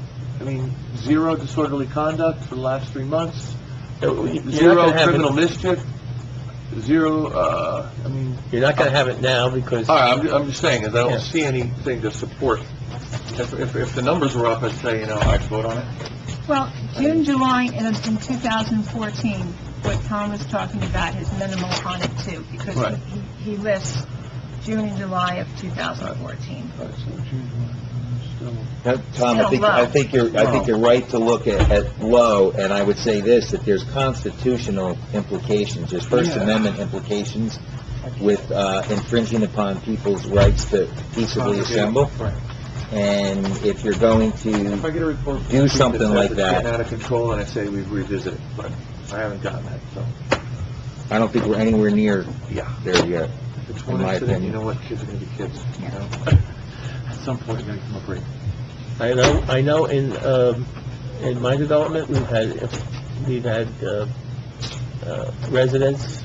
zero disorderly conduct for the last 3 months, You're not zero gonna have criminal it, mischief, zero, you're not gonna have it now because, all right, I'm just saying, is I Yeah. don't see anything to support. If the numbers were up, I'd say, I'd vote on it. Well, June, July, and in 2014, what Tom was talking about is minimal on it too, because Right. he lists June and July of 2014. Tom, I think you're right to look at low, and I would say this, that there's constitutional implications, there's First Yeah. Amendment implications with infringing upon people's rights to peaceably assemble. Right. And if you're going If to I get a report. from do the chief something says like it's that. getting out of control, and I say we revisit it, but I haven't gotten that, so. I don't think we're anywhere near Yeah. there yet. If it's In one my incident, you opinion. know what, kids are gonna be kids, At some point, you're gonna come up right. I know in my development, we've had residents,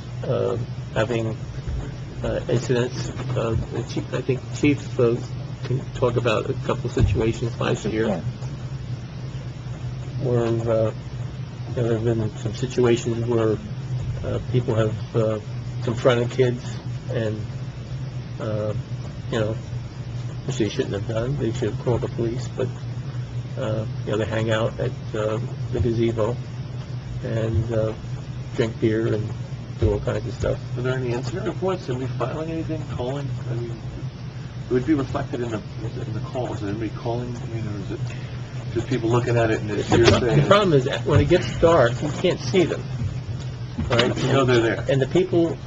having, incidents, I think Chief, can talk about a couple of situations last year Yeah. where, there have been some situations where, people have, confronted kids and, which they shouldn't have done. They should have called the police, but, they hang out at the gazebo and drink beer and do all kinds of stuff. Are there any incident reports? Are we filing anything, calling? I mean, it would be reflected in the calls. Is anybody calling? I mean, or is it just people looking at it and it's hearsay? The problem is that when it gets dark, you can't see them, right? You know they're there. And the people,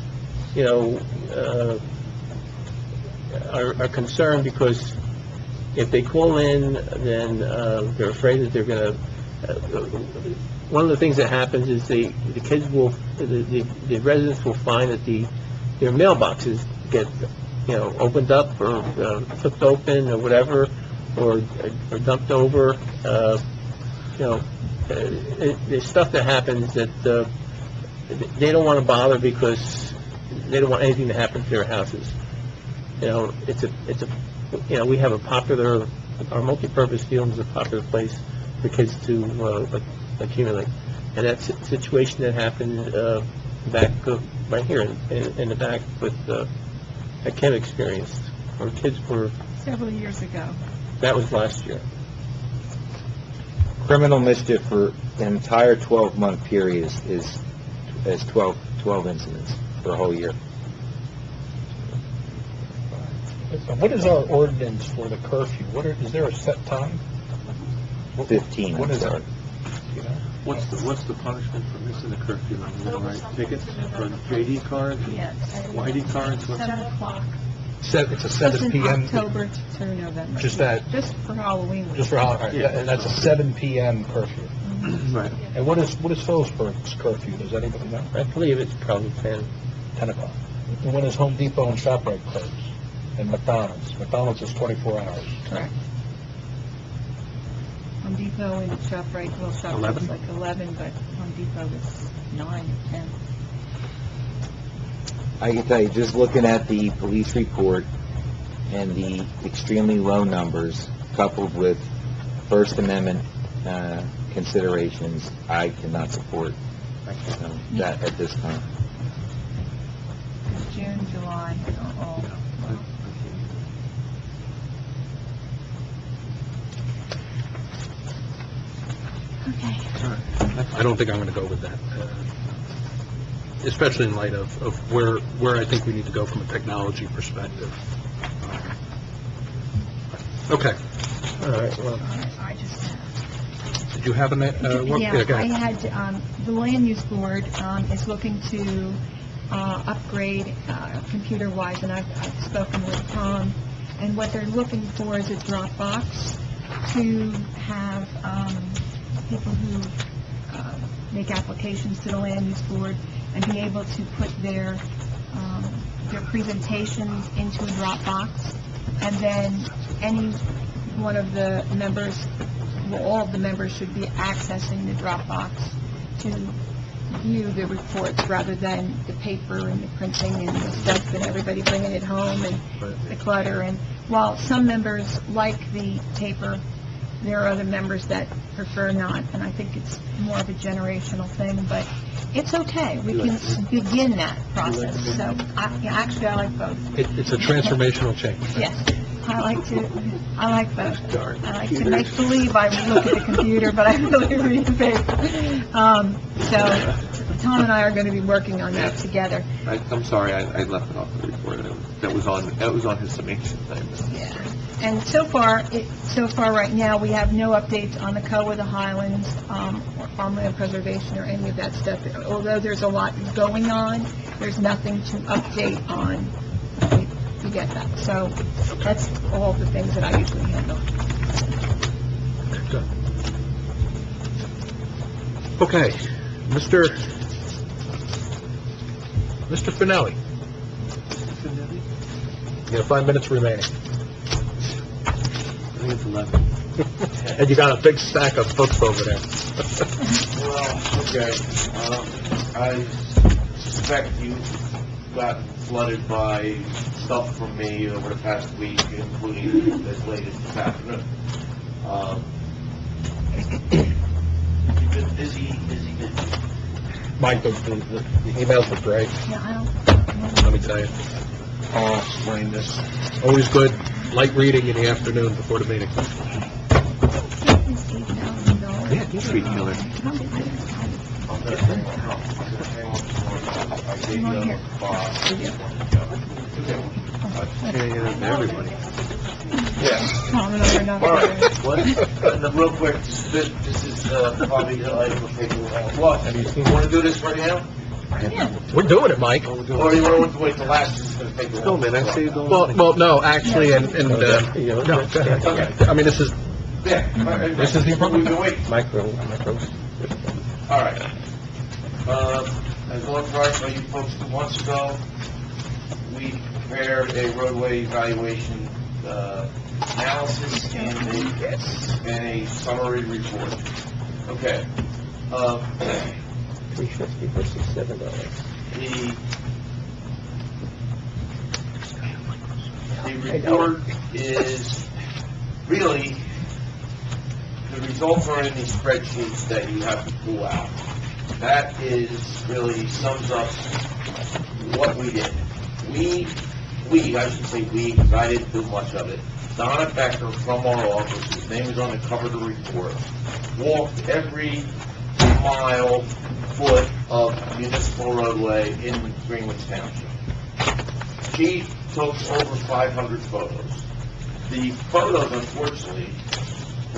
are concerned because if they call in, then they're afraid that they're going to. One of the things that happens is the residents will find that their mailboxes get opened up or flipped open or whatever, or dumped over. There's stuff that happens that they don't want to bother because they don't want anything to happen to their houses. We have our multi-purpose field is a popular place for kids to accumulate. And that situation that happened back right here in the back with that Ken experienced, where kids were... Several years ago. That was last year. Criminal mischief for an entire 12-month period is 12 incidents for a whole year. What is our ordinance for the curfew? Is there a set time? 15. What is I'm our, sorry. What's the punishment for missing the curfew? I mean, right? Tickets for JD cards, Yes. YD cards? 7 o'clock. It's a Just 7 in p.m. October through November. Just that? Just for Halloween. Just for Halloween, Yeah. and that's a 7 p.m. curfew. Right. And what is Phillipsburg's curfew? Does anybody know? I believe it's probably 10. 10 o'clock. And when is Home Depot and ShopRite closed? And McDonald's? McDonald's is 24 hours. Correct. Home Depot and ShopRite, well, ShopRite's 11? like 11, but Home Depot is 9 or 10. I can tell you, just looking at the police report and the extremely low numbers coupled with First Amendment considerations, I cannot support that at this time. June, July, all. Okay. I don't think I'm going to go with that, especially in light of where I think we need to go from a technology perspective. Okay. All right, well, I just Did you have a, go Yeah, I ahead. had, the Land Use Board is looking to upgrade computer-wise, and I've spoken with Tom, and what they're looking for is a Dropbox to have people who make applications to the Land Use Board and be able to put their presentations into a Dropbox, and then any one of the members, well, all of the members should be accessing the Dropbox to view the reports rather than the paper and the printing and the stuff and everybody bringing it home and the clutter. And while some members like the paper, there are other members that prefer not, and I think it's more of a generational thing, but it's okay. We can begin that process. So, actually, I like both. It's a transformational change. Yes, I like both. I like to make believe I look at the computer, but I really read the paper. So, Tom and I are going to be working on that together. I'm sorry, I left it off the report. That was on his summation thing. Yeah. And so far right now, we have no updates on the COA, the Highlands, or farmland preservation, or any of that stuff. Although there's a lot going on, there's nothing to update on. You get that. So that's all the things that I usually handle. Okay, Mr. Finelli. You have 5 minutes remaining. I think it's 11. And you got a big stack of books over there. Well, okay. I suspect you got flooded by stuff from me over the past week, including as late as this afternoon. You've been busy. Mike, the emails were great. Yeah, I don't. Let me tell you. I'll explain this. Always good, light reading in the afternoon before the meeting. Yeah, he's a killer. Everybody. Yeah. All right. Real quick, this is probably the item we're taking along. What, you want to do this right now? We're doing it, Mike. Or you want to wait till last, it's going to take a while? Well, no, actually, no, go ahead. I mean, this is Yeah. This is the appropriate- We've been waiting. Micro. All right. As authorized by you folks 2 months ago, we prepared a roadway evaluation analysis and a summary report. Okay. 350 versus $7. The report is really, the results are in these spreadsheets that you have to pull out. That is really sums up what we did. I should say we, because I didn't do much of it. Donna Becker from our office, his name is on the cover of the report, walked every mile, foot of municipal roadway in Greenwich Township. She took over 500 photos. The photos, unfortunately,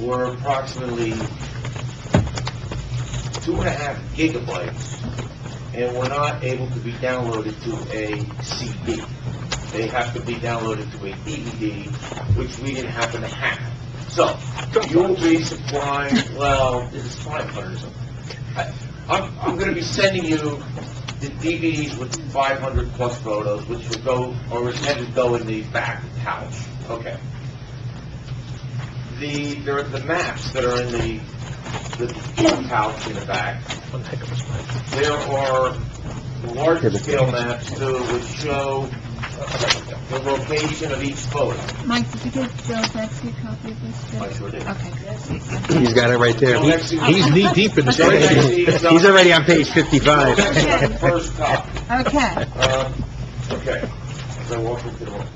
were approximately 2.5 gigabytes and were not able to be downloaded to a CD. They have to be downloaded to a DVD, which we didn't happen to have. So, you'll be supplying, well, this is 500 or something. I'm going to be sending you the DVDs with 500 plus photos, which will go, or intended to go in the back pouch. Okay. There are the maps that are in the pouch in the back. There are larger scale maps too, which show the location of each photo. Mike, did you give Joe Betsy a copy of this? too? I sure did. Okay. He's got it right there. He's knee-deep in the spreadsheet. He's already on page 55. First copy. Okay. Okay. So welcome to the room.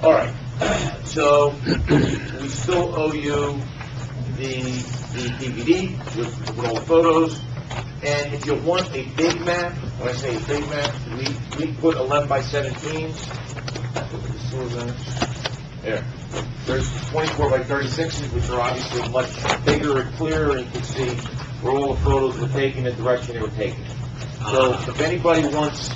All right. So we still owe you the DVD with all the photos. And if you want a big map, when I say a big map, we put 11 by 17s. There. There's 24 by 36s, which are obviously much bigger and clearer, and you can see where all the photos were taken, the direction they were taken. So if anybody wants,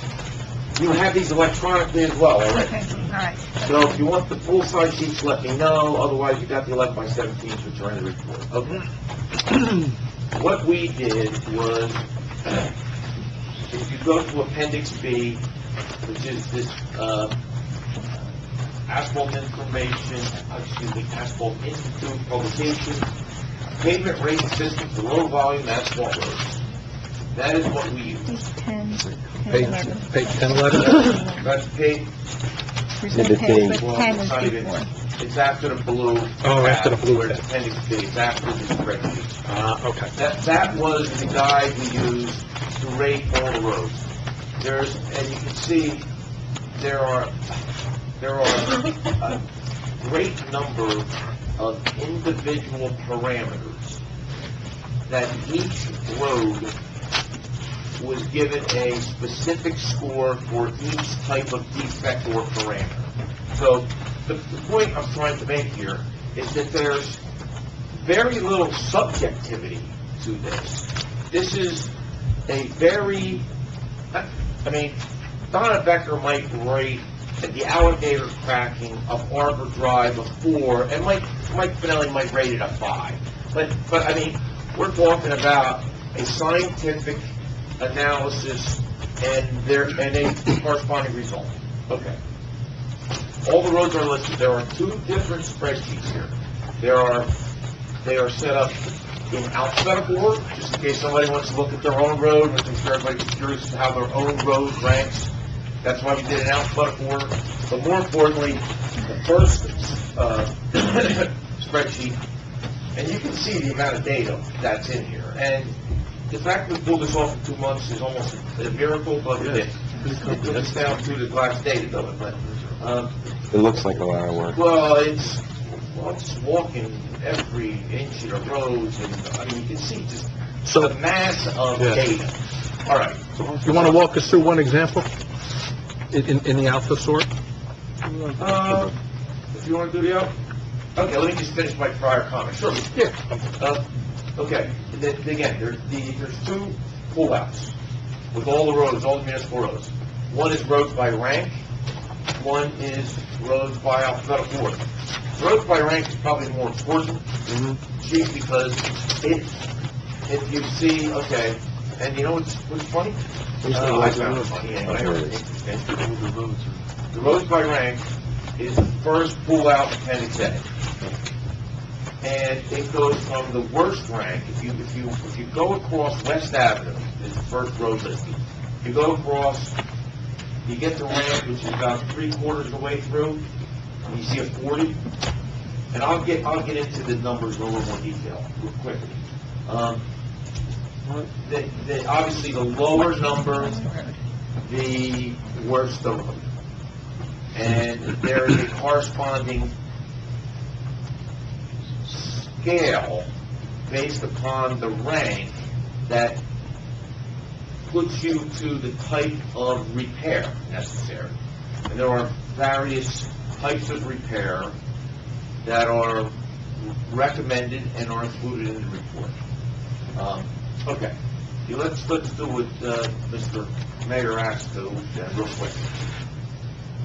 you have these electronically as well already. Okay, all right. So if you want the full-size sheets, let me know. Otherwise, you got the 11 by 17s, which are in the report. Okay. What we did was, if you go to Appendix B, which is this Asphalt Institute publication, pavement rating system for low-volume asphalt roads. That is what we use. Page 10, Page 10, 11? That's page, Exhibit page. But well, 10 it's is not even, before. it's after the blue. Oh, after the blue Where it's tab. Appendix B, it's after the spreadsheet. Okay. That was the guide we used to rate all the roads. And you can see, there are a great number of individual parameters that each road was given a specific score for each type of defect or parameter. So the point I'm trying to make here is that there's very little subjectivity to this. This is a very, I mean, Donna Becker might rate the alligator cracking of Arbor Drive a 4, and Mike Finelli might rate it a 5. But I mean, we're talking about a scientific analysis and a corresponding result. Okay. All the roads are listed. There are 2 different spreadsheets here. They are set up in alphabetical order, just in case somebody wants to look at their own road, which I'm sure everybody's curious to how their own road ranks. That's why we did an alphabetical order. But more importantly, the first spreadsheet, and you can see the amount of data that's in here. And the fact we pulled this off in 2 months is almost a miracle, but it is. It took us down to the last day to do it, but, It looks like a lot of work. well, it's walking every inch of the roads, and, I mean, you can see just So, a mass of Yeah. data. All right. you want to walk us through one example in the Alpha sort? If you want to do the, okay, let me just finish my prior comment. Sure. Yeah. Okay, again, there's two pullouts with all the roads, all the municipal roads. One is roads by rank, one is roads by alphabetical order. Roads by rank is probably more important, chief, because if you see, okay, and you know what's funny? I found it funny anyway. The roads by rank is the first pull-out Appendix A. And it goes from the worst rank, if you go across West Avenue, is the first road listed. You go across, you get to ramp, which is about 3/4 of the way through, and you see a 40. And I'll get into the numbers in a little more detail real quickly. Obviously, the lower number, the worse the road. And there is a corresponding scale based upon the rank that puts you to the type of repair necessary. And there are various types of repair that are recommended and are included in the report. Okay, let's do what Mr. Mayor asked to real quick.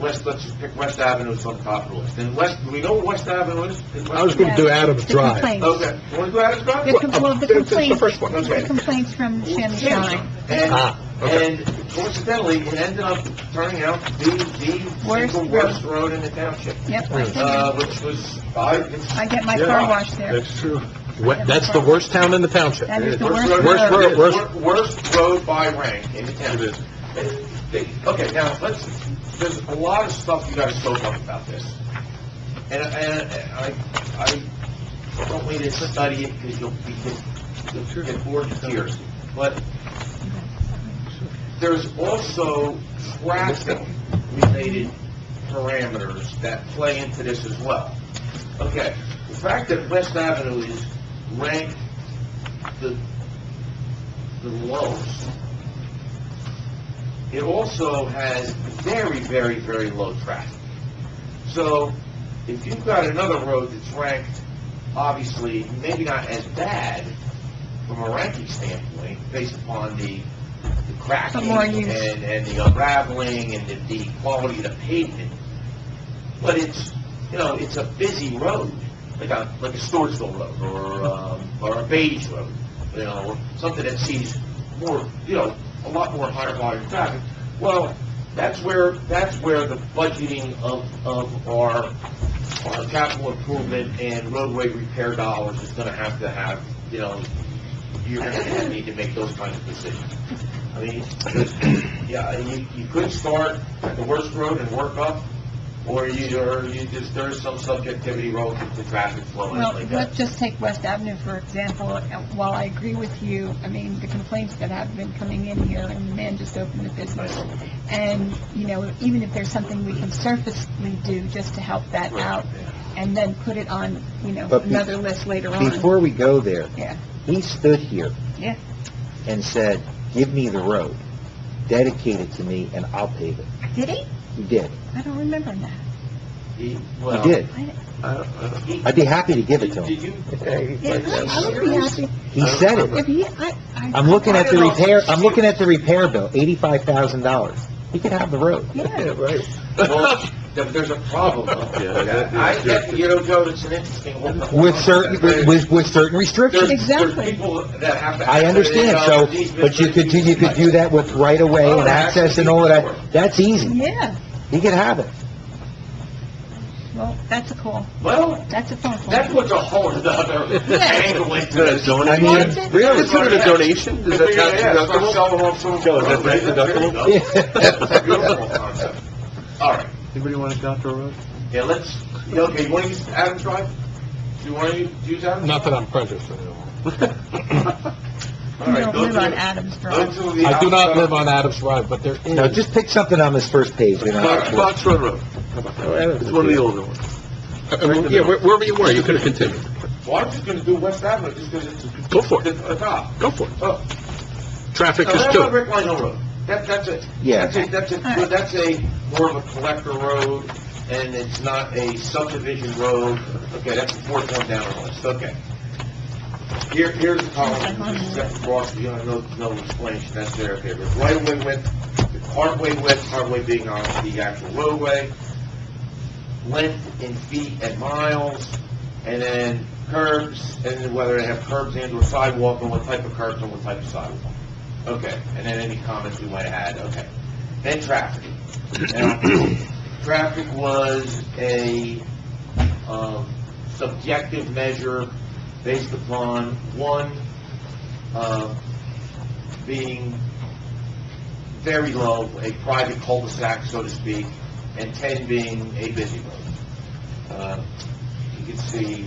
Let's just pick West Avenue as on the top of the list. And do we know what West Avenue is? I was going to do Adams The Drive. complaints. Okay, you want to do Adams Drive? The complaints, first one. Okay. the complaints from Shannon Shine. And coincidentally, it ended up turning out to be the single worst road in the township. Yep, Which was, I get my car washed there. That's true. That's the worst town in the township. That is the Worst worst road, road. worst road by rank in the township. Okay, now there's a lot of stuff you got to soak up about this, and I don't want you to study it because you'll get bored to tears. But there's also traffic-related parameters that play into this as well. Okay, the fact that West Avenue is ranked the lowest, it also has very, very, very low traffic. So if you've got another road that's ranked, obviously, maybe not as bad from a ranking standpoint, based upon the cracking and the unraveling and the quality of the pavement, but it's a busy road, like a Storesville road or a Beatty road, or something that sees more, a lot more higher volume traffic. Well, that's where the budgeting of our capital improvement and roadway repair dollars is going to have, you're going to need to make those kinds of decisions. I mean, you could start at the worst road and work up, or there's some subjectivity relative to traffic flow and Well, like that. let's just take West Avenue, for example. While I agree with you, I mean, the complaints that have been coming in here, and the man just opened the business, and, even if there's something we can surfacely do just to help that out, and then put it on, But another list later on. Before we go there, Yeah, he stood here yeah. and said, "Give me the road, dedicate it to me, and I'll pave it." Did he? He did. I don't remember that. He did. I'd be happy to give it to Did him. Yeah, I would be happy. He said it. If he, I'm looking at the repair. I'm looking at the repair bill, $85,000. He could have the road. Yeah. Right. Well, there's a problem, though. Joe, it's an interesting whole... With certain restrictions. Exactly. There's people that have to... I understand, but you could do that with right of way and access and all of that. That's easy. Yeah. He could have it. Well, that's a call. Well, That's a phone call. that puts a whole other angle into this. I mean, Really? Is it a donation? Is that tax deductible? Joe, is that tax deductible? That's a beautiful concept. All right. Anybody want to Dr. Road? Yeah, okay, you want to use Adams Drive? Do you want to use Adams? Not that I'm prejudiced. All right, go live on Adams Drive. Go to the I do not outside- live on Adams Drive, but there is. No, just pick something on this first page, you know. Fox Run Road. It's one of the older ones. Yeah, wherever you were, you could have continued. Well, I'm just gonna do West Avenue, just because it's Go for it. a top. Go for it. Oh, Traffic no, is that's not two. Rick Line Hill Road. That's a, Yeah. that's a more of a collector road, and it's not a subdivision road. Okay, that's the fourth one down on the list, okay. Here's the column, this is second cross, you don't know explanation, that's there, okay. There's right-of-way width, hardway being on the actual roadway, length in feet and miles, and then curbs, and then whether they have curbs and or sidewalk, and what type of curbs and what type of sidewalk. Okay, and then any comments we might have had, okay. Then traffic. Now, traffic was a, subjective measure based upon one, being very low, a private cul-de-sac, so to speak, and 10 being a busy road. You can see,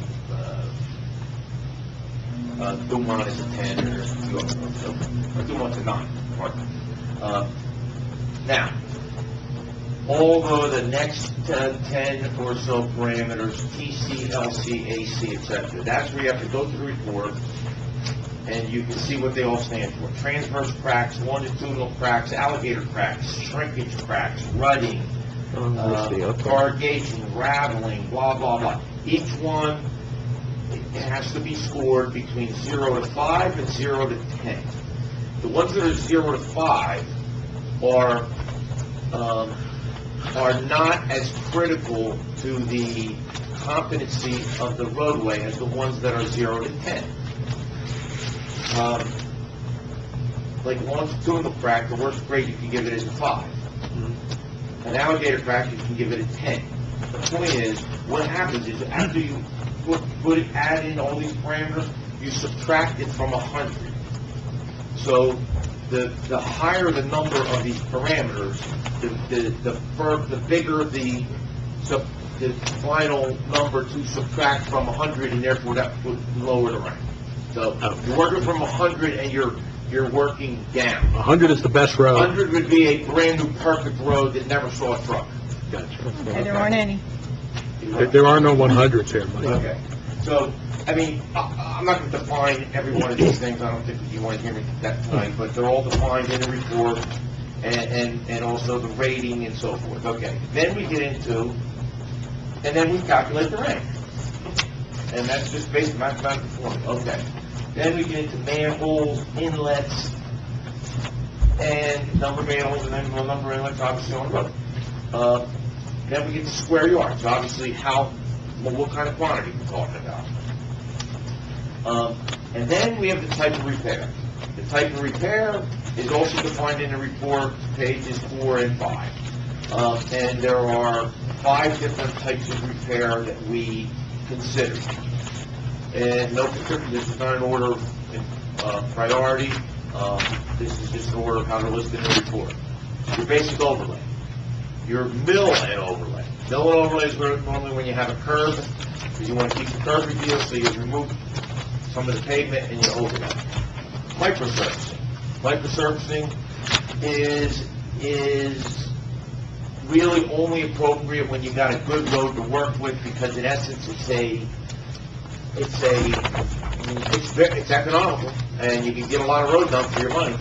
Dumont is a 10, and there's a few other ones, so, Dumont's a 9, pardon. Now, although the next 10 or so parameters, TC, LC, AC, etc., that's where you have to go through the report, and you can see what they all stand for. Transverse cracks, longitudinal cracks, alligator cracks, shrinkage cracks, rutting, corrugation, raveling, blah, blah, blah. Each one, it has to be scored between 0 to 5 and 0 to 10. The ones that are 0 to 5 are not as critical to the competency of the roadway as the ones that are 0 to 10. Like longitudinal crack, the worst grade you can give it is a 5. An alligator crack, you can give it a 10. The point is, what happens is after you add in all these parameters, you subtract it from 100. So the higher the number of these parameters, the bigger the final number to subtract from 100, and therefore that would lower the rank. So you're working from 100 and you're working down. 100 is the best road. 100 would be a brand new perfect road that never saw a truck. Gotcha. And there aren't any. There are no 100s here, Mike. Okay. So, I mean, I'm not going to define every one of these things. I don't think that you want to hear me that tonight, but they're all defined in the report and also the rating and so forth. Okay. Then we get into, and then we calculate the rank. And that's just basic mathematical formula. Okay. Then we get into manholes, inlets, and number of manholes, and then the number of inlets, obviously, on the road. Then we get to square yards, obviously what kind of quantity we're talking about. And then we have the type of repair. The type of repair is also defined in the report, pages 4 and 5. And there are 5 different types of repair that we consider. And no particular, this is not an order of priority. This is just an order of how they're listed in the report. Your basic overlay. Your mill and overlay. Mill and overlay is normally when you have a curb, because you want to keep the curb revealed, so you remove some of the pavement and you overlay. Microsurfacing. Microsurfacing is really only appropriate when you've got a good road to work with, because in essence it's economical, and you can get a lot of road done for your money.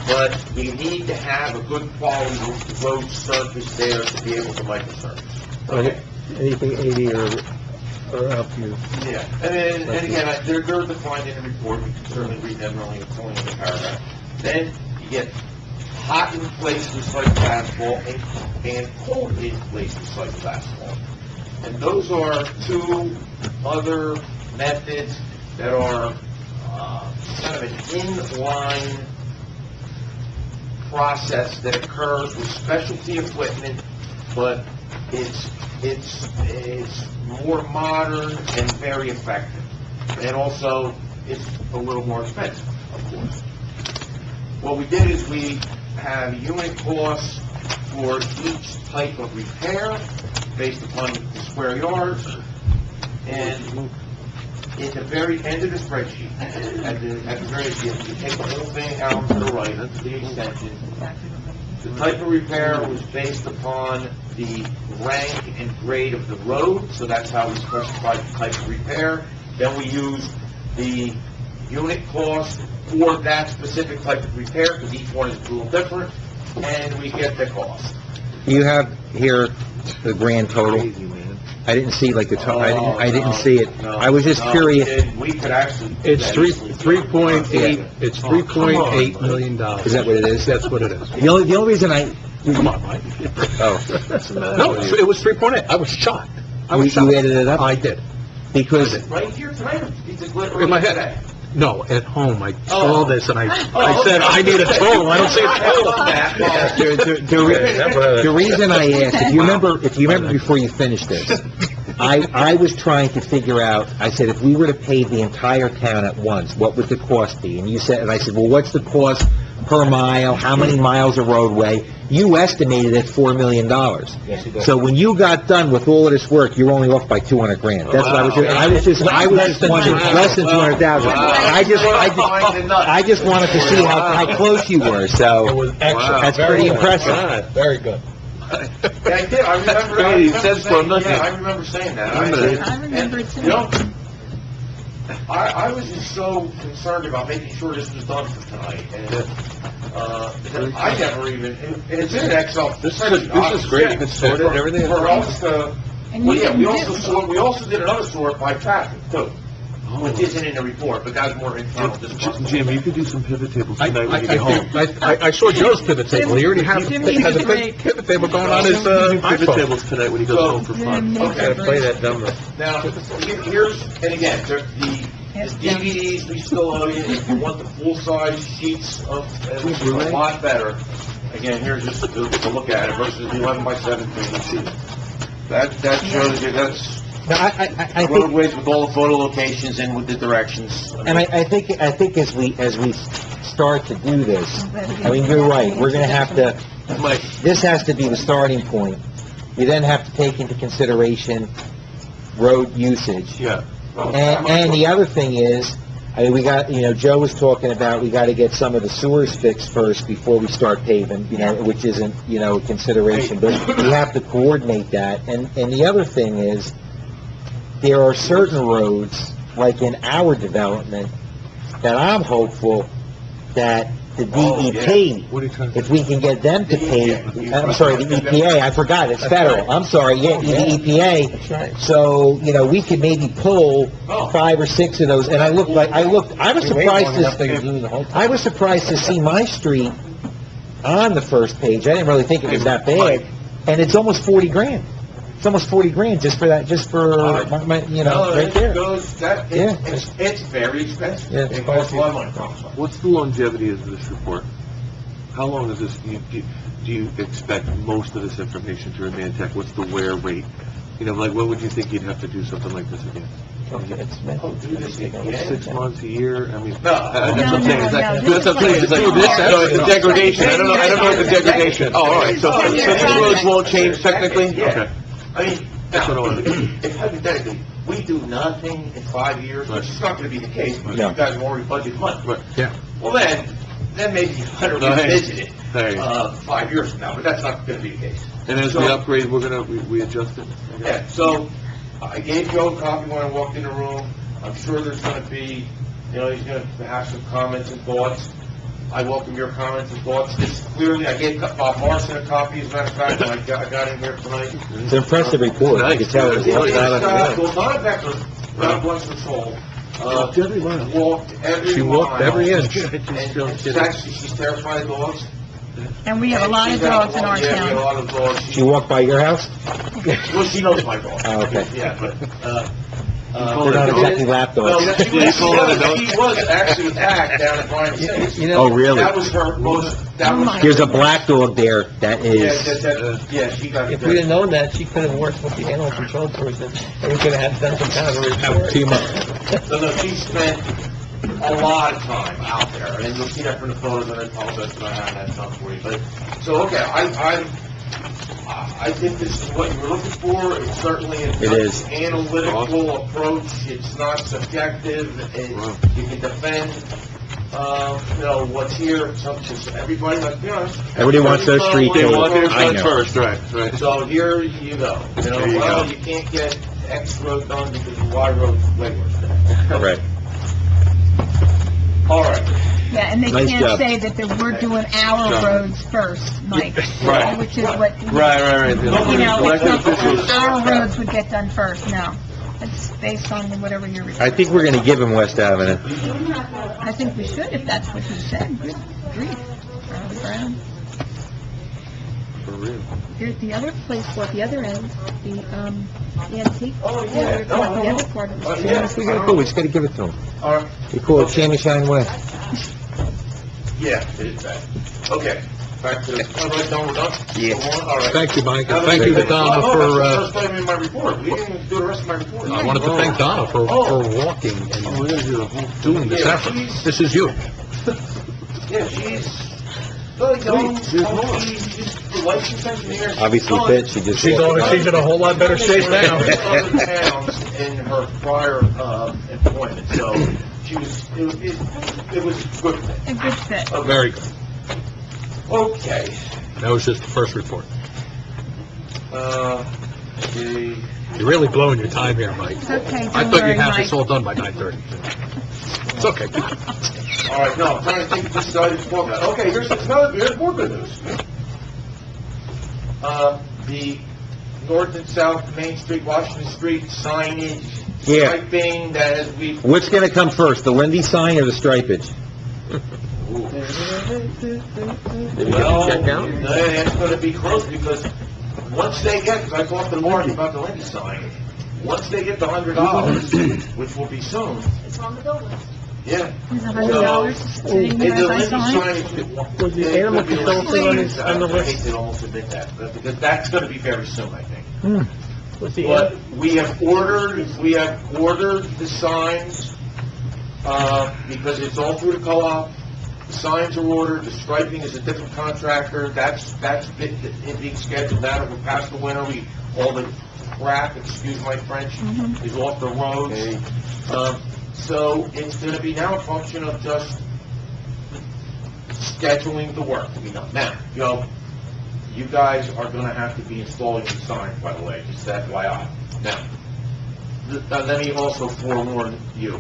But you need to have a good quality road surface there to be able to microsurface. Okay. Anything 80 or up here. Yeah, and again, they're defined in the report. You can certainly read them, only in the paragraph. Then you get hot in place recycled asphalt and cold in place recycled asphalt. And those are 2 other methods that are kind of an inline process that occurs with specialty equipment, but it's more modern and very effective. And also, it's a little more expensive, of course. What we did is we have unit costs for each type of repair based upon the square yards, and in the very end of the spreadsheet, at the very end, you take the whole thing out to the right, the extension. The type of repair was based upon the rank and grade of the road, so that's how we specified the type of repair. Then we use the unit cost for that specific type of repair, because each one is a little different, and we get the cost. You have here the grand total? I didn't see like the, I didn't see it. I was just curious. We could actually... It's 3.8, it's $3.8 million. Is that what it is? That's what it is. The only reason Come on, Mike. Oh. No, it was 3.8. I was shocked. You added it up? I did. Because, Right here tonight, In my head. No, at home, I saw this and I said, I need a total. I don't see a total. the reason I asked, if you remember before you finished this, I was trying to figure out, I said, if we were to pave the entire town at once, what would the cost be? And you said, and I said, well, what's the cost per mile? How many miles of roadway? You estimated at $4 million. So when you got done with all of this work, you were only off by $200,000. That's what I was doing. I was just wondering, less than $200,000. I just wanted to see how close you were, so that's pretty impressive. Very good. Yeah, I did. I remember saying that. I remember it too. You know, I was just so concerned about making sure this was done for tonight, and I never even, and it's in Excel. This is great. You can sort it and everything. For us to, well, yeah, we also did another sort by traffic too, which isn't in the report, but that's more internal. Jim, you could do some pivot tables tonight when you get home. I saw Joe's pivot table. He already has a big pivot table going on his Pivot iPhone. tables tonight when he goes home for fun. Okay. Play that number. Now, here's, and again, the DVDs we still owe you. If you want the full-size sheets of, which is a lot better. Again, here's just to look at it versus the 11 by 17. That shows you, that's I think, roadways with all the photo locations and with the directions. and I think as we start to do this, I mean, you're right, we're gonna have to, this has to be the starting point. You then have to take into consideration road usage. Yeah. And the other thing is, I mean, we got, Joe was talking about, we gotta get some of the sewers fixed first before we start paving, which isn't, a consideration, but we have to coordinate that. And the other thing is, there are certain roads, like in our development, that I'm hopeful that the DEP, if we can get them to pay, I'm sorry, the EPA, I forgot, it's federal, I'm sorry, the EPA. So, we could maybe pull 5 or 6 of those, and I was surprised to see my street on the first page. I didn't really think it was that bad, and it's almost $40,000. It's almost $40,000 just for that, right there. It's very expensive. Yeah, It costs a lot of money. What's the longevity of this report? How long is this, do you expect most of this information to remain intact? What's the wear rate? What would you think you'd have to do something like this again? 6 months, a year? I mean, that's what I'm saying. That's what I'm saying. It's like, the degradation. I don't know what the degradation. Oh, all right. So these roads won't change technically? Okay. I mean, if hypothetically, we do nothing in 5 years, which is not going to be the case, because you guys have already budgeted money. Yeah. Well, then maybe you better revisit it 5 years from now, but that's not going to be the case. And as we upgrade, we adjust it? Yeah, so I gave Joe a copy when I walked in the room. I'm sure there's going to be, he's going to have some comments and thoughts. I welcome your comments and thoughts. This clearly, I gave Bob Morrison a copy, as a matter of fact, and I got him here tonight. It's an impressive report, I can tell. Donna Becker, God bless her soul, walked every line. She walked every inch. She's terrified of dogs. And we have a lot of dogs in our Yeah, we have a town. lot of dogs. She walked by your house? Well, she knows my dog. Oh, okay. Yeah, but, They're not exactly lap no, dogs. she was actually attacked down at Bryan Estates. Oh, really? That was her most, There's a black dog there that is, she got. If we'd have known that, she could have worked with the animal control person, and we could have done some kind of a report. Team up. So no, she spent a lot of time out there, and you'll see that from the photos, and I apologize that I haven't had time for you, but, so, okay, I'm I think this is what you were looking for. It's certainly an It is. analytical approach. It's not subjective. You can defend, what's here. It's up to everybody, let's be honest. Everybody wants those streets. They want their I know. First, right. So here you go. There you go. You can't get X road done because the Y road's way worse. Correct. All right. Yeah, and they Nice can't job. say that we're doing our Job. roads first, Mike. Right. Which is what, Right. you know, it's not that our roads would get done first, no. It's based on whatever you're... I think we're gonna give him West Avenue. I think we should, if that's what you said. Good grief. Charlie Brown. For real. There's the other place, what, the other end, the antique. Oh, yeah. The other part of the street. Yeah. We gotta, cool, we just gotta give it to him. All right. We call it Sammy Shine Way. Yeah, it is that. Okay, back to the, all right, done, we're done? Yeah. Go on, all right. Thank you, Mike, and thank you to Donna That's for, the first item in my report. We didn't even do the rest of my report. I wanted to thank Donna for walking and doing this effort. This is you. Yeah, she's really young, she's a licensed engineer. Obviously fit, she just... She's in a whole lot better shape now. She's other towns in her prior, employment, so she was, it was a good thing. A good fit. Very good. Okay, That was just the first report. the, You're really blowing your time here, Mike. It's okay, I don't thought worry, you'd have Mike. this all done by 9:30. It's okay. all right, no, I'm trying to think of this item to talk about. Okay, here's more good news. The north and south Main Street, Washington Street signage, Yeah. striping that as we... What's gonna come first, the Lindy sign or the stripage? Well, that's gonna be close, because once they get, because I talked to Marty about the Lindy sign, once they get the $100, which will be soon, It's on the bill list. yeah. There's $100 sitting And here the as I Lindy sign. sign... Was the animal control thing on the I hate list? to almost admit that, but because that's gonna be very soon, I think. Was the But we have ordered the signs, because it's all through the co-op. The signs are ordered, the striping is a different contractor, that's being scheduled now that we're past the winter, all the crap, excuse my French, is off the roads. So it's gonna be now a function of just scheduling the work to be done. Now, you guys are gonna have to be installing the signs, by the way, just FYI. Now, let me also forewarn you,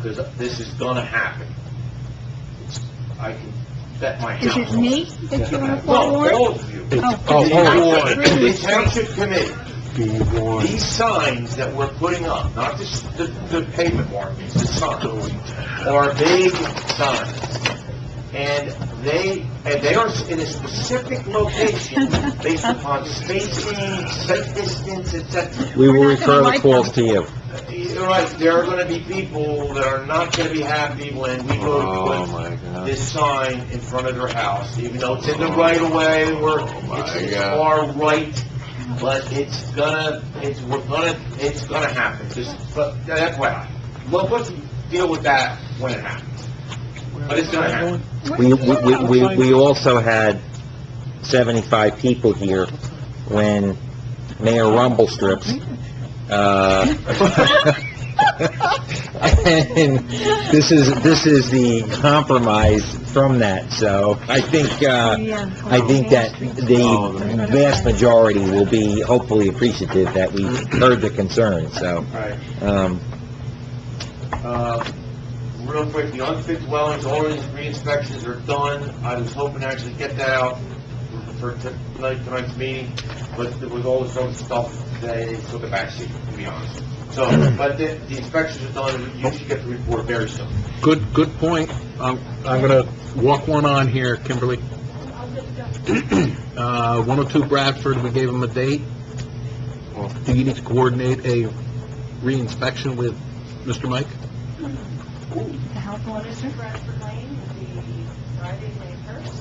because this is gonna happen. I can bet my house. Is it me that you want to No, forewarn? all of you. Oh, really? The township committee, these signs that we're putting up, not the pavement markings, the signs, are big signs. And they are in a specific location based upon spacing, sight distance, etc. We will refer the calls to you. You're right, there are gonna be people that are not gonna be happy when we go to put this sign in front of their house, even though it's in the right of way, or it's far right, but it's gonna happen, but that's why. Well, let's deal with that when it happens. But it's gonna happen. We also had 75 people here when Mayor Rumblestrips, and this is the compromise from that, so I think that the vast majority will be hopefully appreciative that we heard the concerns, so, Real quick, the unfit dwellings, all these re-inspections are done. I was hoping to actually get that out for tonight's meeting, but with all this other stuff, they took a backseat, to be honest. So, but the inspections are done, you should get the report very soon. Good point. I'm gonna walk one on here, Kimberly. 102 Bradford, we gave them a date. Do you need to coordinate a re-inspection with Mr. Mike? The health officer? Bradford Lane will be Friday, May 1st.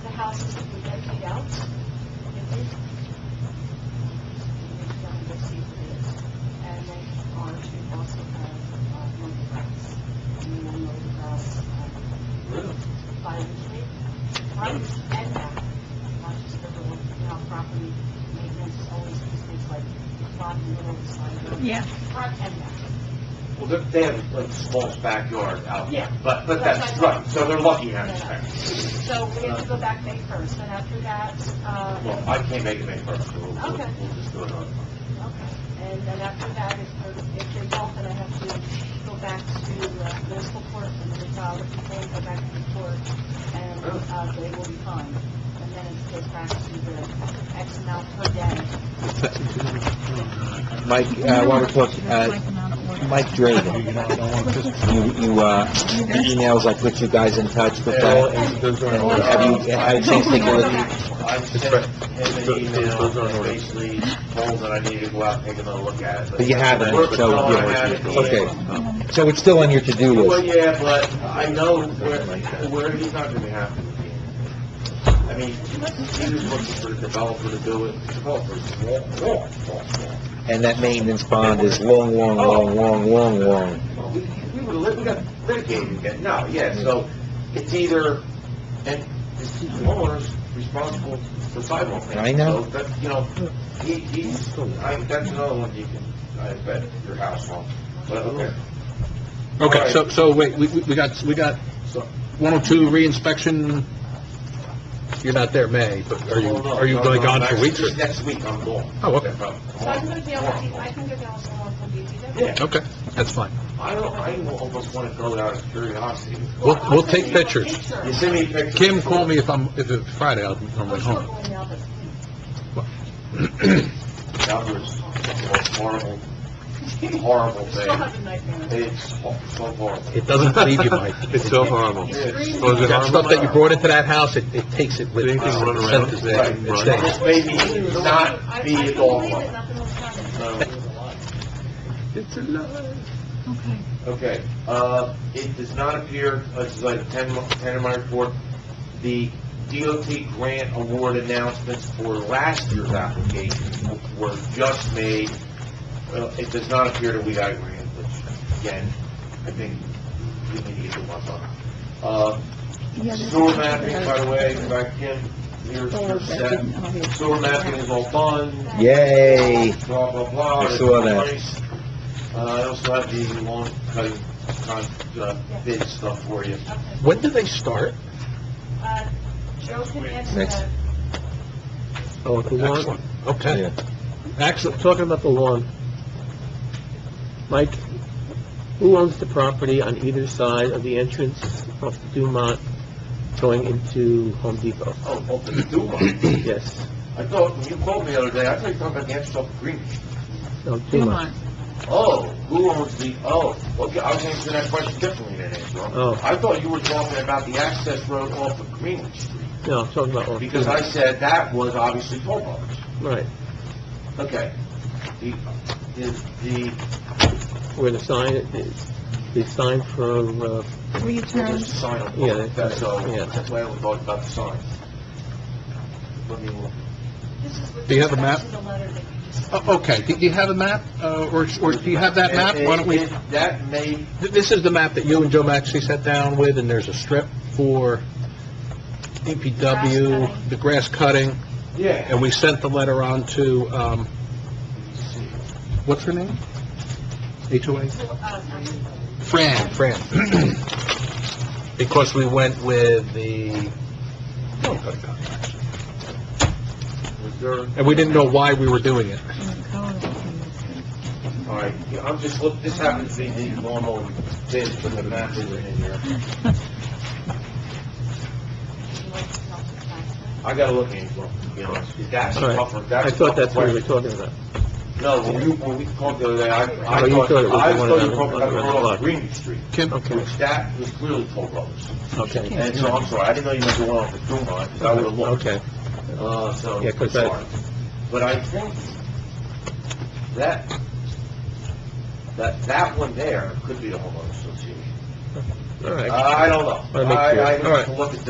The houses will be emptied out. And they are to also have mow the grass. And then mow the grass by the street. And back. side. Yeah. Front and back. Well, they have like a small backyard out there. Yeah. But that's right, so they're lucky having a spec. So we have to go back May 1st, and after that, Well, I can't make it May 1st, so we'll Okay. just do it on. okay. And then after that, if they don't, then I have to go back to municipal court and then file the complaint, go back to the court, and they will be fined. And then it goes back to the X amount per day. Mike, while we're talking, Mike Draven, you emails, I put you guys in touch with that. Have you had a chance to take a look? I sent him an email and basically told that I needed to go out and take another look at it. But you haven't, so, No, I haven't. okay. So it's still on your to-do Well, list? yeah, but I know where he's not gonna be happy with me. I mean, he was looking for the developer to do it, the developer's small. And that maintenance bond is long. Well, we got litigated again, no, yeah, so it's either, and the homeowner's responsible for sidewalk maintenance. I know. So that, you know, that's another one you can, I bet, your house on, but, okay. Okay, so wait, we got 102 reinspection. You're not there May, but are you going gone for weeks? Or? Next week I'm going. Oh, okay. So I'm going to be able to, I can get down someone from DPW. Yeah. Okay, that's fine. I almost want to go out of curiosity. We'll take pictures. You send me pictures. Kim, call me if it's Friday. I'll be home. That was a horrible Still have thing. a nightmare. It's so horrible. It doesn't leave you, Mike. It's so horrible. That stuff that you brought into that house, it takes it with it. Anything run around? It stays. It just made me not be a dog lover. Nothing was coming. It's a lie. Okay, it does not appear, this is like 10 in my report, the DOT grant award announcements for last year's application were just made. It does not appear that we got a grant, which, again, I think we need to get the ones on. Sewer mapping, by the way, back in, here's set. Sewer mapping is all done. Yay! Blah, blah, blah. I saw that. Nice. I also have the lawn cutting bid stuff for you. When do they start? Joe can answer Next. that. Oh, the lawn, Excellent. Okay. Yeah. Excellent. talking about the lawn. Mike, who owns the property on either side of the entrance off the Dumont going into Home Depot? Oh, the Duma. Yes. I thought, when you called me the other day, I thought you were talking about the entrance off Green Street. No, Dumont. Oh, who owns the, okay, I was answering that question differently than Andrew. Oh. I thought you were talking about the access road off of Green Street, No, I'm talking about... because I said that was obviously toll brothers. Right, Okay. The, where the sign is, the sign for, Where you turn, there's a sign on Yeah, both, that's, yeah. that's why I was talking about the sign. Let me look. This is with Do you have a respect map? to the letter that you just... Okay, do you have a map, or do you have that map? Why don't we, That may, this is the map that you and Joe Maxey sat down with, and there's a strip for Grass DPW, cutting. the grass cutting, yeah. and we sent the letter on to, what's her name? HOA? Fran. Because we went with the, and we didn't know why we were doing it. All right, yeah, I'm just look. This happens to be the normal bid for the map isn't in here. I gotta look into it, to be honest. That's all right. tougher. I That's a thought that's tougher what we were question. talking about. No, when we talked the other day, I Oh, you thought thought it was I the one thought you on were talking the- about the on the road block. on Green Street, Kim? which that was clearly Toll Brothers. Okay, And so I'm sorry, I didn't know you meant the one off the Dumont, because I would have looked. okay. So, Yeah, 'cause that- sorry. But I think that one there could be the homeowners association. All right. I don't know. Wanna make sure. I All right. have to look at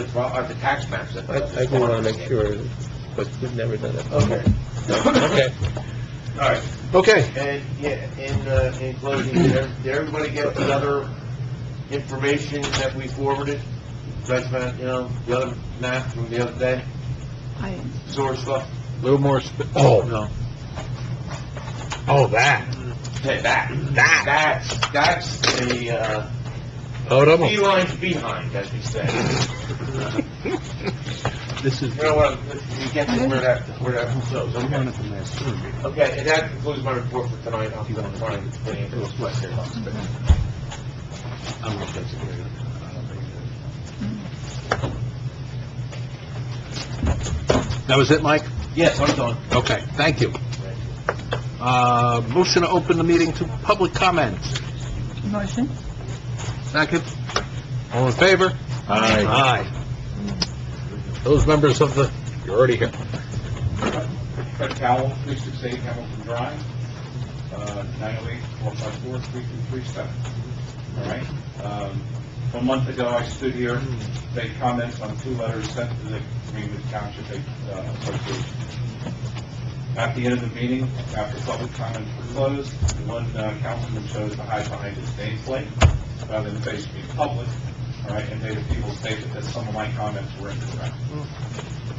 the tax maps. I do want to make sure, but we've never done it. Okay. Okay. All right. Okay. And, yeah, in closing, did everybody get the other information that we forwarded? Judgment, the other map from the other day, I, sewer stuff? A little more, oh, No. Oh, that. Okay, that's the, Oh, double. felines behind, as we say. This is... You know what, we get to where that goes, okay? Okay, and that concludes my report for tonight. I'll try and explain it to us later. That was it, Mike? Yes, I'm done. Okay, thank you. Motion to open the meeting to public comments. Motion? Second. All in favor? Aye. Those members of the, you're already here. Fred Cowell, 368 Hamilton Drive, 908-454-3237. All right? 1 month ago, I stood here, made comments on 2 letters sent to the Greenwood Township Association. At the end of the meeting, after public comments were closed, one councilman chose to hide behind his nameplate rather than face me in public, all right, and made a feeble statement that some of my comments were incorrect.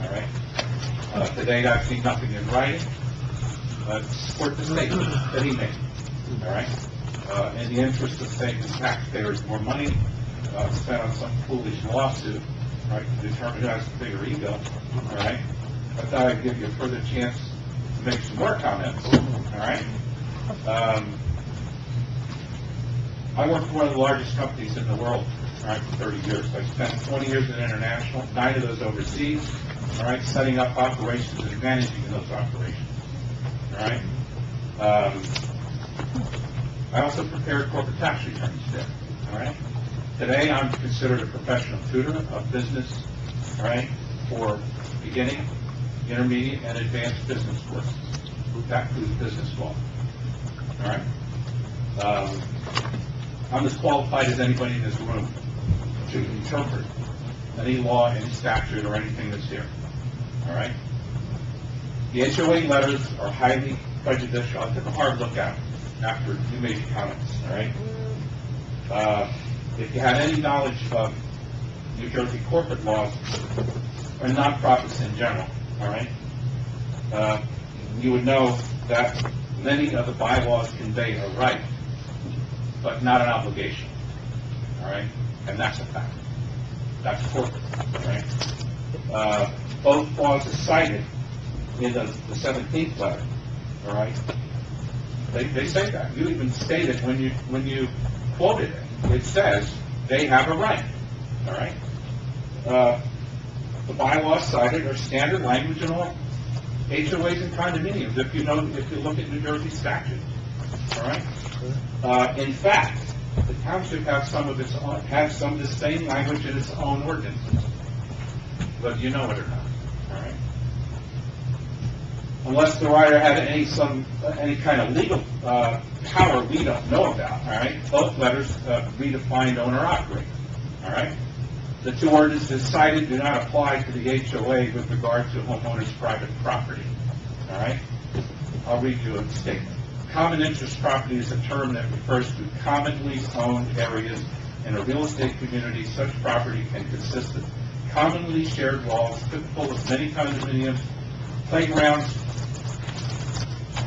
All right? To date, I've seen nothing in writing, but support the statement that he made. All right? In the interest of saving taxpayers more money spent on some foolish lawsuit, right, to determine who has the bigger ego, all right, I thought I'd give you a further chance to make some more comments, all right? I worked for one of the largest companies in the world, all right, for 30 years. I spent 20 years in international, 9 of those overseas, all right, setting up operations and managing those operations, all right? I also prepared corporate tax returns there, all right? Today, I'm considered a professional tutor of business, all right, for beginning, intermediate, and advanced business courses. That includes business law, all right? I'm as qualified as anybody in this room to interpret any law, any statute, or anything that's here, all right? The HOA letters are highly prejudicial. I took a hard look at them after you made your comments, all right? If you had any knowledge of New Jersey corporate laws or nonprofits in general, all right, you would know that many of the bylaws convey a right, but not an obligation, all right? And that's a fact. That's corporate, all right? Both clauses cited in the 17th letter, all right? They say that. You even stated when you quoted it, it says they have a right, all right? The bylaws cited are standard language in all HOAs and condominiums, if you look at New Jersey statutes, all right? In fact, the township has some of the same language in its own ordinances, whether you know it or not, all right? Unless the writer had any kind of legal power we don't know about, all right? Both letters redefined owner-operator, all right? The 2 ordinances cited do not apply to the HOA with regard to homeowners' private property, all right? I'll read you a statement. Common interest property is a term that refers to commonly owned areas in a real estate community. Such property can consist of commonly shared walls, typical of many condominiums, playgrounds,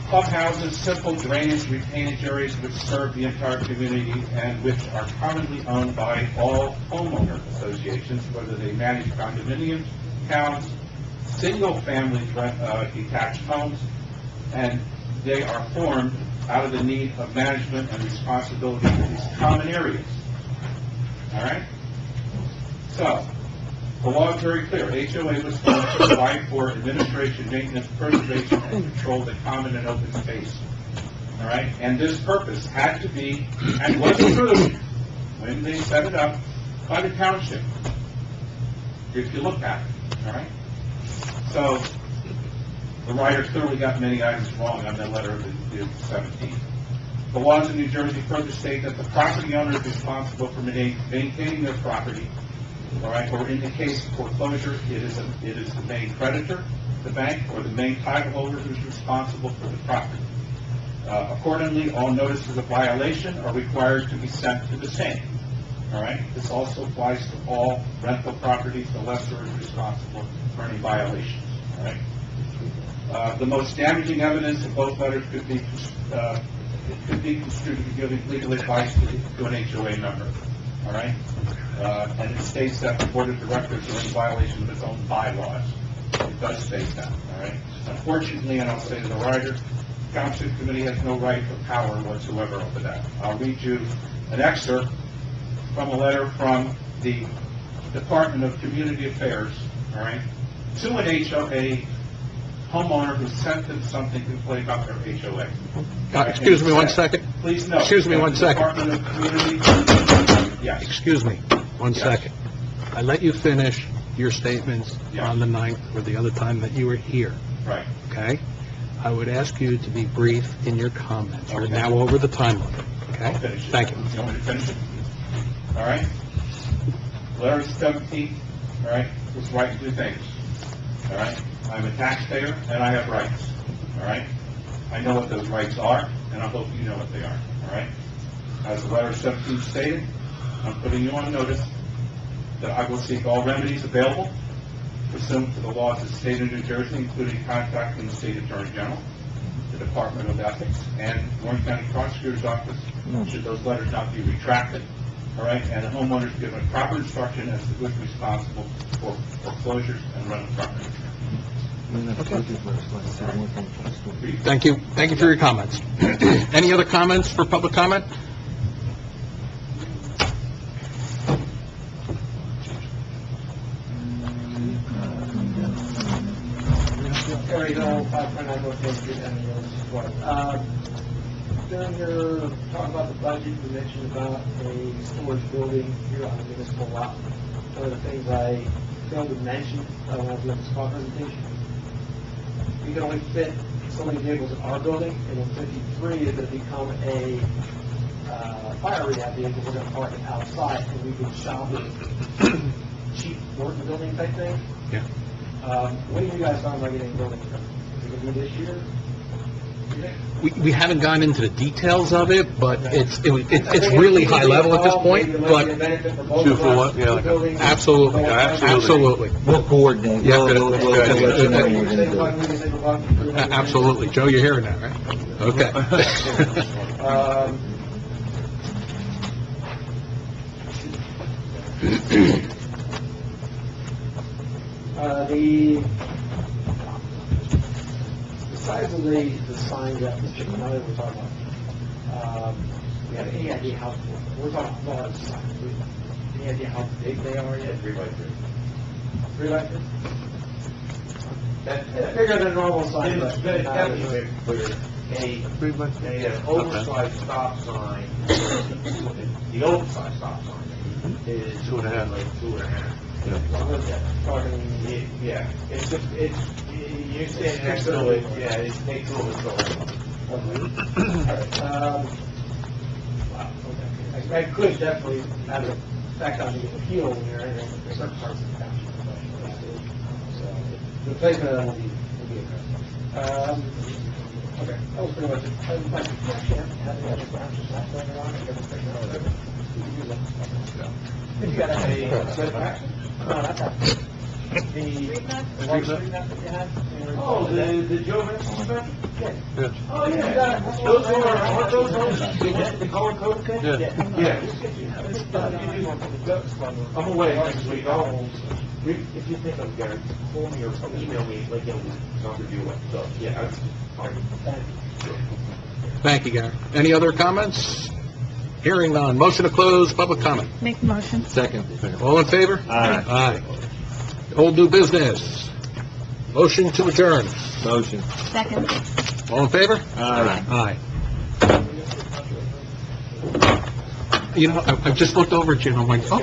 clubhouses, simple drainage, retainage areas which serve the entire community and which are commonly owned by all homeowner associations, whether they manage condominiums, towns, single-family detached homes, and they are formed out of the need of management and responsibility for these common areas. All right? So, the law is very clear. HOA was formed to provide for administration, maintenance, preservation, and control of the common and open space. All right? And this purpose had to be, and was approved when they set it up, by the township, if you look at it. All right? So, the writer clearly got many items wrong on that letter of the 17th. The laws of New Jersey further state that the property owner is responsible for maintaining their property, all right, or in the case of foreclosure, it is the main creditor, the bank, or the main title holder who's responsible for the property. Accordingly, all notices of violation are required to be sent to the same. All right? This also applies to all rental properties. The lessor is responsible for any violations. All right? The most damaging evidence in both letters could be construed to be giving legal advice to an HOA member, all right? And it states that the board of directors are in violation of its own bylaws. It does state that, all right? Unfortunately, and I'll say to the writer, the township committee has no right or power whatsoever over that. I'll read you an excerpt from a letter from the Department of Community Affairs, all right, to an HOA homeowner who sent them something to complain about their HOA. Excuse me one second. Please note. Excuse me one second. Department of Community, yes. Excuse me, one Yes. second. I let you finish your statements Yeah. on the 9th or the other time that you were here, Right. okay? I would ask you to be brief in your comments. You're Okay. now over the time limit, I'll okay? finish it. Thank you. You want me to finish it? All right? Letter 17, all right, was writing two things, all right? I'm a taxpayer and I have rights, all right? I know what those rights are, and I hope you know what they are, all right? As the letter 17 stated, I'm putting you on notice that I will seek all remedies available pursuant to the laws of the state of New Jersey, including contacting the state attorney general, the Department of Ethics, and Warren County Prosecutor's Office, should those letters not be retracted, all right? And the homeowners given proper instruction as to who's responsible for foreclosures and rental property. Thank you. Thank you for your comments. Any other comments for public comment? Terry Hill, 529 North Main Street, Emerald, support. During your talk about the budget, you mentioned about a storage building here on the municipal lot. One of the things I failed to mention when I was doing this call presentation, you can only fit so many vehicles in our building, and in 53 is going to become a fire rehab vehicle. We're going to park it outside, and we can shop it, cheap working building type thing. Yeah. When are you guys talking about getting a building permit? Is it going to be this year? We haven't gone into the details of it, but it's really high level at this point, but Two for one? absolutely, absolutely. We'll coordinate. Yeah, We'll good. let you know when we're gonna do it. Absolutely. Joe, you're hearing that, right? Okay. The size of the signs that Mr. Canelli was talking about, we have any idea how, we're talking large signs, any idea how big they are yet? 3 by 3. 3 by 3? Bigger than normal signs. It's going to definitely put an oversized stop sign, the oversized stop sign is 2.5. Like 2.5. Yeah, it's just, you're standing next to it, yeah, it takes a little bit Wow, okay. I could definitely have an effect on the appeal when you're in certain parts of the township. So the placement of that will be addressed. Okay, that was pretty much it. But you actually have any other branches left going around? You got a set of action? No, not that. The one street map that you had? Oh, the Joe Vincent special? Yeah. Oh, yeah. Those aren't those the color code thing? Yeah. I'm away next week. If you think I'm Gary, call me or email me, like, I'll review it. So, yeah, that's fine. Thank you, Gary. Any other comments? Hearing none. Motion to close public comment. Make a motion. Second. All in favor? Aye. Aye. Old new business. Motion to adjourn. Motion. Second. All in favor? Aye. Aye. You know, I just looked over at you and I'm like, oh,